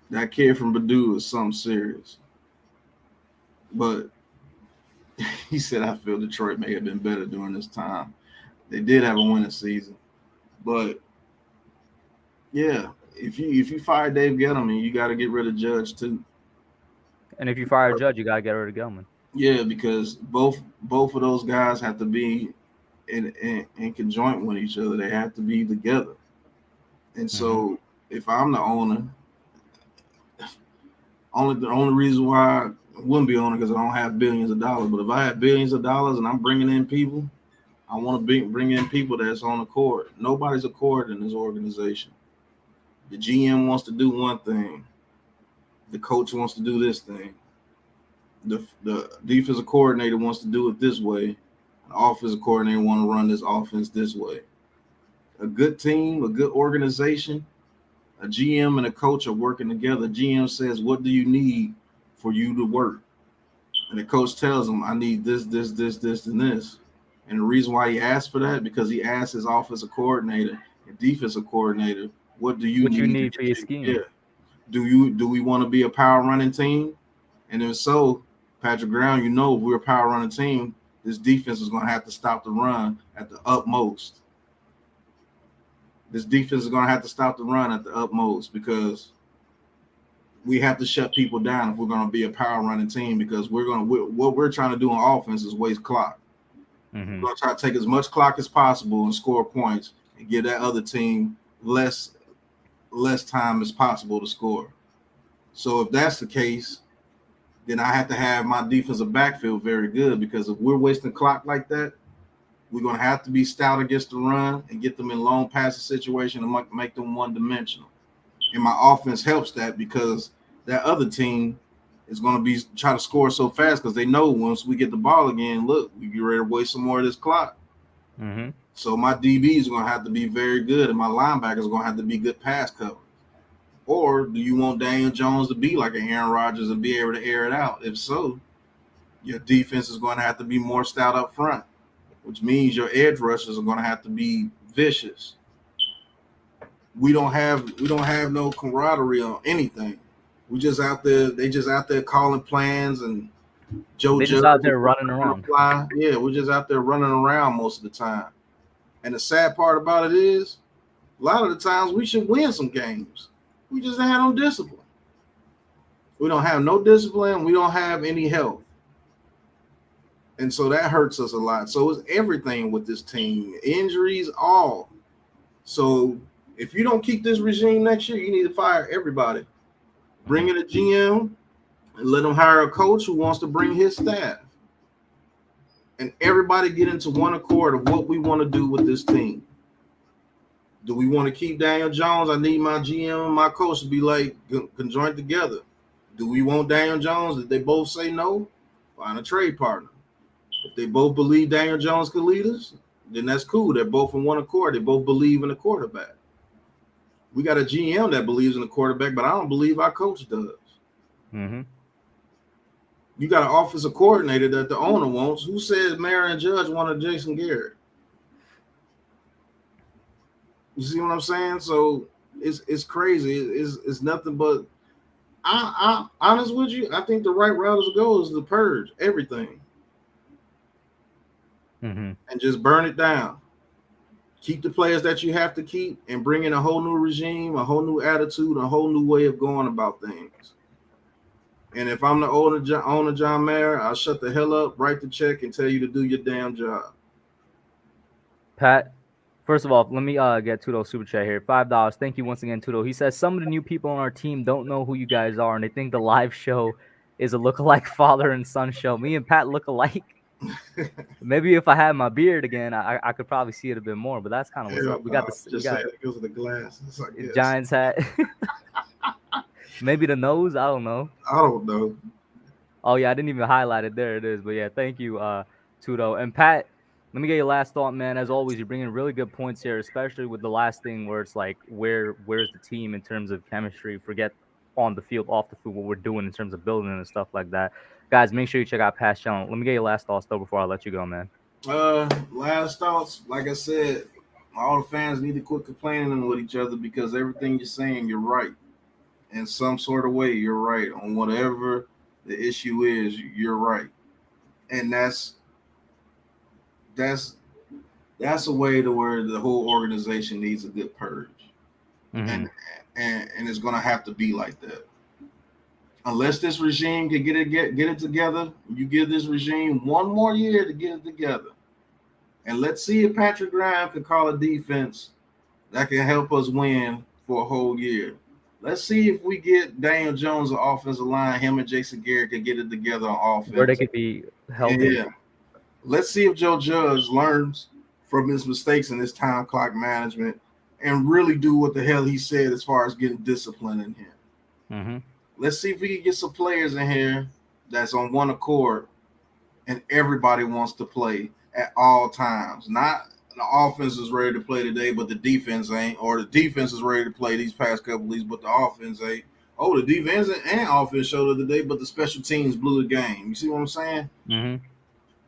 That kid from Purdue is something serious. But he said, I feel Detroit may have been better during this time. They did have a winning season. But yeah, if you fire Dave Gettleman, you got to get rid of Judge too. And if you fire a Judge, you gotta get rid of Gelman. Yeah, because both of those guys have to be in conjoint with each other. They have to be together. And so if I'm the owner, the only reason why I wouldn't be owner because I don't have billions of dollars. But if I have billions of dollars and I'm bringing in people, I want to bring in people that's on the court. Nobody's a court in this organization. The GM wants to do one thing. The coach wants to do this thing. The defensive coordinator wants to do it this way. The offensive coordinator want to run this offense this way. A good team, a good organization, a GM and a coach are working together. GM says, what do you need for you to work? And the coach tells him, I need this, this, this, this, and this. And the reason why he asked for that, because he asked his offensive coordinator and defensive coordinator, what do you What you need need for your scheme. Yeah. Do we want to be a power running team? And if so, Patrick Brown, if we're a power running team, this defense is going to have to stop the run at the utmost. This defense is going to have to stop the run at the utmost because we have to shut people down if we're going to be a power running team because what we're trying to do on offense is waste clock. We're going to try to take as much clock as possible and score points and give that other team less time as possible to score. So if that's the case, then I have to have my defensive backfield very good because if we're wasting clock like that, we're going to have to be stout against the run and get them in long passing situation and make them one-dimensional. And my offense helps that because that other team is going to be trying to score so fast because they know once we get the ball again, look, we get ready to waste some more of this clock. So my DBs are going to have to be very good and my linebackers are going to have to be good pass coverage. Or do you want Daniel Jones to be like an Aaron Rodgers and be able to air it out? If so, your defense is going to have to be more stout up front, which means your edge rushers are going to have to be vicious. We don't have no camaraderie on anything. We just out there. They just out there calling plans and Joe. They just out there running around. Yeah, we're just out there running around most of the time. And the sad part about it is, a lot of the times we should win some games. We just have no discipline. We don't have no discipline. We don't have any health. And so that hurts us a lot. So it's everything with this team. Injuries, all. So if you don't keep this regime next year, you need to fire everybody. Bring in a GM and let them hire a coach who wants to bring his staff. And everybody get into one accord of what we want to do with this team. Do we want to keep Daniel Jones? I need my GM and my coach to be like conjoined together. Do we want Daniel Jones? If they both say no, find a trade partner. If they both believe Daniel Jones could lead us, then that's cool. They're both in one accord. They both believe in the quarterback. We got a GM that believes in the quarterback, but I don't believe our coach does. You got an offensive coordinator that the owner wants. Who says Marion Judge wanted Jason Garrett? You see what I'm saying? So it's crazy. It's nothing but I'm honest with you. I think the right route to go is to purge everything and just burn it down. Keep the players that you have to keep and bring in a whole new regime, a whole new attitude, a whole new way of going about things. And if I'm the owner, John Mayer, I'll shut the hell up, write the check, and tell you to do your damn job. Pat, first of all, let me get Tudo's super chat here. $5. Thank you once again, Tudo. He says some of the new people on our team don't know who you guys are, and they think the live show is a lookalike father and son show. Me and Pat look alike. Maybe if I had my beard again, I could probably see it a bit more. But that's kind of what's up. We got this. We Just got saying it because of the glasses, I guess. Giants hat. Maybe the nose. I don't know. I don't know. Oh yeah, I didn't even highlight it. There it is. But yeah, thank you, Tudo and Pat. Let me get your last thought, man. As always, you're bringing really good points here, especially with the last thing where it's like, where's the team in terms of chemistry? Forget on the field, off the field, what we're doing in terms of building and stuff like that. Guys, make sure you check out Pat's channel. Let me get your last thoughts though before I let you go, man. Last thoughts. Like I said, all the fans need to quit complaining with each other because everything you're saying, you're right. In some sort of way, you're right on whatever the issue is. You're right, and that's a way to where the whole organization needs a good purge, Mm-hmm. and it's gonna have to be like that. Unless this regime can get it together, you give this regime one more year to get it together, and let's see if Patrick Graham can call a defense that can help us win for a whole year. Let's see if we get Daniel Jones on offensive line. Him and Jason Garrett can get it together on offense. Where they could be healthy. Yeah. Let's see if Joe Judge learns from his mistakes in his time clock management and really do what the hell he said as far as getting discipline in here. Mm-hmm. Let's see if we can get some players in here that's on one accord and everybody wants to play at all times. Not the offense is ready to play today, but the defense ain't, or the defense is ready to play these past couple weeks, but the offense ain't. Oh, the defense and offense showed up today, but the special teams blew the game. You see what I'm saying? Mm-hmm.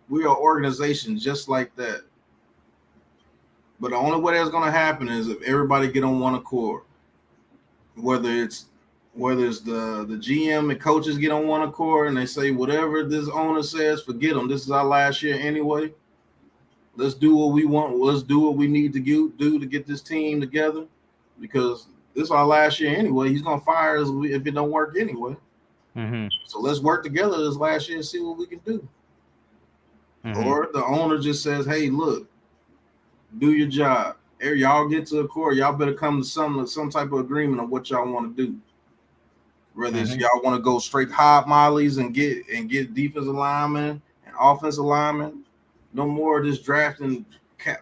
We are organizations just like that. But the only way that's going to happen is if everybody get on one accord. Whether it's the GM and coaches get on one accord and they say whatever this owner says, forget them. This is our last year anyway. Let's do what we want. Let's do what we need to do to get this team together because this is our last year anyway. He's going to fire us if it don't work anyway. Mm-hmm. So let's work together this last year and see what we can do. Mm-hmm. Or the owner just says, hey, look, do your job. Hey, y'all get to a court. Y'all better come to some type of agreement on what y'all want to do. Whether it's y'all want to go straight hot mollies and get defensive linemen and offensive linemen. No more of this drafting,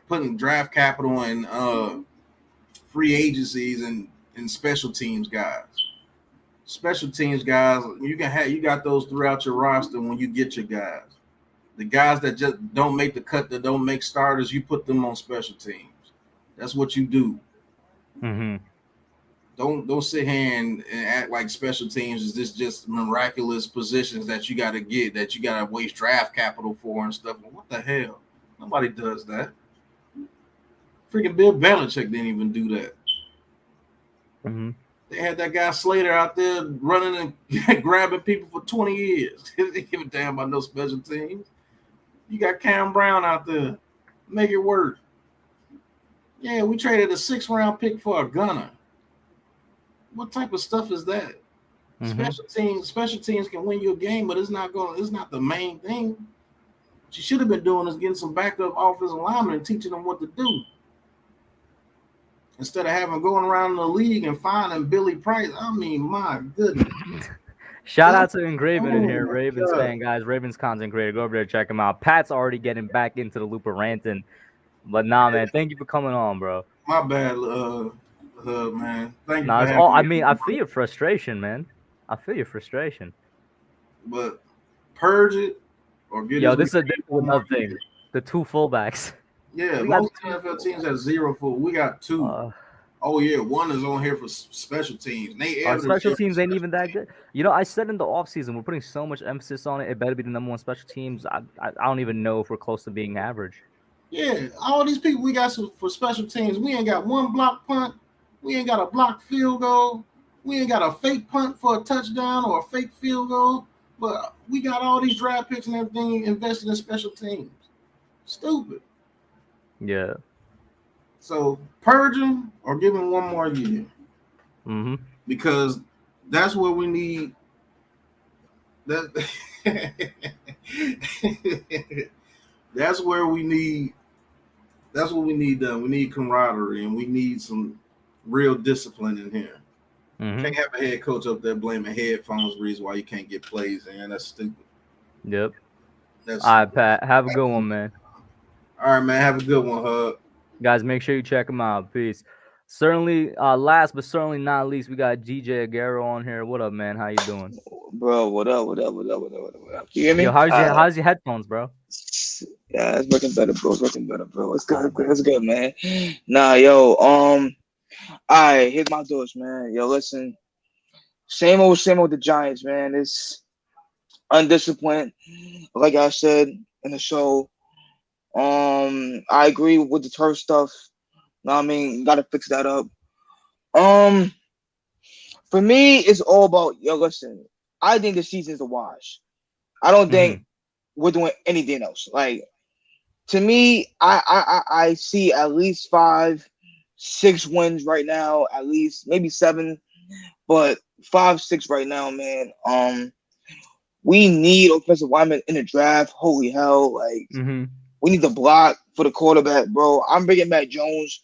putting draft capital in free agencies and special teams guys. Special teams guys, you got those throughout your roster when you get your guys. The guys that just don't make the cut, that don't make starters, you put them on special teams. That's what you do. Mm-hmm. Don't sit here and act like special teams is this just miraculous positions that you got to get, that you got to waste draft capital for and stuff. What the hell? Nobody does that. Freaking Bill Belichick didn't even do that. Mm-hmm. They had that guy Slater out there running and grabbing people for 20 years. They didn't give a damn about no special teams. You got Cam Brown out there. Make it work. Yeah, we traded a 6th-round pick for a gunner. What type of stuff is that? Mm-hmm. Special teams can win you a game, but it's not the main thing. What you should have been doing is getting some backup offensive linemen and teaching them what to do. Instead of going around the league and finding Billy Price. I mean, my goodness. Shout out to Engraven in here, Ravens fan, guys. Ravens content creator. Go over there, check him out. Pat's already getting back into the loop of ranting. But nah, man, thank you for coming on, bro. My bad, man. Thank you. Nah, it's all, I mean, I feel your frustration, man. I feel your frustration. But purge it or get this is another thing. The 2 fullbacks. Yeah, most NFL teams have 0 full. We got 2. Oh yeah, 1 is on here for special teams. Our special teams ain't even that good. You know, I said in the offseason, we're putting so much emphasis on it. It better be the number 1 special teams. I don't even know if we're close to being average. Yeah, all these people we got for special teams, we ain't got 1 block punt. We ain't got a block field goal. We ain't got a fake punt for a touchdown or a fake field goal. But we got all these draft picks and everything invested in special teams. Stupid. Yeah. So purge them or give them 1 more year. Mm-hmm. Because that's what we need. That that's where we need. That's what we need done. We need camaraderie and we need some real discipline in here. Mm-hmm. Can't have a head coach up there blaming headphones reason why you can't get plays in. That's stupid. Yep. That's All right, Pat. Have a good one, man. all right, man. Have a good one, Hug. Guys, make sure you check him out. Peace. Certainly, last but certainly not least, we got DJ Aguero on here. What up, man? How you doing? Bro, what up? What up? What up? What up? What up? What up? You hear Yo, me? how's your headphones, bro? Yeah, it's working better, bro. It's working better, bro. It's good. Ah, It's good. bet. It's good, man. Nah, yo. Alright, here's my thoughts, man. Yo, listen. Same old. The Giants, man. It's undisciplined. Like I said in the show. I agree with the turf stuff. Know what I mean, gotta fix that up. Um, for me, it's all about yo. Listen, I think the season's a wash. I don't think Mm-hmm. we're doing anything else. Like to me, I see at least 5, 6 wins right now, at least maybe 7, but 5, 6 right now, man. We need offensive linemen in the draft. Holy hell, like Mm-hmm. we need to block for the quarterback, bro. I'm bringing Matt Jones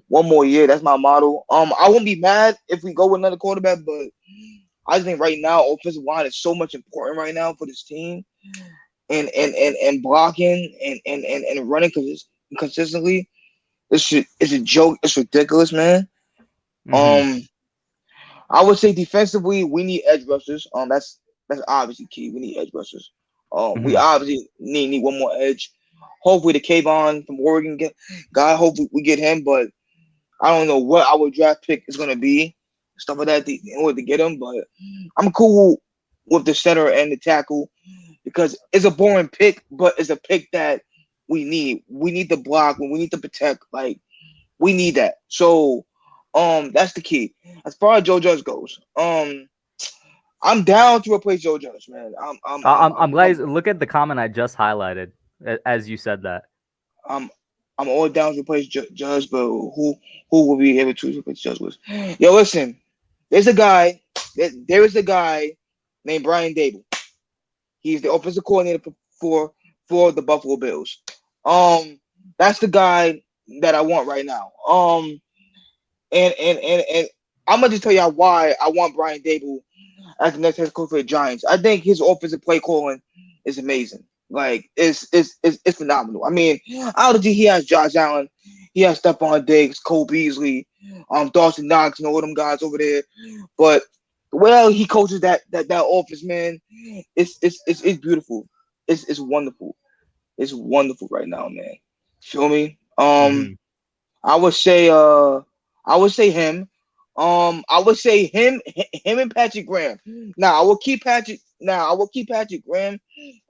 1 more year. That's my model. I won't be mad if we go with another quarterback, but I think right now offensive line is so much important right now for this team. And blocking and running consistently. It's a joke. It's ridiculous, man. Mm-hmm. Um, I would say defensively, we need edge rushers. That's obviously key. We need edge rushers. We Mm-hmm. obviously need one more edge. Hopefully, the Kayvon from Oregon guy. Hopefully, we get him. But I don't know what our draft pick is gonna be, stuff like that in order to get him. But I'm cool with the center and the tackle because it's a boring pick, but it's a pick that we need. We need to block when we need to protect. Like we need that. So, that's the key. As far as Joe Judge goes, I'm down to replace Joe Judge, man. I'm glad. Look at the comment I just highlighted as you said that. I'm, I'm all down to replace Judge, but who will be able to replace Judge with? Yo, listen, there's a guy. There is a guy named Brian Dable. He's the offensive coordinator for the Buffalo Bills. That's the guy that I want right now. And I'm gonna just tell y'all why I want Brian Dable as the next head coach for the Giants. I think his offensive play calling is amazing. Like it's phenomenal. I mean, obviously he has Josh Allen, he has Stephon Diggs, Cole Beasley, Dawson Knox, and all them guys over there. But well, he coaches that office, man. It's beautiful. It's wonderful. It's wonderful right now, man. Feel me? Mm-hmm. I would say him. I would say him and Patrick Graham. Now I will keep Patrick Graham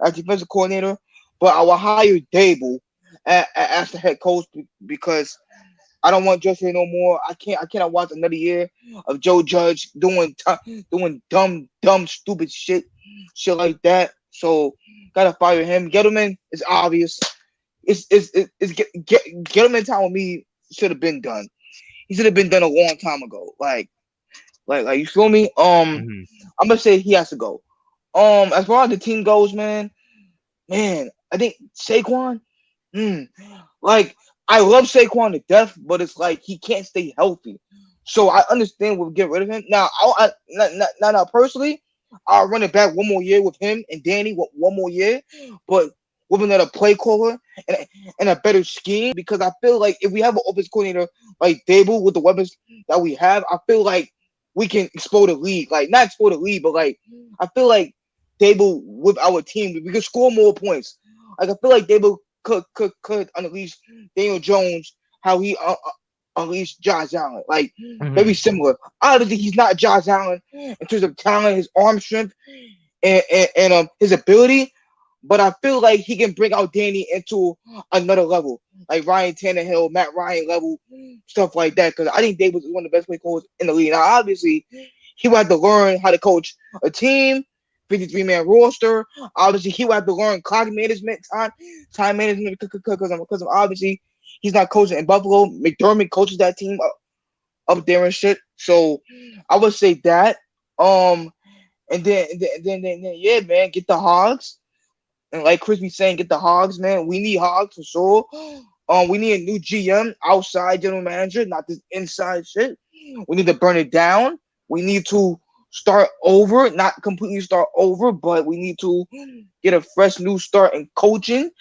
as defensive coordinator, but I will hire Dable as the head coach because I don't want Judge here no more. I cannot watch another year of Joe Judge doing dumb stupid shit like that. So gotta fire him. Gettleman is obvious. Gettleman time with me should have been done. He should have been done a long time ago. Like you feel me? Mm-hmm. I'm gonna say he has to go. As far as the team goes, man, I think Saquon. Hmm, like I love Saquon to death, but it's like he can't stay healthy. So I understand we'll get rid of him. Now, not personally, I'll run it back 1 more year with him and Danny 1 more year, but with another play caller and, and a better scheme because I feel like if we have an offensive coordinator like Dable with the weapons that we have, I feel like we can explode the league. Like not explode the league, but like I feel like Dable with our team, we can score more points. Like I feel like Dable could unleash Daniel Jones how he unleashed Josh Allen. Like Mm-hmm. very similar. Obviously, he's not Josh Allen in terms of talent, his arm strength, and his ability. But I feel like he can bring out Danny into another level, like Ryan Tannehill, Matt Ryan level, stuff like that. Because I think Dave was one of the best play callers in the league. Now, obviously, he would have to learn how to coach a team, 53-man roster. Obviously, he would have to learn clock management, time management, because obviously he's not coaching in Buffalo. McDermott coaches that team up there and shit. So I would say that. And then yeah, man, get the Hogs. And like Chris be saying, get the Hogs, man. We need Hogs for sure. We need a new GM, outside general manager, not this inside shit. We need to burn it down. We need to start over, not completely start over, but we need to get a fresh new start in coaching.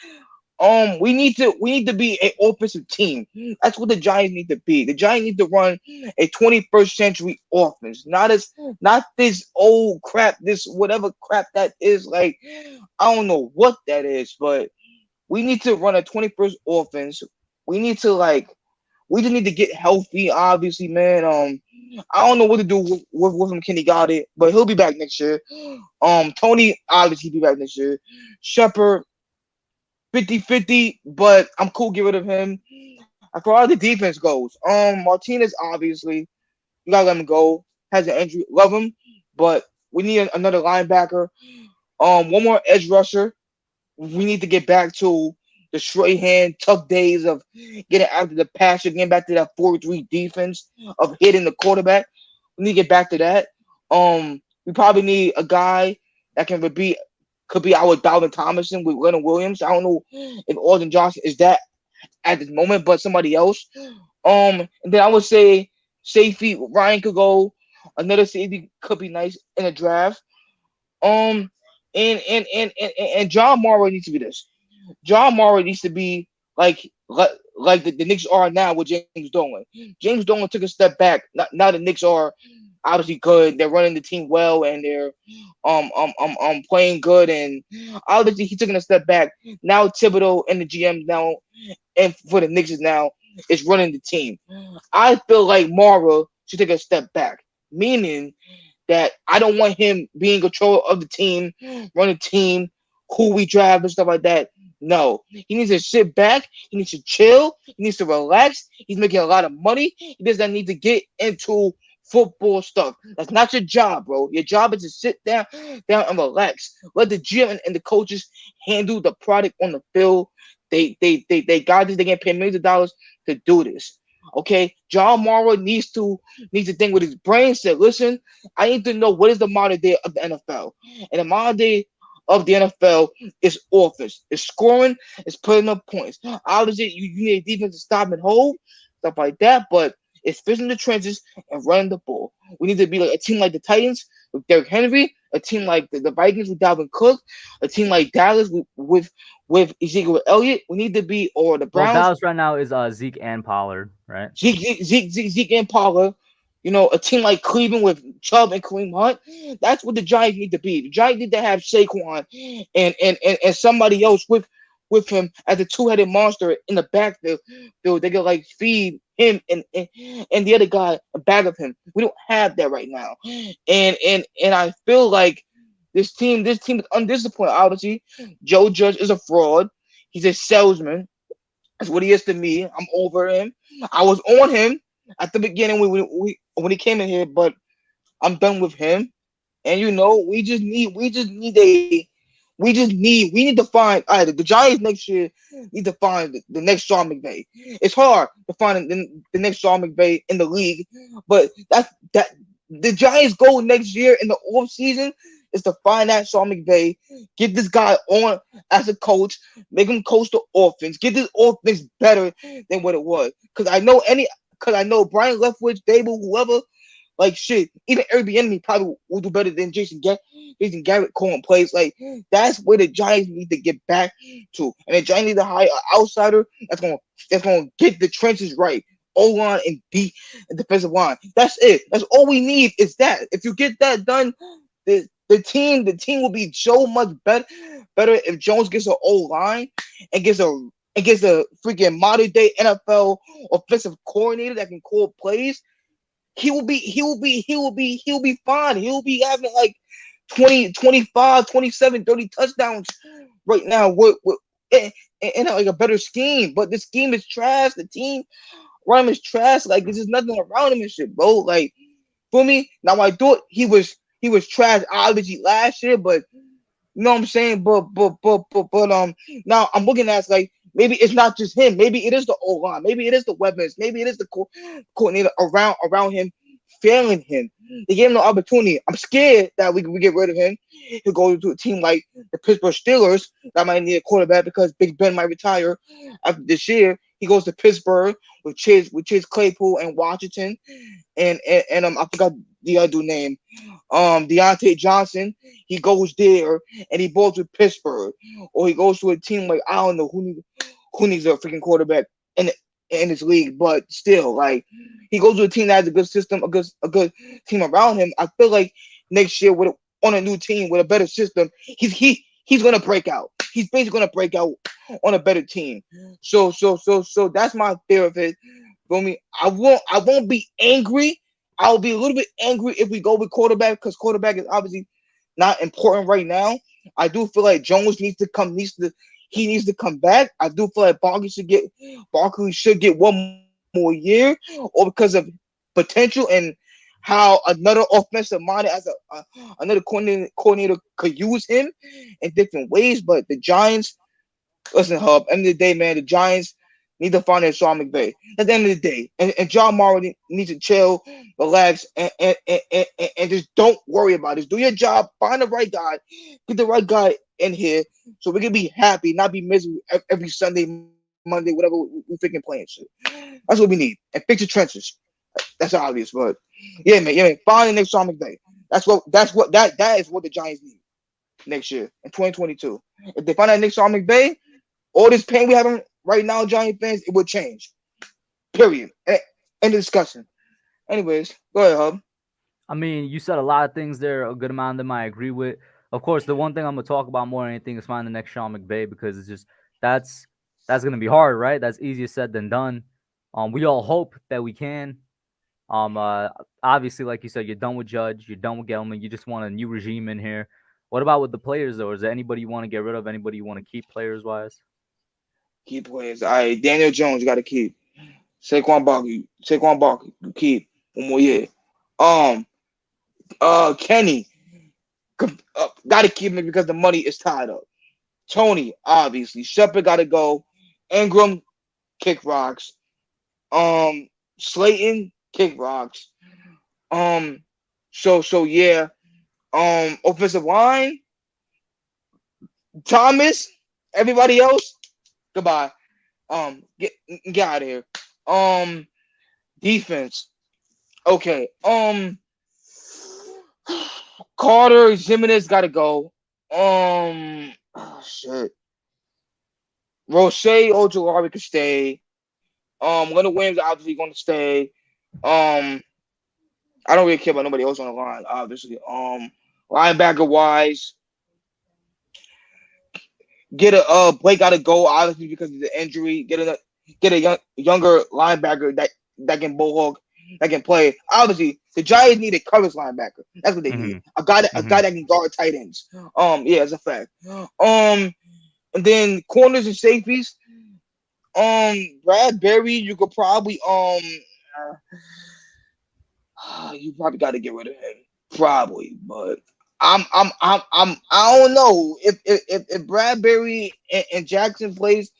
We need to be an offensive team. That's what the Giants need to be. The Giants need to run a 21st century offense, not this old crap, this whatever crap that is. Like I don't know what that is, but we need to run a 21st offense. We need to we just need to get healthy. Obviously, man. I don't know what to do with him. Kenny got it, but he'll be back next year. Tony obviously be back next year. Shepard 50-50, but I'm cool. Get rid of him. As far as the defense goes, Martinez obviously you gotta let him go. Has an injury. Love him, but we need another linebacker. One more edge rusher. We need to get back to the straight hand, tough days of getting after the passer, getting back to that 4-3 defense of hitting the quarterback. We need to get back to that. We probably need a guy that could be our Dalvin Thomason with Leonard Williams. I don't know if Alden Johnson is that at this moment, but somebody else. And then I would say safety Ryan could go. Another safety could be nice in a draft. Um, and John Morrow needs to be this. John Morrow needs to be like the Knicks are now with James Dolan. James Dolan took a step back. Now the Knicks are obviously good. They're running the team well and they're playing good. And obviously he took a step back. Now Thibodeau and the GM now and for the Knicks is running the team. I feel like Morrow should take a step back, meaning that I don't want him being in control of the team, run the team, who we draft and stuff like that. No, he needs to sit back. He needs to chill. He needs to relax. He's making a lot of money. He does not need to get into football stuff. That's not your job, bro. Your job is to sit down and relax. Let the GM and the coaches handle the product on the field. They got this. They get paid millions of dollars to do this. Okay, John Morrow needs to think with his brain. Said, listen, I need to know what is the modern day of the NFL, and the modern day of the NFL is offense, it's scoring, it's putting up points. Obviously, you need a defense to stop and hold stuff like that, but it's fishing the trenches and running the ball. We need to be like a team like the Titans with Derrick Henry, a team like the Vikings with Dalvin Cook, a team like Dallas with Ezekiel Elliott. We need to be or the Well, Browns. Dallas right now is Zeke and Pollard, right? Zeke and Pollard. You know, a team like Cleveland with Chubb and Kareem Hunt. That's what the Giants need to be. The Giants need to have Saquon and somebody else with him as a two-headed monster in the backfield. They can like feed him and the other guy a bag of him. We don't have that right now. And I feel like this team is undisciplined. Obviously, Joe Judge is a fraud. He's a salesman. That's what he is to me. I'm over him. I was on him at the beginning when he came in here, but I'm done with him. And you know, we need to find either the Giants next year need to find the next Sean McVay. It's hard to find the next Sean McVay in the league, but that the Giants goal next year in the off season is to find that Sean McVay, get this guy on as a coach, make him coach the offense, get this offense better than what it was. Because I know Brian Leftwich, Dable, whoever, like shit, even Airbnb probably will do better than Jason Garrett calling plays. Like that's where the Giants need to get back to, and the Giants need to hire an outsider that's gonna get the trenches right. O-line and D and defensive line. That's it. That's all we need is that. If you get that done, the team will be so much better if Jones gets an O-line and gets a freaking modern day NFL offensive coordinator that can call plays. He'll be fine. He'll be having like 20, 25, 27, 30 touchdowns right now in like a better scheme. But the scheme is trash. The team around him is trash. Like there's just nothing around him and shit, bro. Like for me, now I thought he was trash obviously last year, but you know what I'm saying? But now I'm looking at it like maybe it's not just him. Maybe it is the O-line. Maybe it is the weapons. Maybe it is the coordinator around him failing him. They gave him the opportunity. I'm scared that we get rid of him. He'll go to a team like the Pittsburgh Steelers that might need a quarterback because Big Ben might retire after this year. He goes to Pittsburgh with Chase Claypool and Washington, and I forgot the other name, Deontay Johnson. He goes there and he balls with Pittsburgh, or he goes to a team like I don't know who needs a freaking quarterback in in this league, but still, like he goes to a team that has a good system, a good team around him. I feel like next year with on a new team with a better system, he's gonna break out. He's basically gonna break out on a better team. So that's my fear of it. For me, I won't be angry. I'll be a little bit angry if we go with quarterback because quarterback is obviously not important right now. I do feel like Jones he needs to come back. I do feel like Barkley should get one more year, or because of potential and how another offensive mind as another coordinator could use him in different ways. But the Giants, listen, Hub, end of the day, man, the Giants need to find their Sean McVay. At the end of the day, and John Morrow needs to chill, relax, and just don't worry about it. Just do your job, find the right guy, get the right guy in here, so we can be happy, not be miserable every Sunday, Monday, whatever we freaking playing shit. That's what we need. And fix the trenches. That's obvious, but yeah, man. Find the next Sean McVay. That is what the Giants need next year in 2022. If they find that next Sean McVay, all this pain we having right now, Giant fans, it would change. Period. End of discussion. Anyways, go ahead, Hub. I mean, you said a lot of things there. A good amount of them I agree with. Of course, the one thing I'm gonna talk about more than anything is finding the next Sean McVay because it's just that's that's gonna be hard, right? That's easier said than done. We all hope that we can. Obviously, like you said, you're done with Judge, you're done with Gelman. You just want a new regime in here. What about with the players though? Is there anybody you want to get rid of? Anybody you want to keep players wise? Keep players. All right, Daniel Jones got to keep. Saquon Barkley, keep 1 more year. Um, Kenny, got to keep him because the money is tied up. Tony, obviously. Shepard got to go. Ingram, kick rocks. Slayton, kick rocks. Um, so yeah. Offensive line, Thomas. Everybody else, goodbye. Get out of here. Um, Defense. Okay. Carter Jimenez got to go. Oh, shit. Roche Ojolari could stay. Leonard Williams obviously going to stay. I don't really care about nobody else on the line, obviously. Linebacker wise, get a Blake got to go obviously because of the injury. Get a younger linebacker that can bullhog, that can play. Obviously, the Giants need a coverage linebacker. That's what they need. Mhm. A guy that can guard tight ends. Yeah, it's a fact. And then corners and safeties. Brad Berry, you could probably you probably got to get rid of him, probably. But I don't know if Bradbury and Jackson plays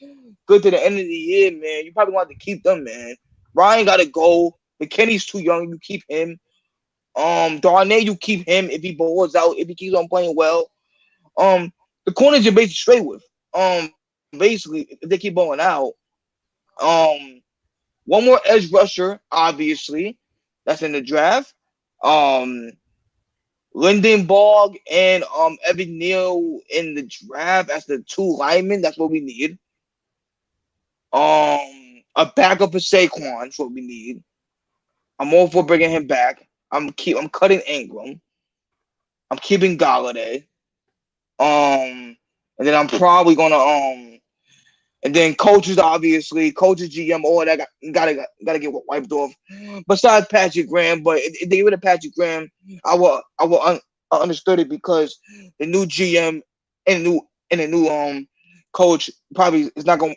good to the end of the year, man. You probably want to keep them, man. Ryan got to go. McKinney's too young. You keep him. Darnay, you keep him if he balls out. If he keeps on playing well. The corners you're basically straight with. Basically, if they keep balling out. Um, One more edge rusher, obviously, that's in the draft. Um, Lindenberg and Evan Neal in the draft as the two linemen. That's what we need. A backup for Saquon. That's what we need. I'm all for bringing him back. I'm cutting Ingram. I'm keeping Galladay. And then I'm probably gonna and then coaches, obviously, coaches, GM, all that gotta get wiped off. Besides Patrick Graham, but if they get rid of Patrick Graham, I understood it because the new GM and the new coach probably is not going.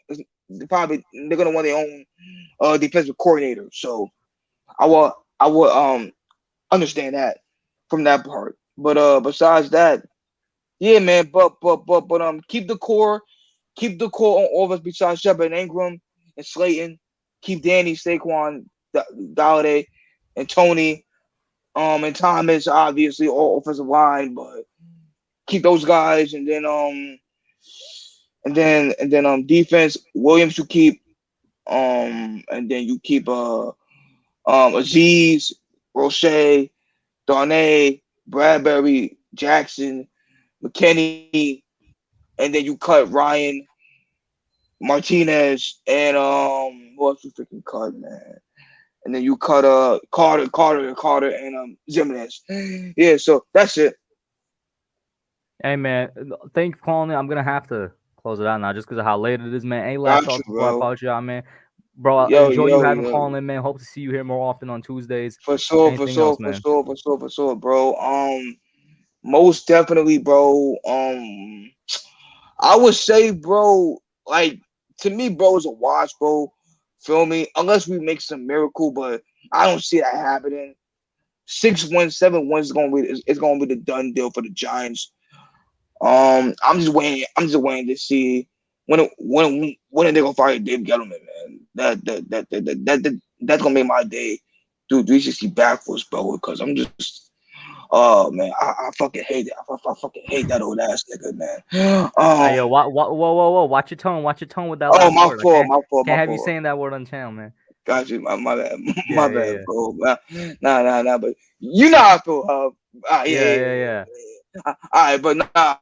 Probably they're gonna want their own defensive coordinator. So I will understand that from that part. But besides that, yeah, man. But keep the core on all of us besides Shepard and Ingram and Slayton. Keep Danny, Saquon, Galladay, and Tony, and Thomas, obviously, all offensive line, but keep those guys, and then defense, Williams you keep, and then you keep Aziz, Roche, Darnay, Bradbury, Jackson, McKinney, and then you cut Ryan Martinez and who else you freaking cut, man? And then you cut Carter, and Jimenez. Yeah, so that's it. Hey, man, thank you for calling in. I'm going to have to close it out now just because of how late it is, man. Any last Got you, thoughts before I bro. apologize, y'all, man? Bro, I Yo, enjoy you yo, having yo. calling in, man. Hope to see you here more often on Tuesdays. For sure, Anything else, man? bro. Most definitely, bro. I would say, bro, like to me, bro, it's a watch, bro. Feel me? Unless we make some miracle, but I don't see that happening. 6-1, 7-1 is gonna be it's gonna be the done deal for the Giants. I'm just waiting. I'm just waiting to see when they gonna fire Dave Gettleman, man. That's gonna make my day. Do 360 backwards, bro. Because I'm just, oh man, I fucking hate it. I fucking hate that old ass nigga, man. Hey, yo, whoa. Watch your tone. Watch your tone with that Oh, last my word. I fault, my fault, can't my have you fault. saying that word on channel, man. Got you, my bad, my Yeah, yeah, bad, yeah. bro. Nah. But you know how I feel, Yeah. All right, but nah,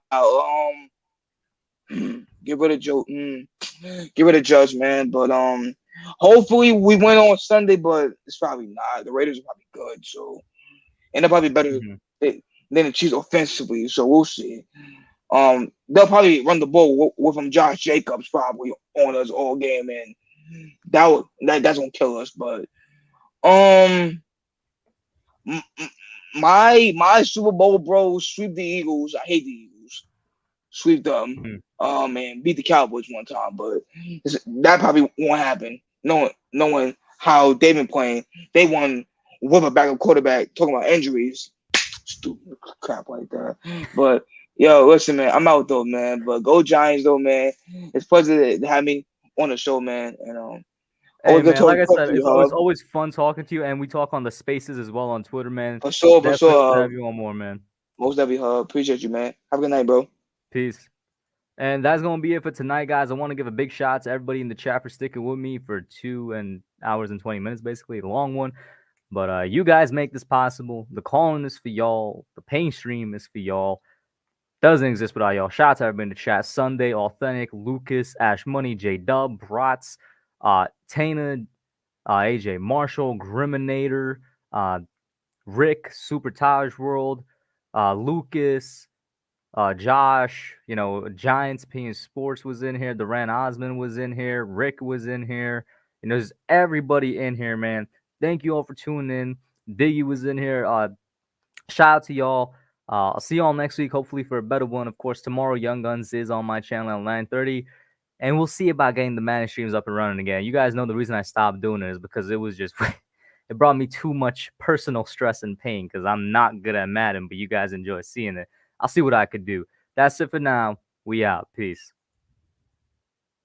get rid of Joe. Get rid of Judge, man. But hopefully we win on Sunday, but it's probably not. The Raiders are probably good, so and they're probably better Mhm. than the Chiefs offensively. So we'll see. They'll probably run the ball with Josh Jacobs probably on us all game, and that's gonna kill us. But um, my Super Bowl, bro, sweep the Eagles. I hate the Eagles. Sweep them. Mhm. And beat the Cowboys one time, but that probably won't happen. Knowing how they've been playing, they won with a backup quarterback. Talking about injuries, stupid crap like that. But yo, listen, man, I'm out though, man. But go Giants, though, man. It's a pleasure to have me on the show, man. And Hey, always good man, like I talk said, to you, it's Hub. always fun talking to you, and we talk on the spaces as well on Twitter, man. For sure, Definitely should have you on more, man. most definitely, Hub. Appreciate you, man. Have a good night, bro. Peace. And that's going to be it for tonight, guys. I want to give a big shout out to everybody in the chat for sticking with me for 2 hours and 20 minutes, basically, a long one. But you guys make this possible. The calling is for y'all. The pain stream is for y'all. Doesn't exist without y'all. Shout out to everybody in the chat. Sunday, Authentic, Lucas, Ash Money, J Dub, Brats, Tana, AJ Marshall, Griminator, Rick, Super Taj World, Lucas, Josh, Giants Opinion Sports was in here. Duran Osman was in here. Rick was in here. There's everybody in here, man. Thank you all for tuning in. Diggy was in here. Shout out to y'all. I'll see y'all next week, hopefully for a better one. Of course, tomorrow Young Guns is on my channel at 9:30. And we'll see about getting the Madden streams up and running again. You guys know the reason I stopped doing it is because it was just it brought me too much personal stress and pain because I'm not good at Madden, but you guys enjoy seeing it. I'll see what I could do. That's it for now. We out. Peace.